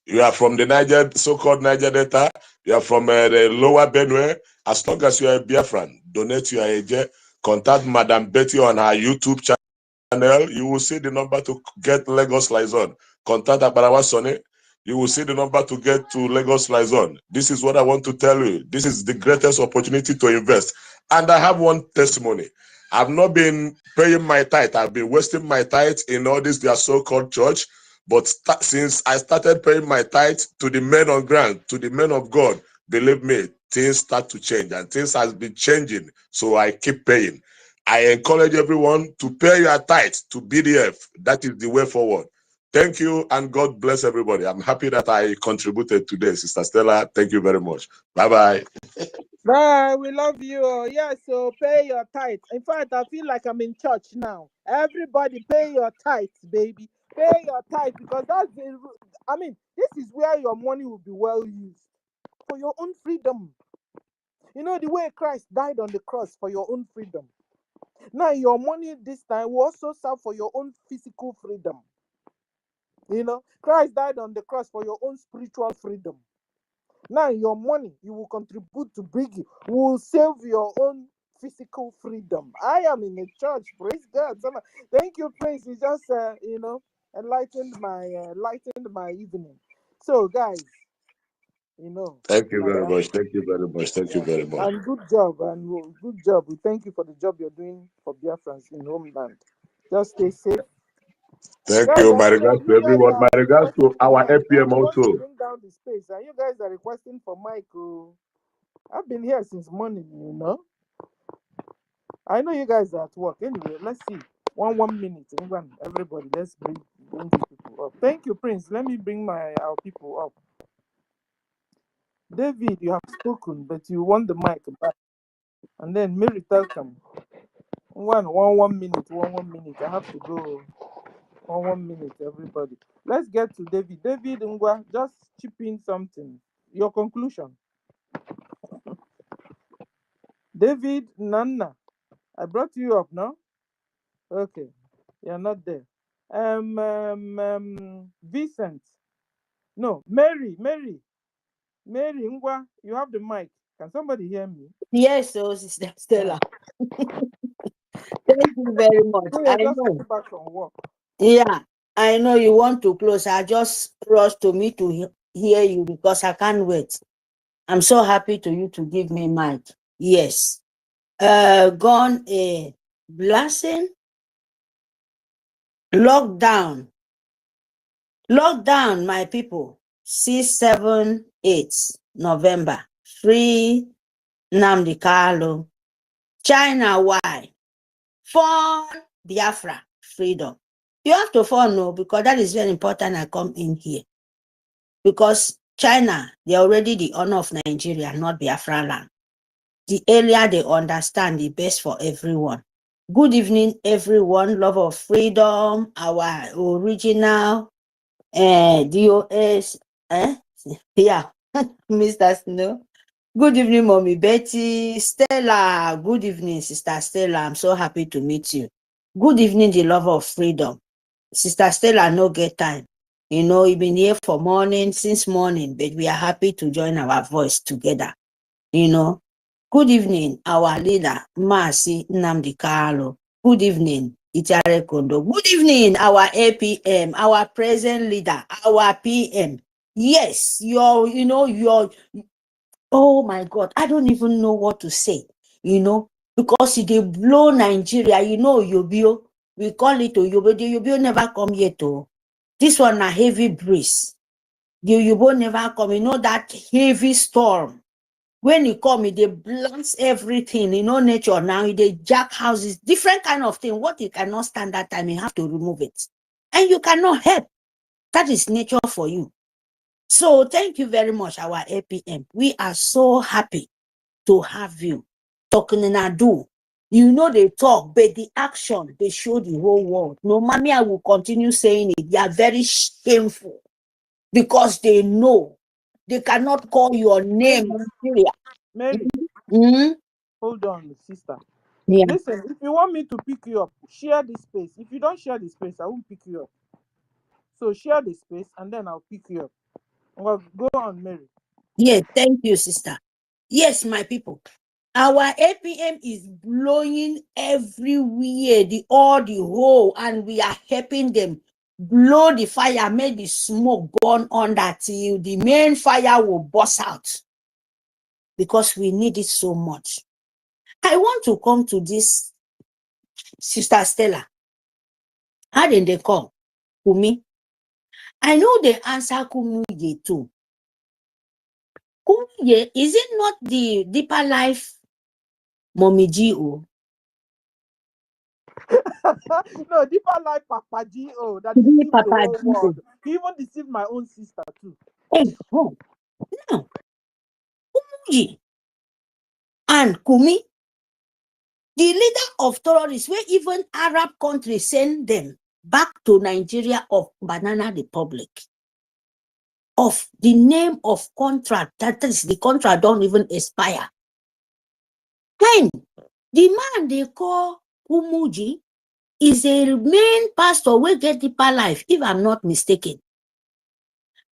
You are from the Niger, so-called Niger Delta. You are from the lower Benue. As long as you are a Biafran, donate your AJ. Contact Madam Betty on her YouTube channel. You will see the number to get Lagos Liaison. Contact Abarawa Sonny. You will see the number to get to Lagos Liaison. This is what I want to tell you. This is the greatest opportunity to invest. And I have one testimony. I've not been paying my tithe. I've been wasting my tithe in all this their so-called church. But since I started paying my tithe to the men on ground, to the men of God, believe me, things start to change, and things has been changing. So I keep paying. I encourage everyone to pay your tithe to BDF. That is the way forward. Thank you, and God bless everybody. I'm happy that I contributed today, Sister Stella. Thank you very much. Bye-bye. Bye, we love you. Yeah, so pay your tithe. In fact, I feel like I'm in church now. Everybody pay your tithe, baby. Pay your tithe, because that's the, I mean, this is where your money will be well used for your own freedom. You know, the way Christ died on the cross for your own freedom. Now, your money this time will also serve for your own physical freedom. You know, Christ died on the cross for your own spiritual freedom. Now, your money you will contribute to BRGIE will save your own physical freedom. I am in a church, praise God. Thank you, Prince. You just, you know, enlightened my evening. So, guys, you know, Thank you like very that. much. Thank you very much. Thank you very much. And good job, good job. We thank you for the job you're doing for Biafrans in homeland. Just stay safe. Thank Guys, you. I My know regards to you guys everyone. My are regards requesting to for our Mike. APM We want to also. bring down the space, and you guys are requesting for Mike. I've been here since morning, you know. I know you guys are at work. Anyway, let's see. One minute. Everybody, let's bring these people up. Thank you, Prince. Let me bring our people up. David, you have spoken, but you want the mic back. And then Mary Telcom. One minute. One minute. I have to go. 1 minute, everybody. Let's get to David. David Ngwa, just chip in something. Your conclusion. David Nana, I brought you up, no? Okay, you're not there. Vincent. No, Mary Ngwa, you have the mic. Can somebody hear me? Yes, so Sister Stella. Thank you very much. So I you're just know. coming back from work. Yeah, I know you want to close. I just rushed to me to hear you because I can't wait. I'm so happy to you to give me mic. Yes. Gone a blessing. Lockdown, my people. 6, 7, 8 November. Free Nnamdi Kanu. China, why? For Biafra, freedom. You have to follow, because that is very important. I come in here because China, they're already the honor of Nigeria, not Biafra land. The earlier they understand, the best for everyone. Good evening, everyone. Love of freedom, our original DOS. Yeah, Mr. Snow. Good evening, Mommy Betty. Stella, good evening, Sister Stella. I'm so happy to meet you. Good evening, the love of freedom. Sister Stella, no get time. You know, you've been here for morning, since morning, but we are happy to join our voice together. You know, good evening, our leader, Masi Nnamdi Kanu. Good evening, Itare Kondo. Good evening, our APM, our present leader, our PM. Yes, you're, oh my God, I don't even know what to say, because they blow Nigeria, Yobio. We call it Oyobo. The Yobo never come yet. This one a heavy breeze. The Yobo never come. That heavy storm. When you come, they blast everything. Nature now, they jack houses, different kind of thing. What you cannot stand that time, you have to remove it. And you cannot help. That is nature for you. So thank you very much, our APM. We are so happy to have you talking in a do. They talk, but the action, they show the whole world. No, mommy, I will continue saying it. They are very shameful because they know they cannot call your name. Mary, Mm-hmm. hold on, sister. Yeah. Listen, if you want me to pick you up, share the space. If you don't share the space, I won't pick you up. So share the space and then I'll pick you up. Well, go on, Mary. Yes, thank you, sister. Yes, my people. Our APM is blowing everywhere, the whole, and we are helping them blow the fire, make the smoke burn under till the main fire will burst out. Because we need it so much. I want to come to this Sister Stella. How did they come? Kumi. I know they answer Kumuye too. Kumuye, is it not the deeper life Mommy G.O.? No, deeper life Papa G.O. that deceived the Papa whole G.O. world. He even deceived my own sister too. Oh, now, Kumuyi and Kumi, the leader of terrorists, where even Arab countries send them back to Nigeria of Banana Republic, of the name of contract, that is the contract don't even expire. Then, the man they call Kumuji is a main pastor where get deeper life, if I'm not mistaken.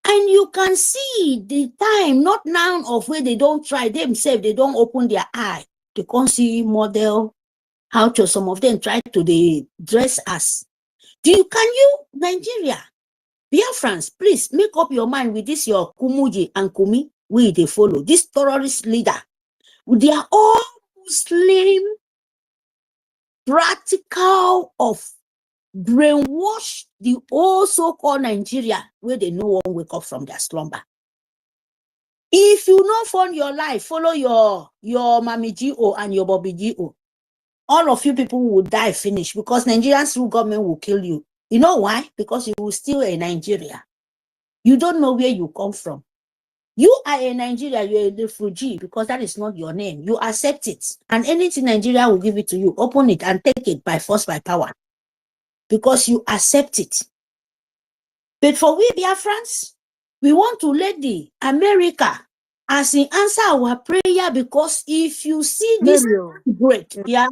And you can see the time, not now of where they don't try themselves, they don't open their eye. They can't see model, how to some of them try to dress as. Can you, Nigeria, Biafrans, please make up your mind with this your Kumuji and Kumi, we they follow. This terrorist leader, they are all Muslim, practical of brainwash the whole so-called Nigeria where they no one wake up from their slumber. If you not fund your life, follow your Mami G.O. and your Bobby G.O. All of you people will die finish because Nigerian through government will kill you. You know why? Because you will still a Nigeria. You don't know where you come from. You are a Nigeria, you're a refugee because that is not your name. You accept it. And anything Nigeria will give it to you, open it and take it by force, by power. Because you accept it. But for we Biafrans, we want to let the America as in answer our prayer, because if you see this great, yeah.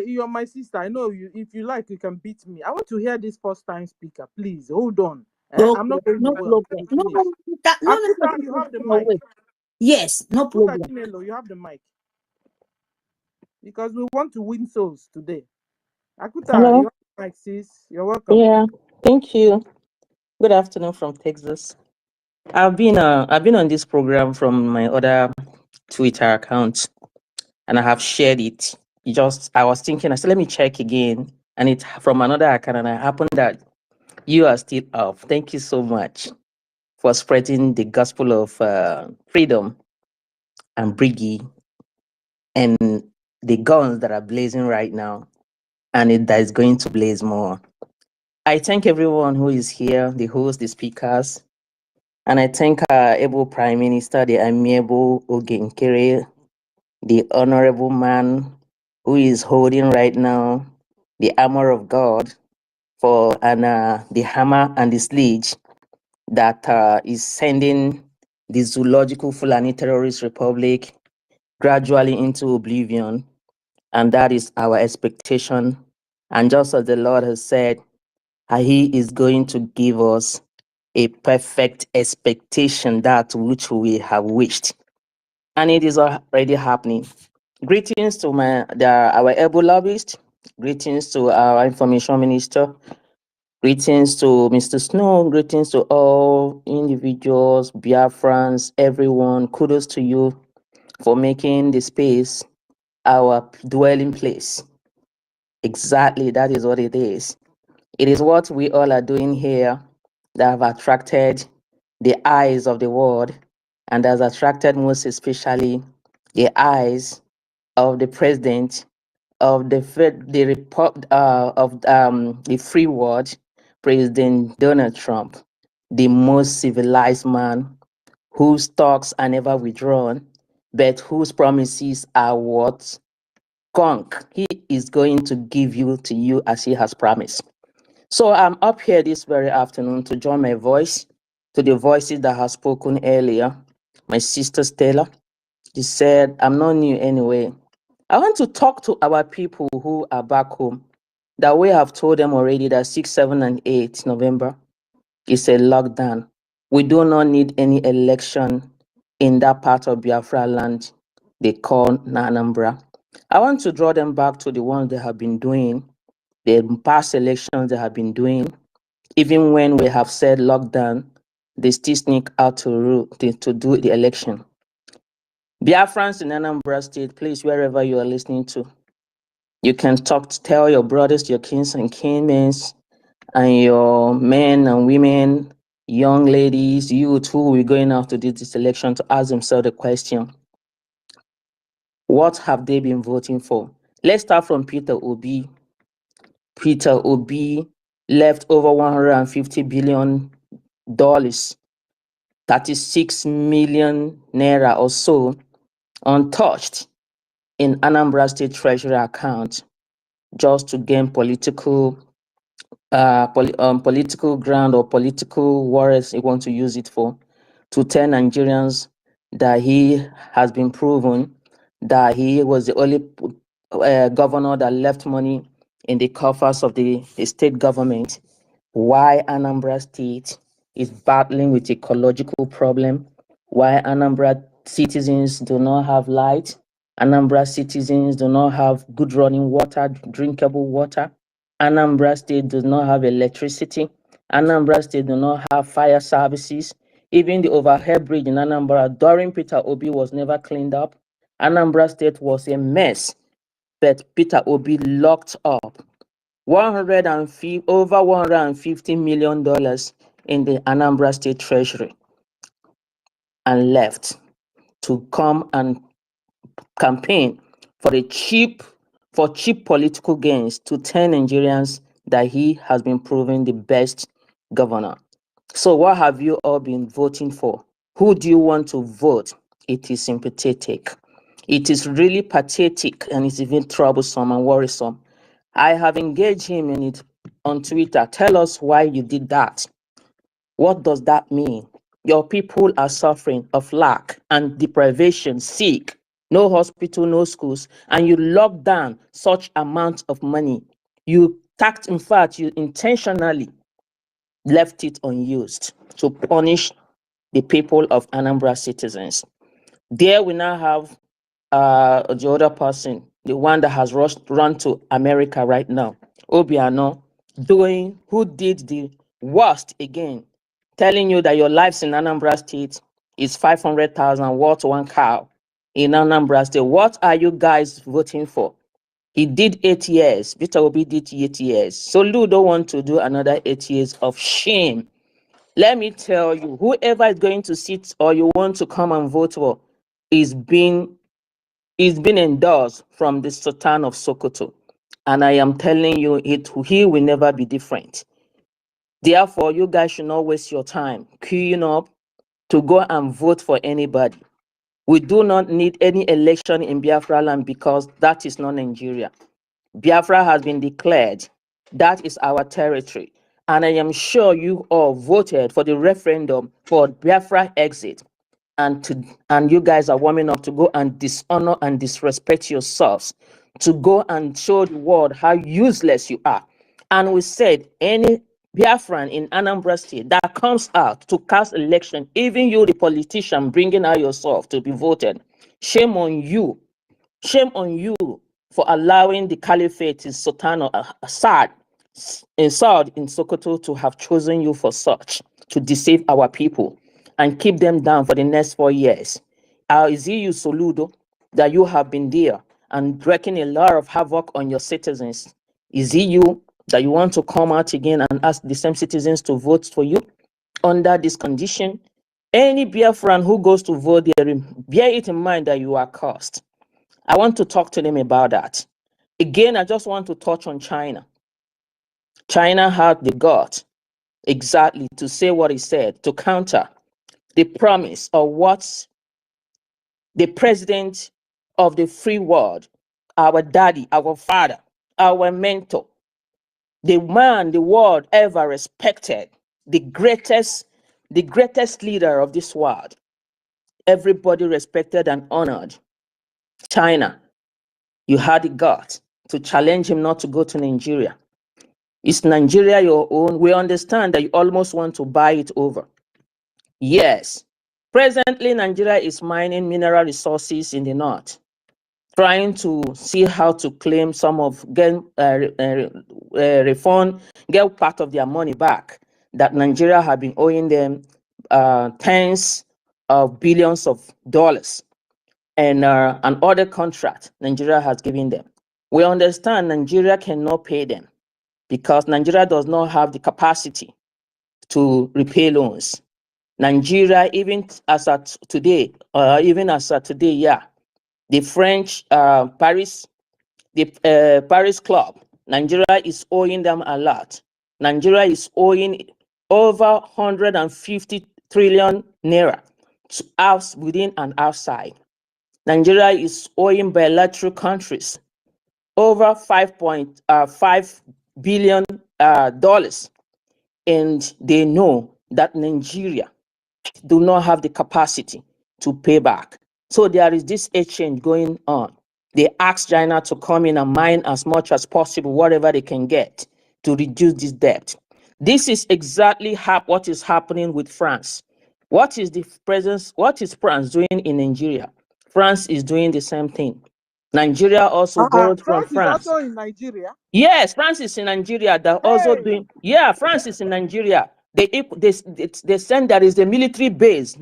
You're my sister. I know you. If you like, you can beat me. I want to hear this first time speaker. Please hold on. Okay, I'm not going no away. problem. Akuta, you have the mic. Yes, no problem. Akuta, you have the mic. Because we want to win souls today. Akuta, Hello. you have the mic, sis. You're welcome. Yeah, thank you. Good afternoon from Texas. I've been on this program from my other Twitter account, and I have shared it. I was thinking, I said, let me check again, and it's from another account, and it happened that you are still up. Thank you so much for spreading the gospel of freedom and BRGIE and the guns that are blazing right now, and that is going to blaze more. I thank everyone who is here, the hosts, the speakers. And I thank our able Prime Minister, the amiable Ogenkere, the honorable man who is holding right now the armor of God for the hammer and the sledge that is sending the zoological Fulani terrorist republic gradually into oblivion. And that is our expectation. And just as the Lord has said, He is going to give us a perfect expectation, that which we have wished. And it is already happening. Greetings to our able lobbyist. Greetings to our information minister. Greetings to Mr. Snow. Greetings to all individuals, Biafrans, everyone. Kudos to you for making the space our dwelling place. Exactly, that is what it is. It is what we all are doing here that have attracted the eyes of the world, and has attracted most especially the eyes of the president of the free world, President Donald Trump, the most civilized man whose talks are never withdrawn, but whose promises are what conk. He is going to give you to you as he has promised. So I'm up here this very afternoon to join my voice to the voices that have spoken earlier. My sister Stella, she said, I'm not new anyway. I want to talk to our people who are back home, that we have told them already that 6, 7, and 8 November is a lockdown. We do not need any election in that part of Biafra land they call Anambra. I want to draw them back to the ones they have been doing, the past elections they have been doing. Even when we have said lockdown, they still sneak out to do the election. Biafrans in Anambra State, please, wherever you are listening to, you can tell your brothers, your kins and kinmen, and your men and women, young ladies, youth who will be going out to do this election, to ask themselves the question, what have they been voting for? Let's start from Peter Obi. Peter Obi left over $150 billion, 36 million naira or so, untouched in Anambra State Treasury account, just to gain political ground or political wars he wants to use it for, to tell Nigerians that he has been proven that he was the only governor that left money in the coffers of the state government. Why Anambra State is battling with ecological problem, why Anambra citizens do not have light, Anambra citizens do not have good running water, drinkable water, Anambra State does not have electricity, Anambra State do not have fire services, even the overhead bridge in Anambra during Peter Obi was never cleaned up. Anambra State was a mess, but Peter Obi locked up over $150 million in the Anambra State Treasury and left to come and campaign for cheap political gains, to tell Nigerians that he has been proven the best governor. So what have you all been voting for? Who do you want to vote? It is sympathetic. It is really pathetic, and it's even troublesome and worrisome. I have engaged him in it on Twitter. Tell us why you did that. What does that mean? Your people are suffering of lack and deprivation, sick, no hospital, no schools, and you lock down such amount of money. You intentionally left it unused to punish the people of Anambra citizens. There we now have the other person, the one that has run to America right now, Obiano, who did the worst again, telling you that your lives in Anambra State is 500,000 worth one cow in Anambra State. What are you guys voting for? He did 8 years. Peter Obi did 8 years. Soludo want to do another 8 years of shame. Let me tell you, whoever is going to sit or you want to come and vote for is being endorsed from the Sultan of Sokoto. And I am telling you, he will never be different. Therefore, you guys should not waste your time queuing up to go and vote for anybody. We do not need any election in Biafra land because that is not Nigeria. Biafra has been declared. That is our territory. And I am sure you all voted for the referendum for Biafra exit. And you guys are warming up to go and dishonor and disrespect yourselves, to go and show the world how useless you are. And we said any Biafran in Anambra State that comes out to cast election, even you, the politician, bringing out yourself to be voted, shame on you. Shame on you for allowing the caliphate in Sultan Assad in Sokoto to have chosen you for such, to deceive our people and keep them down for the next 4 years. Is it you, Soludo, that you have been there and wreaking a lot of havoc on your citizens? Is it you that you want to come out again and ask the same citizens to vote for you under this condition? Any Biafran who goes to vote there, bear it in mind that you are cursed. I want to talk to them about that. Again, I just want to touch on China. China had the gut exactly to say what he said, to counter the promise of what the president of the free world, our daddy, our father, our mentor, the man the world ever respected, the greatest leader of this world, everybody respected and honored. China, you had the gut to challenge him not to go to Nigeria. Is Nigeria your own? We understand that you almost want to buy it over. Yes, presently Nigeria is mining mineral resources in the north, trying to see how to claim some of, refund, get part of their money back that Nigeria have been owing them tens of billions of dollars, and other contract Nigeria has given them. We understand Nigeria cannot pay them because Nigeria does not have the capacity to repay loans. Nigeria, even as at today, yeah, the French Paris Club, Nigeria is owing them a lot. Nigeria is owing over 150 trillion naira to us within and outside. Nigeria is owing bilateral countries over $5.5 billion, and they know that Nigeria do not have the capacity to pay back. So there is this exchange going on. They ask China to come in and mine as much as possible, whatever they can get, to reduce this debt. This is exactly what is happening with France. What is France doing in Nigeria? France is doing the same thing. Nigeria also borrowed from France. Is also in Nigeria? Yes, France is in Nigeria. They're also doing. Yeah, France is in Nigeria. They send there is a military base.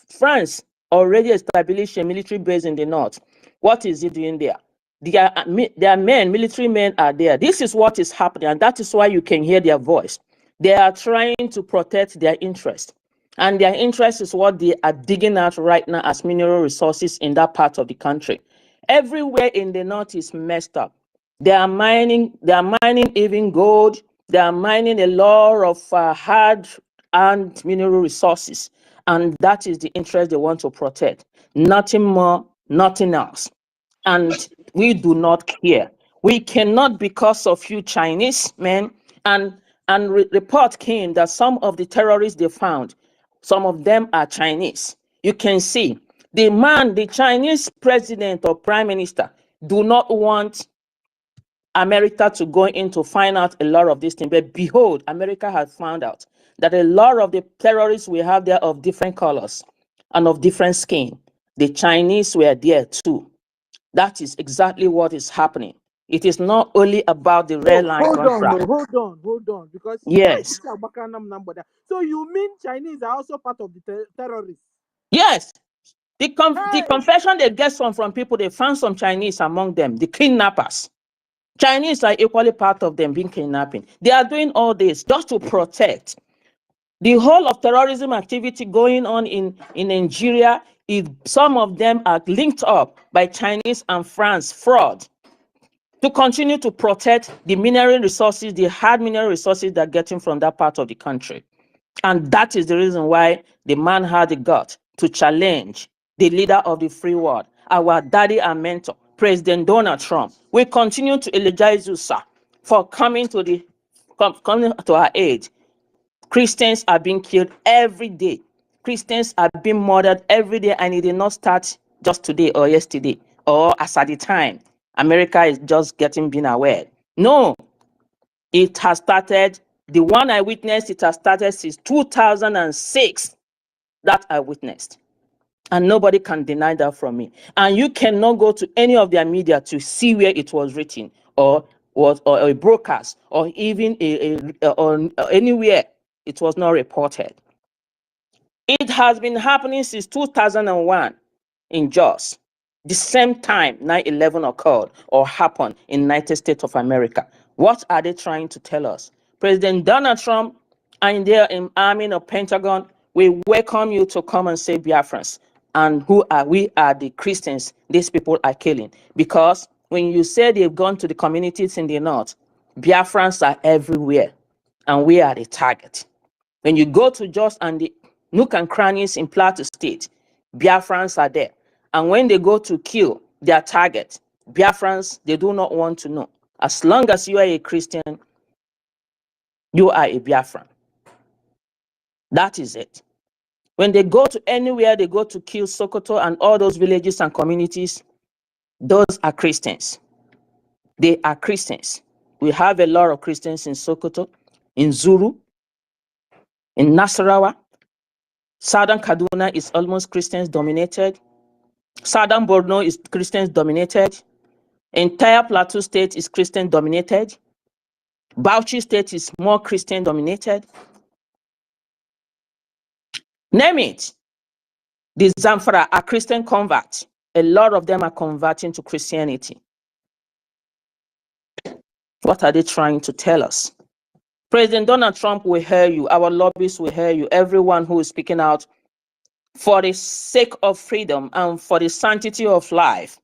France already established a military base in the north. What is it doing there? Their military men are there. This is what is happening, and that is why you can hear their voice. They are trying to protect their interest. And their interest is what they are digging out right now as mineral resources in that part of the country. Everywhere in the north is messed up. They are mining even gold. They are mining a lot of hard and mineral resources. And that is the interest they want to protect. Nothing more, nothing else. And we do not care. We cannot, because of you Chinese men, and report came that some of the terrorists they found, some of them are Chinese. You can see the Chinese president or prime minister do not want America to go in to find out a lot of these things. But behold, America has found out that a lot of the terrorists we have there of different colors and of different skin. The Chinese were there too. That is exactly what is happening. It is not only about the red line contract. Hold on, because yes. So you mean Chinese are also part of the terrorists? Yes. The confession they get from people, they found some Chinese among them, the kidnappers. Chinese are equally part of them being kidnapping. They are doing all this just to protect. The whole of terrorism activity going on in Nigeria, some of them are linked up by Chinese and France fraud to continue to protect the mineral resources, the hard mineral resources they're getting from that part of the country. And that is the reason why the man had the gut to challenge the leader of the free world, our daddy and mentor, President Donald Trump. We continue to elegize you, sir, for coming to our aid. Christians are being killed every day. Christians are being murdered every day, and it did not start just today or yesterday or as at the time America is just being aware. No, it has started. The one I witnessed, it has started since 2006. That I witnessed. And nobody can deny that from me. And you cannot go to any of their media to see where it was written or a broadcast or even or anywhere it was not reported. It has been happening since 2001 in Jos. The same time 9/11 occurred or happened in United States of America. What are they trying to tell us? President Donald Trump and their army of Pentagon, we welcome you to come and say Biafrans. And who are we? Are the Christians these people are killing. Because when you say they've gone to the communities in the north, Biafrans are everywhere. And we are the target. When you go to Jos and the nook and crannies in Plateau State, Biafrans are there. And when they go to kill their target, Biafrans, they do not want to know. As long as you are a Christian, you are a Biafran. That is it. When they go to anywhere, they go to kill Sokoto and all those villages and communities, those are Christians. They are Christians. We have a lot of Christians in Sokoto, in Zuru, in Nasarawa. Southern Kaduna is almost Christians dominated. Southern Borno is Christians dominated. Entire Plateau State is Christian dominated. Bauchi State is more Christian dominated. Name it. The Zamfara are Christian converts. A lot of them are converting to Christianity. What are they trying to tell us? President Donald Trump will hear you. Our lobbyists will hear you. Everyone who is speaking out for the sake of freedom and for the sanctity of life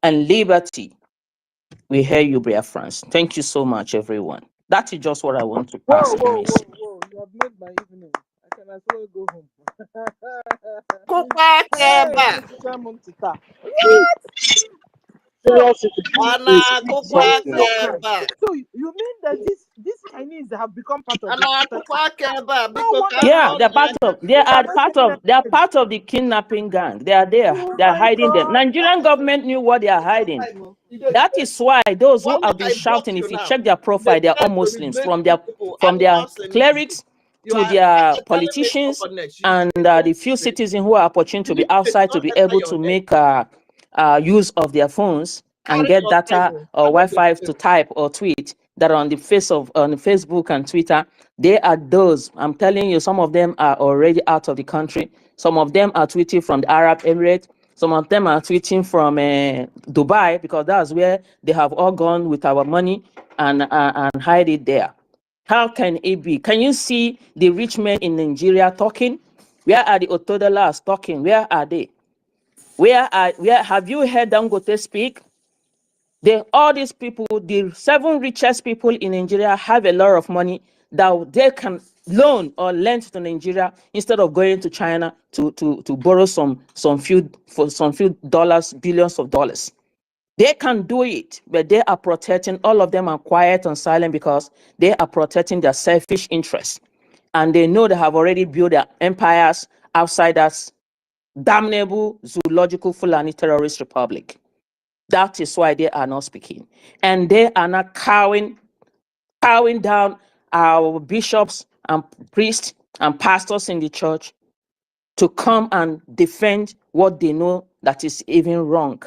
and liberty, we hear you, Biafrans. Thank you so much, everyone. That is just what I want to pass the message. Whoa. You have made my evening. I can as well go home. Hey, Mr. Montita. So, so you mean that these Chinese have become part of the Yeah, they are part of the kidnapping gang. They are there. They are hiding them. Nigerian government knew what they are hiding. That is why those who have been shouting, if you check their profile, they are all Muslims, from their clerics to their politicians and the few citizens who are opportune to be outside to be able to make use of their phones and get data or Wi-Fi to type or tweet that are on the Facebook and Twitter. They are those. I'm telling you, some of them are already out of the country. Some of them are tweeting from the Arab Emirates. Some of them are tweeting from Dubai, because that's where they have all gone with our money and hide it there. How can it be? Can you see the rich men in Nigeria talking? Where are the Otodolas talking? Where are they? Where have you heard Dangote speak? All these people, the 7 richest people in Nigeria, have a lot of money that they can loan or lend to Nigeria instead of going to China to borrow some few dollars, billions of dollars. They can do it, but they are protecting. All of them are quiet and silent because they are protecting their selfish interests, and they know they have already built their empires outside that damnable zoological Fulani terrorist republic. That is why they are not speaking. And they are not cowing down our bishops and priests and pastors in the church to come and defend what they know that is even wrong.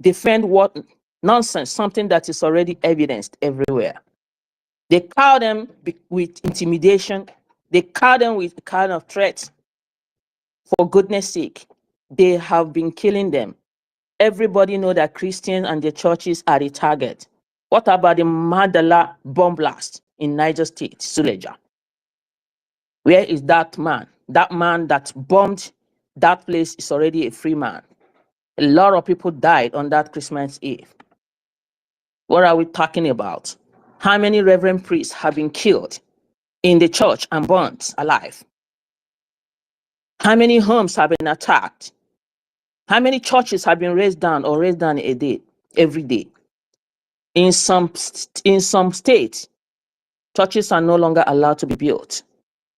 Defend what nonsense, something that is already evidenced everywhere. They cow them with intimidation. They cow them with kind of threats. For goodness sake, they have been killing them. Everybody know that Christians and the churches are the target. What about the Mandela bomb blast in Niger State, Suleja? Where is that man? That man that bombed that place is already a free man. A lot of people died on that Christmas Eve. What are we talking about? How many reverend priests have been killed? in the church and burnt alive? How many homes have been attacked? How many churches have been razed down or razed down a day, every day? In some states, churches are no longer allowed to be built.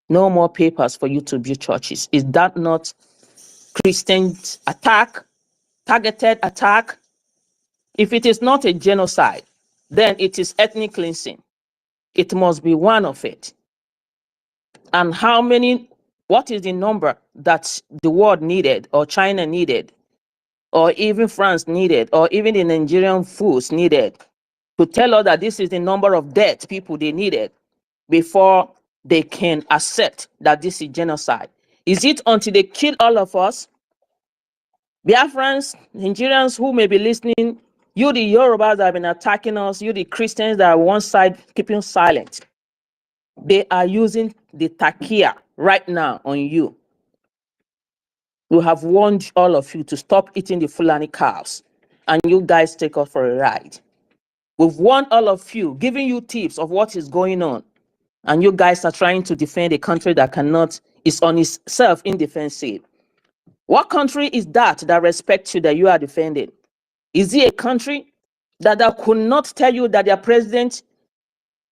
No more papers for you to build churches. Is that not Christian attack, targeted attack? If it is not a genocide, then it is ethnic cleansing. It must be one of it. And what is the number that the world needed, or China needed, or even France needed, or even the Nigerian fools needed to tell us that this is the number of dead people they needed before they can accept that this is genocide? Is it until they kill all of us? Biafrans, Nigerians who may be listening, you the Yorubas that have been attacking us, you the Christians that are one side keeping silent, they are using the takia right now on you. We have warned all of you to stop eating the Fulani cows, and you guys take us for a ride. We've warned all of you, giving you tips of what is going on, and you guys are trying to defend a country that is on itself indefensive. What country is that respects you, that you are defending? Is it a country that could not tell you that their president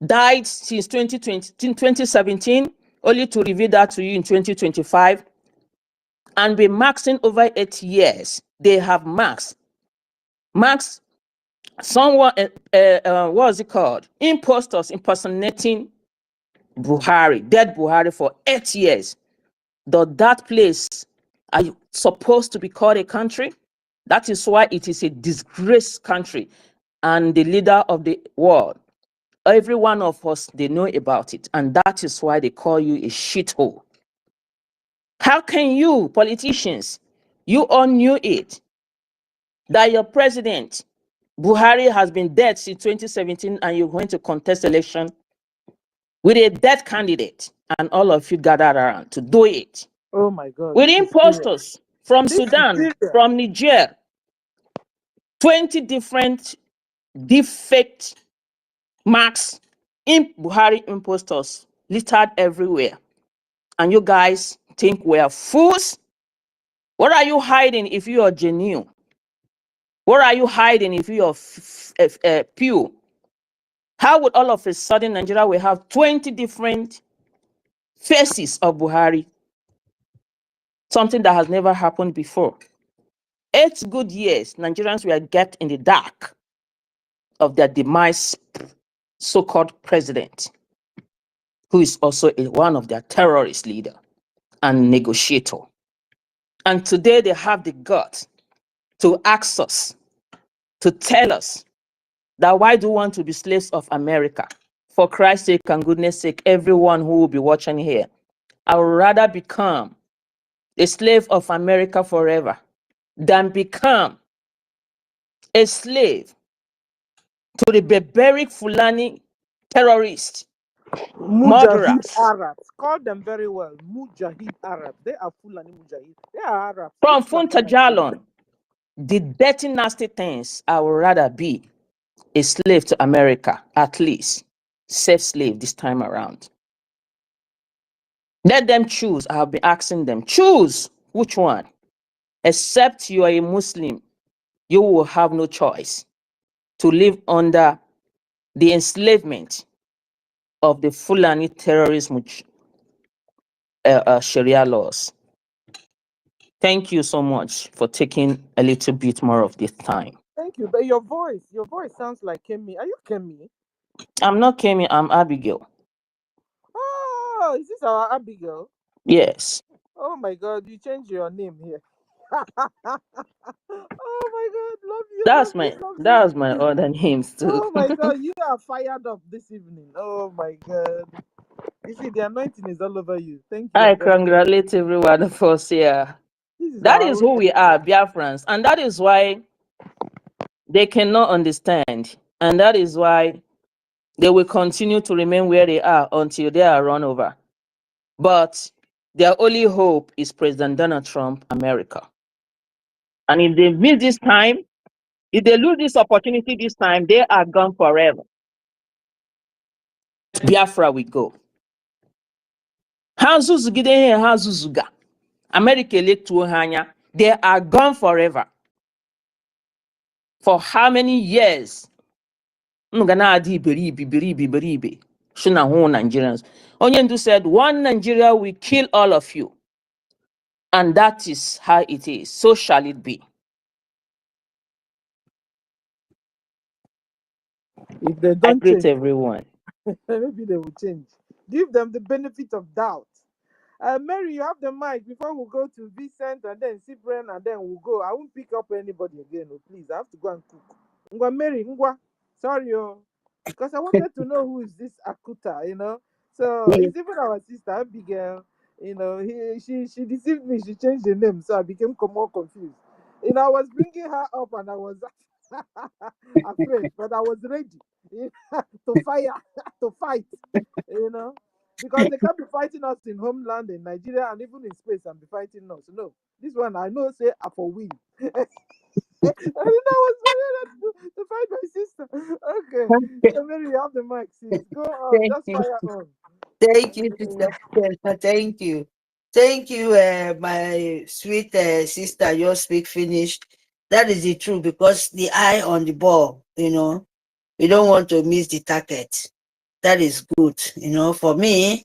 died since 2017, only to reveal that to you in 2025, and be maxing over 8 years? They have maxed someone, what is it called? Imposters impersonating Buhari, dead Buhari, for 8 years. Does that place are supposed to be called a country? That is why it is a disgraced country, and the leader of the world, every one of us, they know about it, and that is why they call you a shithole. How can you, politicians, you all knew it, that your president, Buhari, has been dead since 2017, and you're going to contest election with a dead candidate, and all of you gathered around to do it? Oh my God. With imposters from Sudan, from Niger, 20 different defect marks in Buhari imposters littered everywhere. And you guys think we're fools? What are you hiding if you are genuine? What are you hiding if you are pure? How would all of a sudden Nigeria will have 20 different faces of Buhari? Something that has never happened before. 8 good years, Nigerians will get in the dark of their demise so-called president, who is also one of their terrorist leader and negotiator. And today they have the guts to ask us, to tell us that why do you want to be slaves of America? For Christ's sake and goodness sake, everyone who will be watching here, I would rather become a slave of America forever than become a slave to the barbaric Fulani terrorists, Mujahid murderers Arabs. Call them very well. Mujahid Arabs. They are Fulani Mujahid. They are Arabs. from Funta Jalon. The dirty, nasty things. I would rather be a slave to America, at least. Safe slave this time around. Let them choose. I have been asking them, choose which one. Except you are a Muslim, you will have no choice to live under the enslavement of the Fulani terrorism Sharia laws. Thank you so much for taking a little bit more of this time. Thank you. But your voice sounds like Kemi. Are you Kemi? I'm not Kemi, I'm Abigail. Oh, is this our Abigail? Yes. Oh my God, you changed your name here. Oh my God, love you. That's my other names too. Oh my God, you are fired up this evening. Oh my God. You see, the anointing is all over you. Thank you. I congratulate every one of us here. That is who we are, Biafrans. And that is why they cannot understand. And that is why they will continue to remain where they are until they are run over. But their only hope is President Donald Trump, America. And if they miss this time, if they lose this opportunity this time, they are gone forever. Biafra we go. Hazuzugide he hazuzuga. America electuo hanya. They are gone forever. For how many years? Ngana adi beribi. Shuna hu Nigerians. Onyendu said, one Nigeria will kill all of you. And that is how it is. So shall it be. If they I don't greet change, everyone. maybe they will change. Give them the benefit of doubt. Mary, you have the mic before we go to Vincent and then Cyprian and then we'll go. I won't pick up anybody again. Oh, please, I have to go and cook. Ngwa Mary, Ngwa. Sorry, because I wanted to know who is this Akuta, So Yes. it's even our sister, Abigail. She deceived me. She changed the name, so I became more confused. I was bringing her up and I was afraid, but I was ready to fire, to fight, because they can't be fighting us in homeland in Nigeria and even in space and be fighting us. No, this one I know say I for win. I was ready to fight my sister. Okay, so Mary, you have the mic, sis. Go on, Thank just you. fire on. Thank you, Sister Stella. Thank you. Thank you, my sweet sister. Your speak finished. That is the truth because the eye on the ball, we don't want to miss the target. That is good. For me,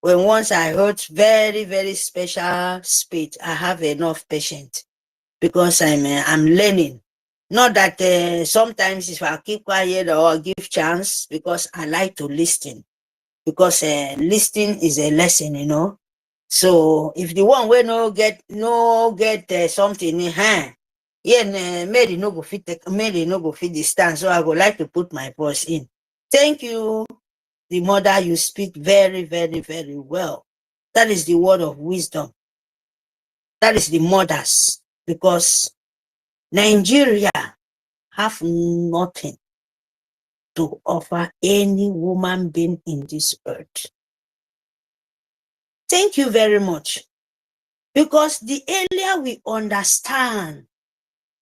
when once I heard very, very special speech, I have enough patience because I'm learning. Not that sometimes if I keep quiet or give chance because I like to listen because listening is a lesson. So if the one will no get something in hand, Mary no go fit the stand. So I would like to put my voice in. Thank you, the mother. You speak very, very, very well. That is the word of wisdom. That is the mothers because Nigeria have nothing to offer any woman being in this earth. Thank you very much. Because the earlier we understand,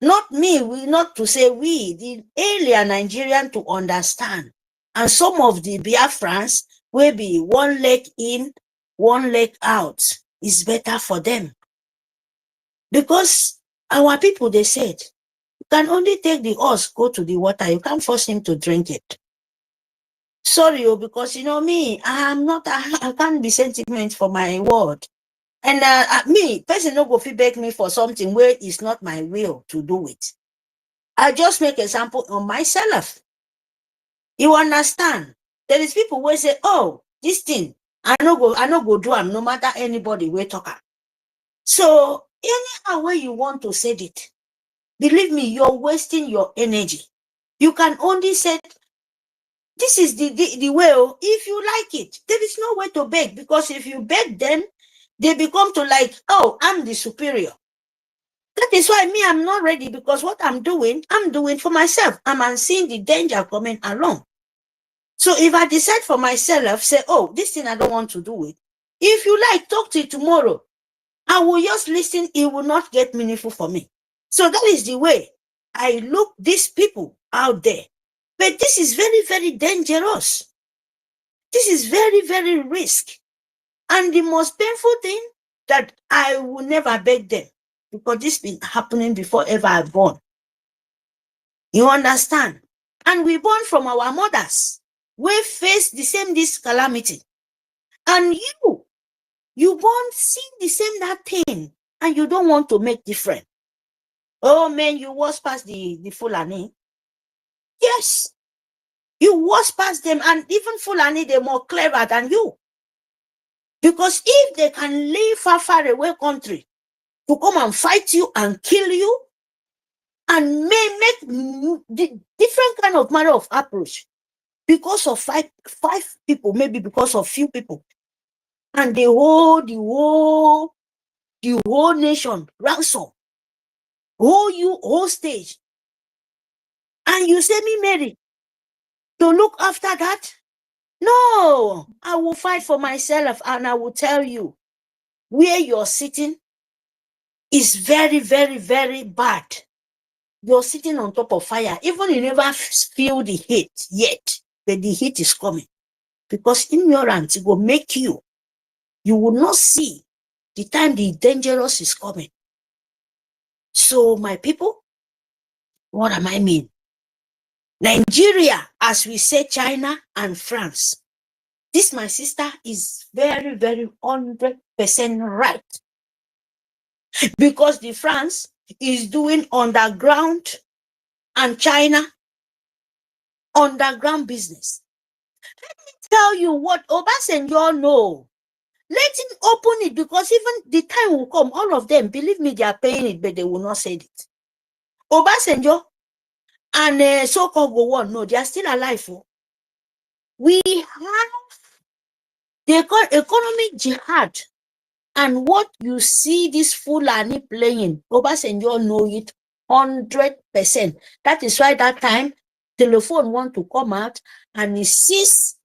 not to say we, the earlier Nigerian to understand, and some of the Biafrans will be one leg in, one leg out, is better for them. Because our people, they said, you can only take the horse, go to the water, you can't force him to drink it. Sorry, because me, I can't be sentiment for my word. And person no go feedback me for something where it's not my will to do it. I just make example on myself. You understand? There is people who say, oh, this thing, I no go do them no matter anybody we talk. So anyhow way you want to say it, believe me, you're wasting your energy. You can only say, this is the way, if you like it. There is no way to beg, because if you beg them, they become to like, oh, I'm the superior. That is why me, I'm not ready, because what I'm doing for myself. I'm seeing the danger coming along. So if I decide for myself, say, oh, this thing I don't want to do it. If you like, talk to it tomorrow. I will just listen. It will not get meaningful for me. So that is the way I look these people out there. But this is very, very dangerous. This is very, very risky. And the most painful thing that I will never beg them, because this been happening before ever I born. You understand? And we born from our mothers. We face this calamity. And you born seeing the same that thing, and you don't want to make different. Oh man, you was past the Fulani. Yes. You was past them, and even Fulani, they're more clever than you. Because if they can leave far away country to come and fight you and kill you, and may make different kind of manner of approach because of five people, maybe because of few people, and the whole nation ransom, whole stage, and you say me, Mary, to look after that? No, I will fight for myself, and I will tell you where you're sitting is very, very, very bad. You're sitting on top of fire. Even you never feel the heat yet, but the heat is coming. Because ignorance will make you You will not see the time the dangerous is coming. So my people, what am I mean? Nigeria, as we say, China and France. This, my sister, is very, very 100% right. Because the France is doing underground and China underground business. Let me tell you what Obasanjo know. Let him open it, because even the time will come, all of them, believe me, they are paying it, but they will not say it. Obasanjo and so-called Gowon, no, they are still alive. Oh. We have the economic jihad, and what you see this Fulani playing, Obasanjo know it 100%. That is why that time, telephone want to come out, and he sees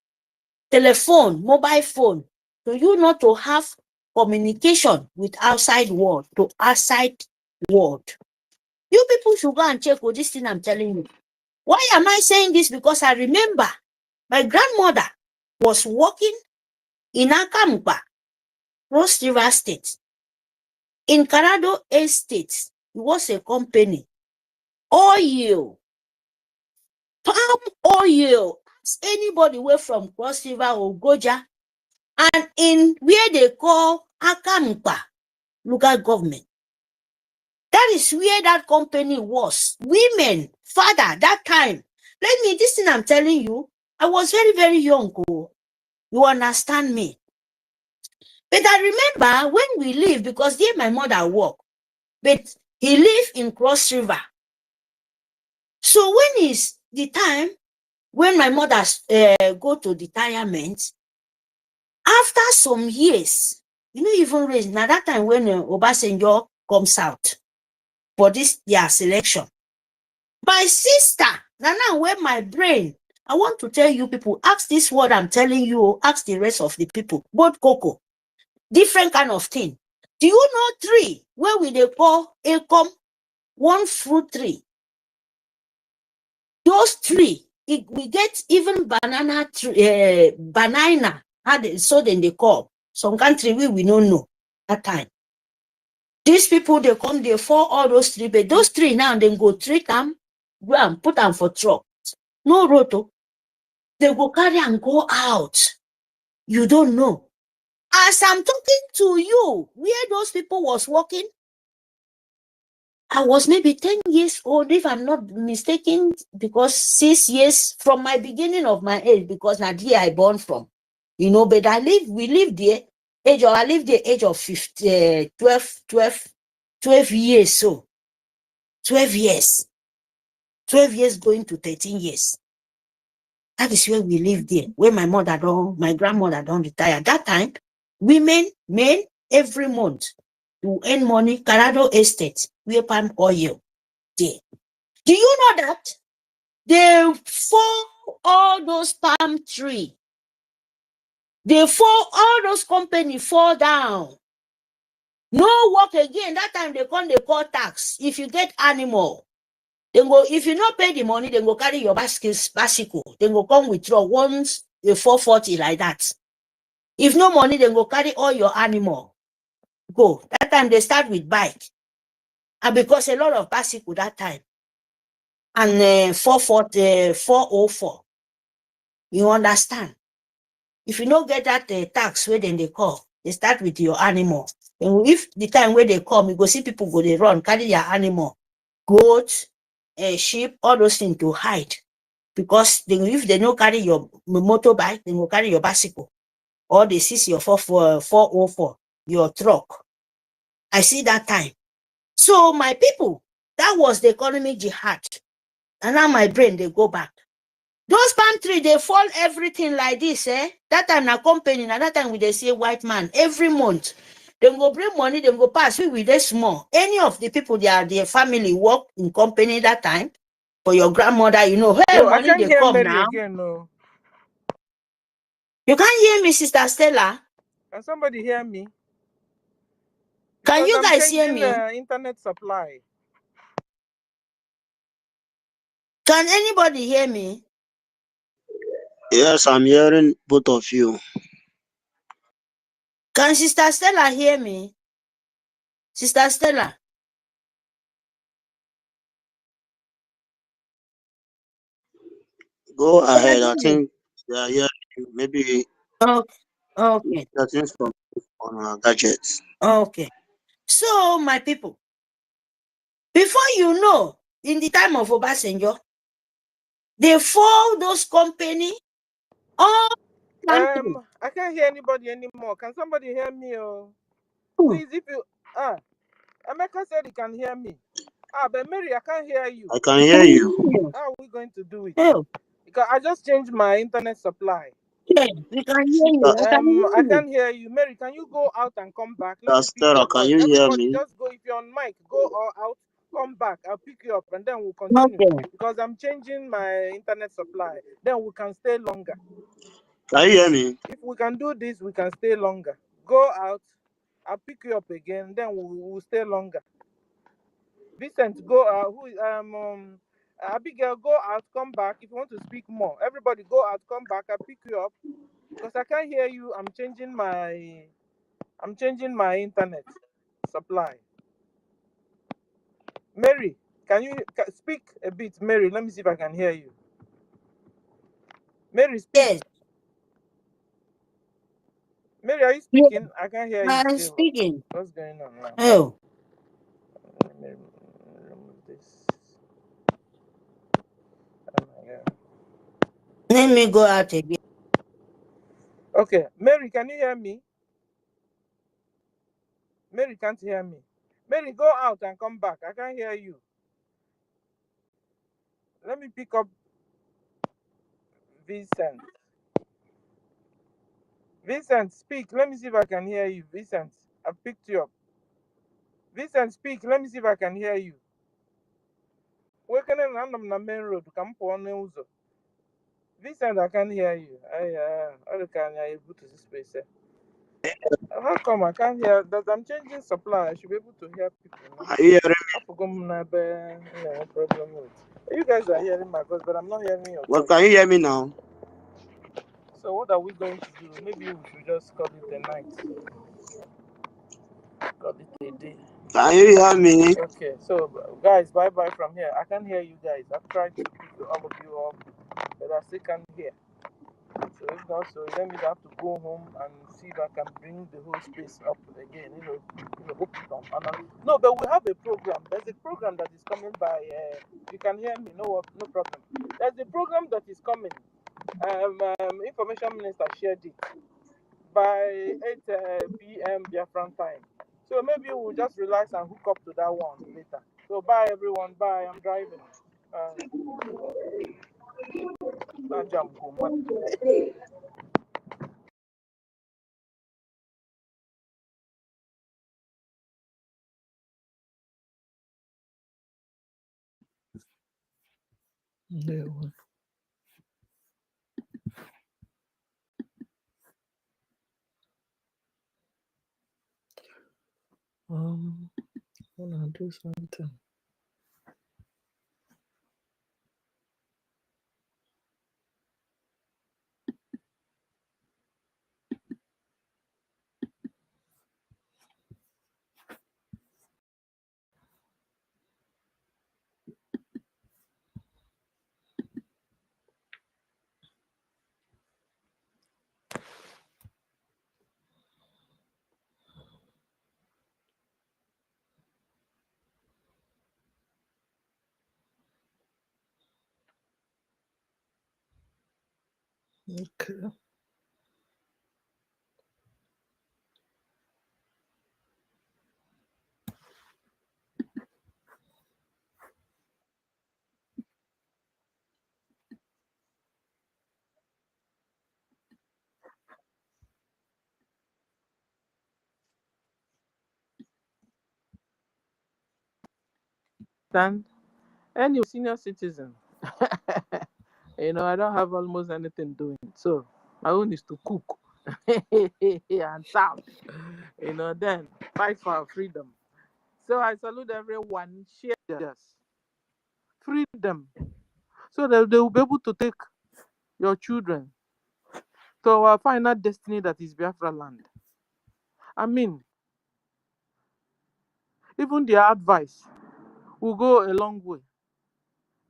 telephone, mobile phone, so you not to have communication with outside world, to outside world. You people should go and check this thing I'm telling you. Why am I saying this? Because I remember my grandmother was working in Akampa, Cross River State. In Carado Estate, it was a company. Oil, palm oil. Ask anybody away from Cross River or Goja, and in where they call Akampa local government. That is where that company was. Women, father, that time. Let me, this thing I'm telling you, I was very, very young. Oh. You understand me? But I remember when we lived, because there my mother worked, but he lived in Cross River. So when is the time when my mother go to retirement, after some years, you know, even raise, now that time when Obasanjo comes out for this their selection, my sister, now where my brain, I want to tell you people, ask this word I'm telling you, ask the rest of the people, both cocoa, different kind of thing. Do you know tree where we they call EKOM, one fruit tree? Those three, we get even banana tree, banana, so then they call. Some country we don't know that time. These people, they come, they fall all those three, but those three now, then go treat them, go and put them for truck. No roto. They go carry and go out. You don't know. As I'm talking to you, where those people was working, I was maybe 10 years old, if I'm not mistaken, because 6 years from my beginning of my age, because now here I born from. You know, but we lived there, I lived the age of 12 years, so 12 years. 12 years going to 13 years. That is where we lived there, where my grandmother don't retire. That time, women, men, every month, to earn money, Carado Estate, we palm oil there. Do you know that? They fall all those palm trees. They fall, all those companies fall down. No work again. That time they call tax. If you get animal, then go, if you not pay the money, then go carry your bicycle. Then go come withdraw once a 440 like that. If no money, then go carry all your animal. Go. That time they start with bike. And because a lot of bicycle that time. And 404. You understand? If you don't get that tax where then they call, they start with your animal. And if the time where they come, you go see people go, they run, carry their animal, goat, sheep, all those things to hide. Because if they don't carry your motorbike, they will carry your bicycle. Or they seize your 404, your truck. I see that time. So my people, that was the economic jihad. And now my brain, they go back. Those palm trees, they fall everything like this, eh? That time na company, na that time we they say white man, every month. They go bring money, they go pass, we with they small. Any of the people, their family work in company that time. For your grandmother, you know, hey, No, I money can't they hear come Mary now. again, no. You can't hear me, Sister Stella. Can somebody hear me? Can Because you I'm guys hear changing me? internet supply. Can anybody hear me? Yes, I'm hearing both of you. Can Sister Stella hear me? Sister Stella. Go ahead. I think yeah, maybe Okay. that's from on gadgets. Okay. So, my people, before you know, in the time of Obasanjo, they fold those company all country. I can't hear anybody anymore. Can somebody hear me? Oh, please, if you Emeka said he can hear me. But Mary, I can't hear you. I can hear you. How are we going to do it? Oh, Because I just changed my internet supply. yeah, we can hear you. I can't hear you. Mary, can you go out and come back? Let me pick Stella, your can voice. you hear Everybody me? just go. If you're on mic, go or out, come back. I'll pick you up and then we'll continue. Okay. Because I'm changing my internet supply. Then we can stay longer. Can you hear me? If we can do this, we can stay longer. Go out. I'll pick you up again. Then we'll stay longer. Vincent, go out. Abigail, go out, come back. If you want to speak more, everybody go out, come back. I'll pick you up because I can't hear you. I'm changing my internet supply. Mary, can you speak a bit? Mary, let me see if I can hear you. Mary, speak. Yes. Mary, are you speaking? Yes. I can't hear you. I'm still. speaking. What's going on now? Oh. Let me remove this. Oh my God. Let me go out again. Okay, Mary, can you hear me? Mary can't hear me. Mary, go out and come back. I can't hear you. Let me pick up Vincent. Vincent, speak. Let me see if I can hear you. Vincent, I picked you up. Vincent, speak. Let me see if I can hear you. Where can I run on the main road? Come on, Vincent, I can't hear you. I can't hear you. To this space. How come I can't hear? That I'm changing supply. I should be able to hear people. Are you hearing me? I forgot my problem with. You guys are hearing my voice, but I'm not hearing your Well, voice. can you hear me now? So what are we going to do? Maybe we should just call it a night. Call it a day. Can you hear me? Okay, so guys, bye-bye from here. I can't hear you guys. I've tried to pick all of you up, but I still can't hear. So if not, so let me have to go home and see if I can bring the whole space up again. Hope it don't. No, but we have a program. There's a program that is coming by. You can hear me. No problem. There's a program that is coming. Information Minister shared it by 8 p.m. Biafran time. So maybe we'll just relax and hook up to that one later. So bye everyone. Bye. I'm driving. I wanna do something. Okay. Stand. Any senior citizen. I don't have almost anything doing. So my own is to cook and serve. Then fight for our freedom. So I salute everyone. Share this freedom, so that they will be able to take your children to our final destiny, that is Biafra land. I mean, even their advice will go a long way.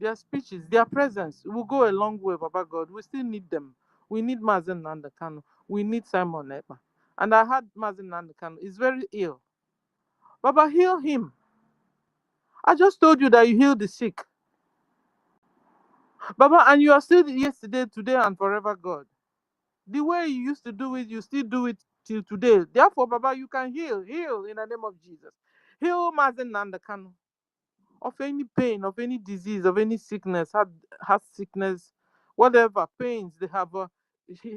Their speeches, their presence will go a long way, Baba God. We still need them. We need Mazen Nandekano. We need Simon Ekpa. And I heard Mazen Nandekano is very ill. Baba, heal him. I just told you that you heal the sick. Baba, and you are still yesterday, today, and forever God. The way you used to do it, you still do it till today. Therefore, Baba, you can heal in the name of Jesus. Heal Mazen Nandekano of any pain, of any disease, of any sickness, heart sickness, whatever pains they have.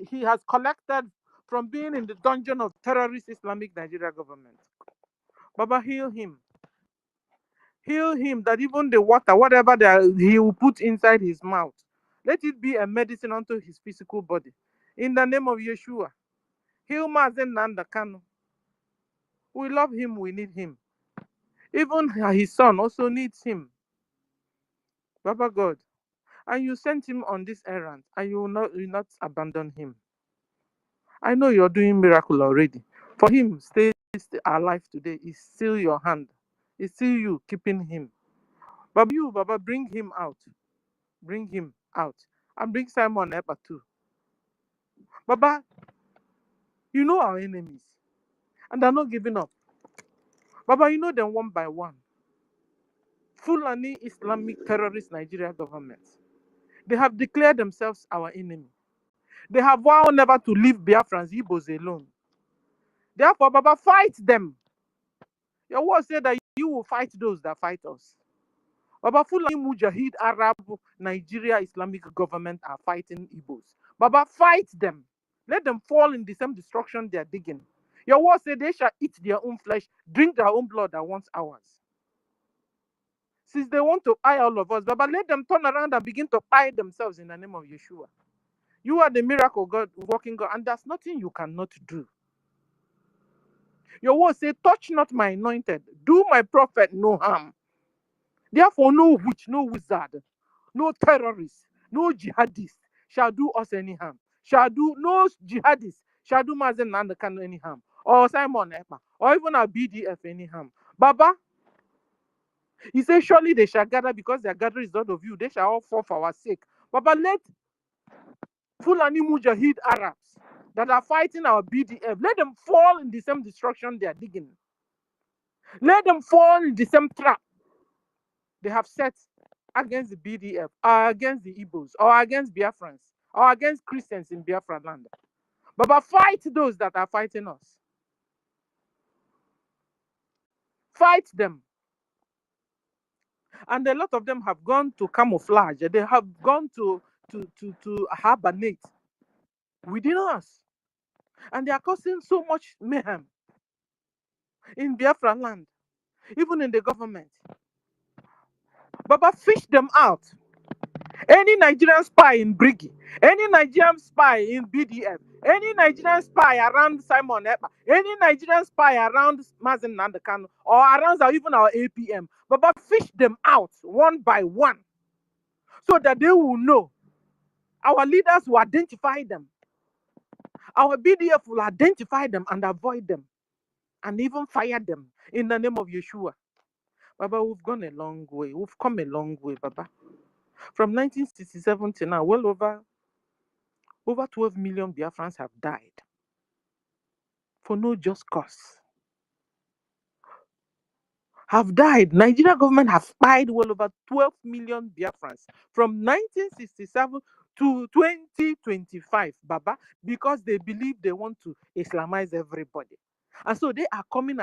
He has collected from being in the dungeon of terrorist Islamic Nigeria government. Baba, heal him. Heal him, that even the water, whatever he will put inside his mouth, let it be a medicine unto his physical body. In the name of Yeshua. Heal Mazen Nandekano. We love him, we need him. Even his son also needs him. Baba God. And you sent him on this errand, and you will not abandon him. I know you're doing miracle already. For him, stay alive today is still your hand. It's still you keeping him. But you, Baba, bring him out. Bring him out. And bring Simon Epa too. Baba, you know our enemies. And they're not giving up. Baba, you know them one by one. Fulani Islamic terrorist Nigeria government. They have declared themselves our enemy. They have vowed never to leave Biafrans, Igbos alone. Therefore, Baba, fight them. Your word said that you will fight those that fight us. Baba, Fulani Mujahid Arab Nigeria Islamic government are fighting Igbos. Baba, fight them. Let them fall in the same destruction they are digging. Your word said they shall eat their own flesh, drink their own blood that wants ours. Since they want to eye all of us, Baba, let them turn around and begin to eye themselves in the name of Yeshua. You are the miracle God, working God, and there's nothing you cannot do. Your word say, touch not my anointed, do my prophet no harm. Therefore, no witch, no wizard, no terrorist, no jihadist shall do us any harm. No jihadist shall do Mazen Nandekano any harm, or Simon Epa, or even our BDF any harm. Baba, he says, surely they shall gather because their gathering is not of you. They shall all fall for our sake. Baba, let Fulani Mujahid Arabs that are fighting our BDF, let them fall in the same destruction they are digging. Let them fall in the same trap they have set against the BDF, or against the Igbos, or against Biafrans, or against Christians in Biafra land. But fight those that are fighting us. Fight them. And a lot of them have gone to camouflage. They have gone to hibernate within us. And they are causing so much mayhem in Biafra land, even in the government. Baba, fish them out. Any Nigerian spy in BRGIE, any Nigerian spy in BDF, any Nigerian spy around Simon Epa, any Nigerian spy around Mazen Nandekano, or around even our APM, Baba, fish them out one by one so that they will know. Our leaders will identify them. Our BDF will identify them and avoid them and even fire them in the name of Yeshua. Baba, we've gone a long way. We've come a long way, Baba. From 1967 to now, well over 12 million Biafrans have died for no just cause. Have died. Nigeria government have spied well over 12 million Biafrans from 1967 to 2025, Baba, because they believe they want to Islamize everybody. And so they are coming